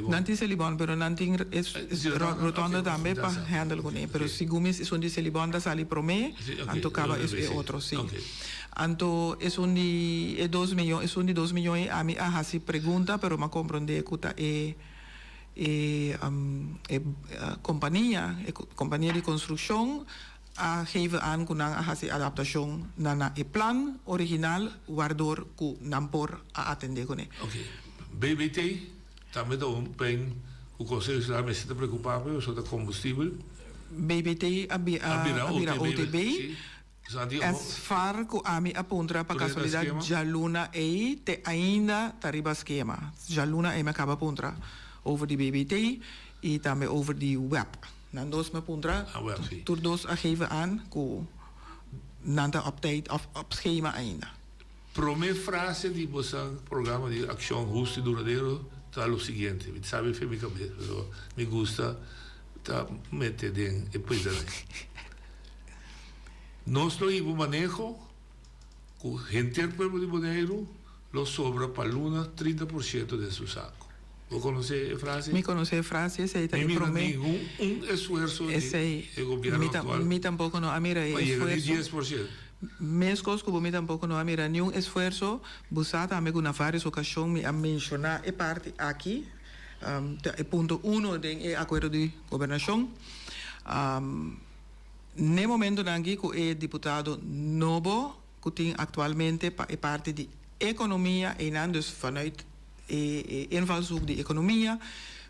nanti selibon pero nanti es rotonda también para handle con pero si gumis es un di selibon da sali prome anto cava es otro sí anto es un di 2 millones es un di 2 millones a mi hasi pregunta pero ma comprende kuta companhia de construção a geven aan kunang ahasi adaptação na plan original waardoor ku nampor a atender con Okay. BBT também dá bem o conselho lá me está preocupado sobre o combustível. BBT abira OTB es far ku ami apuntra pa casualidad jaluna te ainda tariba schema jaluna me acaba apuntra over die BBT en daarmee over die web. Dan dus me puntra, door dus geven aan, ko nanta op tijd of op schema einde. Primeira frase de você programa de acção justo e duradouro está o seguinte, sabe foi minha cabeça, me gusta tá meter em depois nós lo ibo manejo com gente do pueblo de Bonaire lo sobra para luna 30% de seu saco. ¿Vos conocés frase? Me conoce frase, ese está en promedio. Un esfuerzo de gobierno actual. Mi tampoco no, mira, esfuerzo. 10%. Mescos como mi tampoco no, mira, ni un esfuerzo, buscata me con varias ocasiones me a mencionar e parte aquí, punto 1 del acuerdo de gobernación. Nel momento en que el diputado Nobo, que tiene actualmente parte de economía, y dus vanuit invalshoek de economia,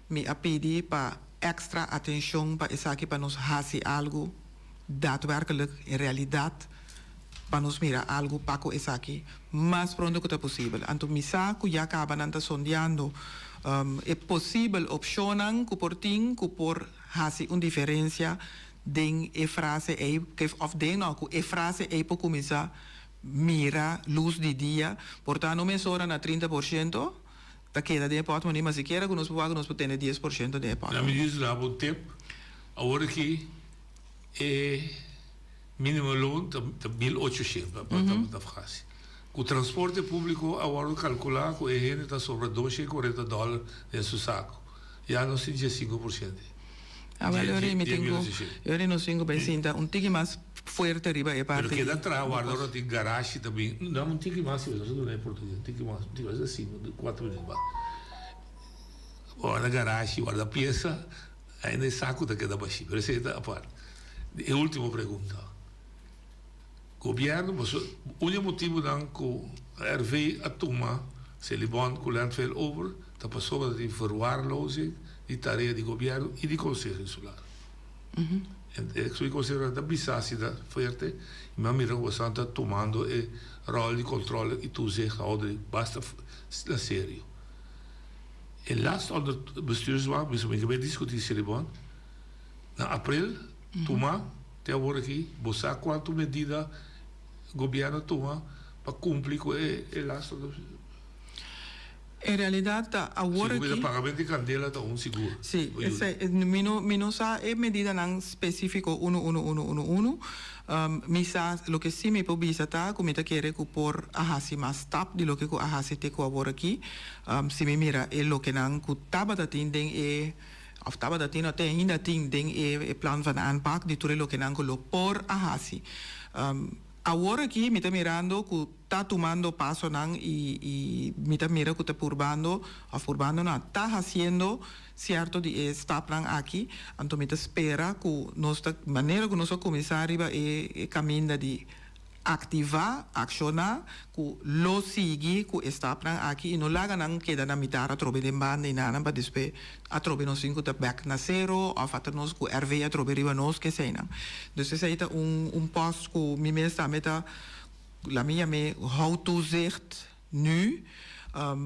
me apedi para extra atención para esa para nos hacer algo daadwerkelijk in realidad para nos mirar algo para esa aquí más pronto que posible. Anto misa que ya acaban anda sondeando es posible opcionan que por tin que por hacer una diferencia den frase que of den no que frase por começar mira luz de dia, portanto no me sobra na 30%. Da queda de aporte, mas nem sequer que nós podemos ter 10% de aporte. Na medida lá o tempo, agora que é mínimo loan de 1.800 para frase. O transporte público agora calcular que a gente está sobre $240 em seu saco. Já não se diz 5%. Agora eu não tenho bem sinta um tique mais forte arriba é parte. Porque da atrás agora tem garagem também. Não um tique mais, isso não é português. Tique mais assim, 4 minutos. Agora garagem, guarda peça, Aí nem saco da queda baixi, pero essa é a parte. E última pergunta. Governo, o único motivo dan que RV a tomar, se ele bom com o landfill over, tá passou de verwaarlozing de tarefa de governo e de conselho insular. Ik zou considerare dat bisatie dat forte, maar mira we staan dat tomando e rol di controle e toezicht houden basta la serio. En laatst onder bestuurswacht, we zullen gebed discussiëren bon. Na april, toma, te agora aqui, bosa quanto medida governo toma para cumprir com e laatst. In realidad, ahora que... pagamento de candela está un seguro. Sí, no sa medida nan específico 1111. Misa lo que sí me puedo visitar, como te quiere que por ahasi más tap de lo que ko ahasi te ko ahora aquí. Si me mira lo que nan ku taba da tin den of taba da tin te hinda tin den plan van aanpak die tore lo que nan ko lo por ahasi. Ahora aquí me está mirando que está tomando paso y me está mirando que está purbando no está haciendo cierto de esta plan aquí, entonces me espera que nuestra manera que nuestro comisario va a caminar de activar, accionar, que lo sigue que esta plan aquí y no la ganan queda na mitad a trobe de banda y nada para después a trobe nos cinco de back na zero of a nos que RV a trobe riba nos que zijn. Dus is het un pas que mi me está meta la mia me how toezicht nu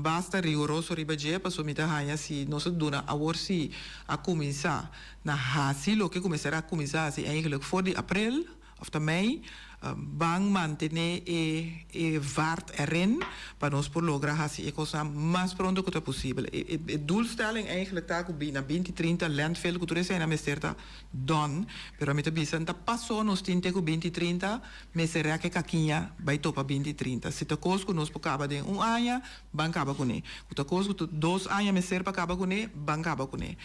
basta rigoroso ribaje paso mita haya si no se dona a si a começar na hasi lo que começará a começar si eigenlijk voor die april of de mei van mantener vaart erin para nos por lograr así e cosa más pronto que posible. De doelstelling eigenlijk taak op na 2030 landfill cultura zijn na mesterta done, pero me te bisan ta passo nos tinte ku 2030 me será que caquinha vai topa 2030. Se ta cos ku nos pocaba de un año bancaba com ne. Ta cos ku 2 años me ser pa acaba com ne bancaba com ne.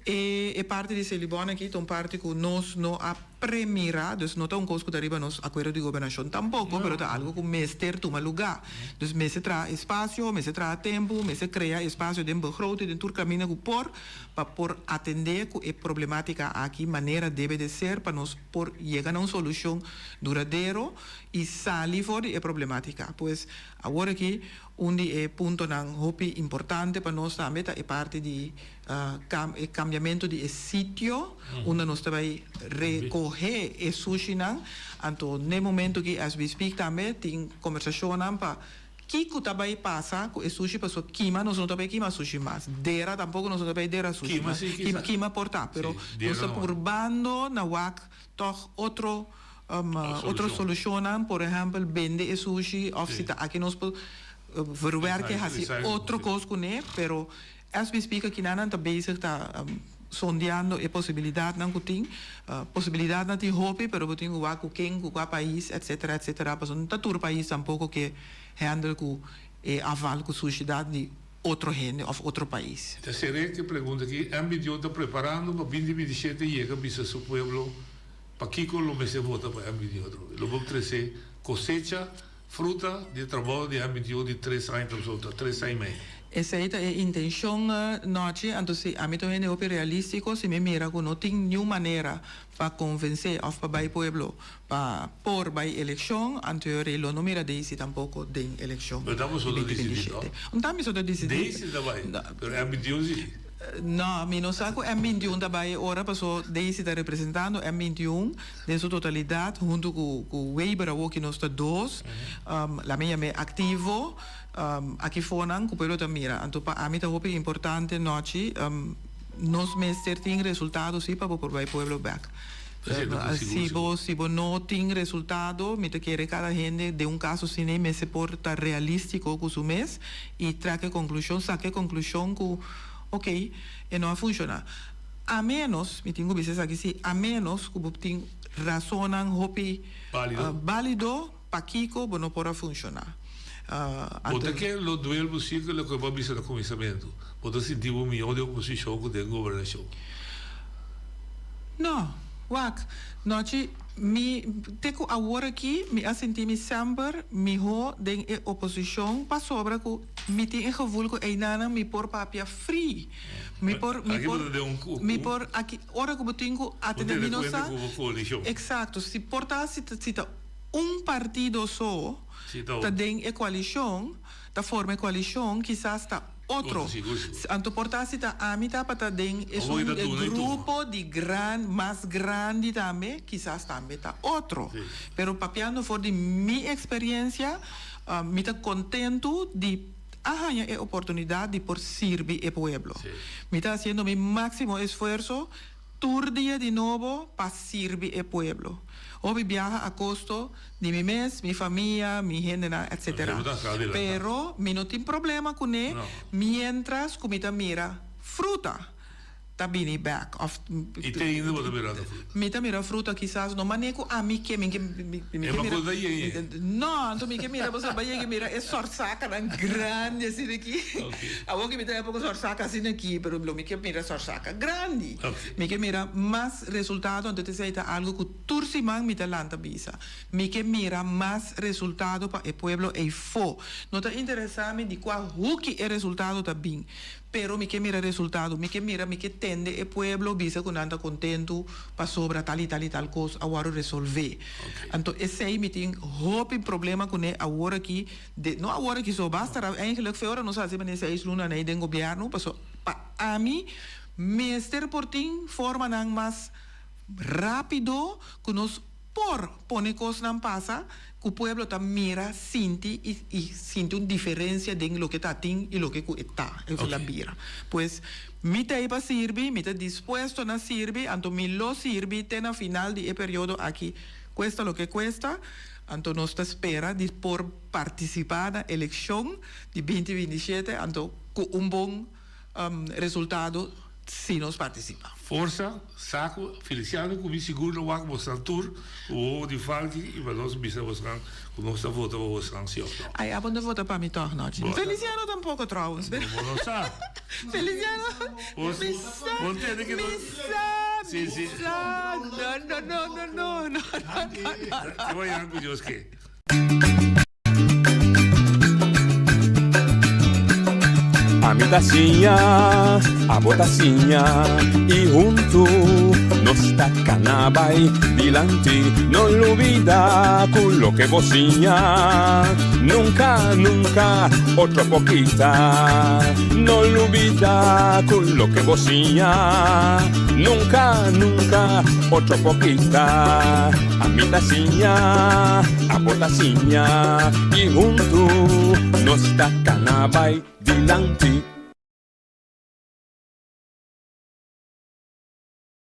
E parte di Celibona aqui, então parte que nós não apremira, dus não tá coisa que arriba nos acordo de governação tampoco, pero tá algo que mester toma lugar. Dus mese tra espaço, mese tra tempo, mese crea espaço de begroting, de tur caminho que por atender que a problemática aqui maneira deve de ser para nós por chegar a uma solução duradoura e sair fora da problemática. Pois agora aqui onde ponto nan hopi importante para nós também é parte de cambiamento de sítio onde nós também recorrer e sushi nan então no momento que as we speak também tem conversação nan para que também passa com o sushi para quima nós não também quima sushi mais dera tampouco nós não também dera sushi quima portar pero nós urbando na wak toch outra solução por exemplo vende o sushi of se aqui nós verwerken has outro coisa com ele, pero as we speak aqui nana tá bezig tá sondeando a possibilidade não tem possibilidade não tem hope, pero tem o waku quem o país etc para não tá todo país tampouco que handle com aval com sociedade de outro reino ou outro país. Então seria que pergunta aqui, ambídio tá preparando para 2027 chega bisa seu pueblo para que lo me se vota para ambídio outro. Lo vamos trazer cosecha fruta de trabalho de ambídio de 3 anos, 3 anos e meio. Essa é a intenção nossa, então a mim também é realístico, se me mira que não tem nenhuma maneira para convencer ou para o povo para por a eleição, anterior não mira desse tampouco de eleição. Mas estamos só decidindo, não? Não estamos só decidindo. Desse também, mas ambídio sim. Não, eu não sei que M21 também agora passou desde está representando M21 em sua totalidade junto com o Weber que nós está dois, a minha é ativo aqui fora que o povo também mira, então para mim é importante nós mestres tem resultados sim para por o povo back. Se você não tem resultado, me te quer cada gente de caso assim me se porta realístico com o mês e traga conclusão, saque conclusão que ok, e não funciona. A menos, me tenho que aqui sim, a menos que você tenha razão hopi válido para que não pode funcionar. Você quer o duelo possível que vai vir no começamento? Você sentiu milhão de oposição que tem governação? Não, Wak, noche mi teco agora aqui, me assenti mi samber, mi ho den e oposição pa sobra ku mi ti e gevoel ku einana mi por papia free. Mi por aqui ora ku betingu atende minosa. Exacto, si porta cita partido só, ta den e coalição, ta forma e coalição, quizás ta otro. Anto portasi ta amita pata den es un grupo de más grande también, quizás también ta otro. Sí. Pero papiando for de mi experiencia, mi ta contento de haya oportunidad de por servir el pueblo. Sí. Mi ta haciendo mi máximo esfuerzo, tur día de nuevo para servir el pueblo. Hoy viaja a costo de mi mes, mi familia, mi gente, etc. Pero mi no tiene problema con él mientras comita mira fruta. Tabini back of y te indo botar mirando fruta. Mira fruta quizás no maneco a mí que mira no, entonces mi que mira você vai que mira é sorsaca tan grande assim aqui. A vou que me tem pouco sorsaca assim aqui, pero mi que mira sorsaca grande. Mi que mira más resultado, entonces aí tá algo que tursimang mi talanta bisa. Mi que mira más resultado para el pueblo e fo. Não tá interessado de qual o que é resultado tá bem. Pero mi que mira resultado, mi que tende el pueblo visa con anda contento para sobra tal y tal cosa ahora resolver. Entonces ese ahí mi tiene hope problema con él ahora aquí no ahora que so basta eigenlijk veel no sabe men ese luna nei den gobierno paso a mí meester porting forma nang más rápido que nos por pone cosas nan pasa que el pueblo ta mira sinti y siente una diferencia de lo que está y lo que está eso la mira pues mi te iba sirvi mi te dispuesto a sirvi anto mi lo sirvi tena final de periodo aquí cuesta lo que cuesta anto nos te espera de por participar en la elección de 2027 anto con un buen resultado si nos participa. Força, saco, Feliciano, com seguro o água santur, o de falque e nós bisa buscar com nossa volta o sanção. Ai, a banda volta para mim toch não. Feliciano tampouco trouwens. Não sabe. Feliciano. Você que não. Sim, sim. Não. Eu vou ir com Deus que. A mi tacinha, a botacinha e junto nos tacanabay dilante, no lo olvida con lo que vocinha, nunca, otra poquita, no lo olvida con lo que vocinha, nunca, otra poquita, a mi tacinha, a botacinha y junto nos tacanabay dilante.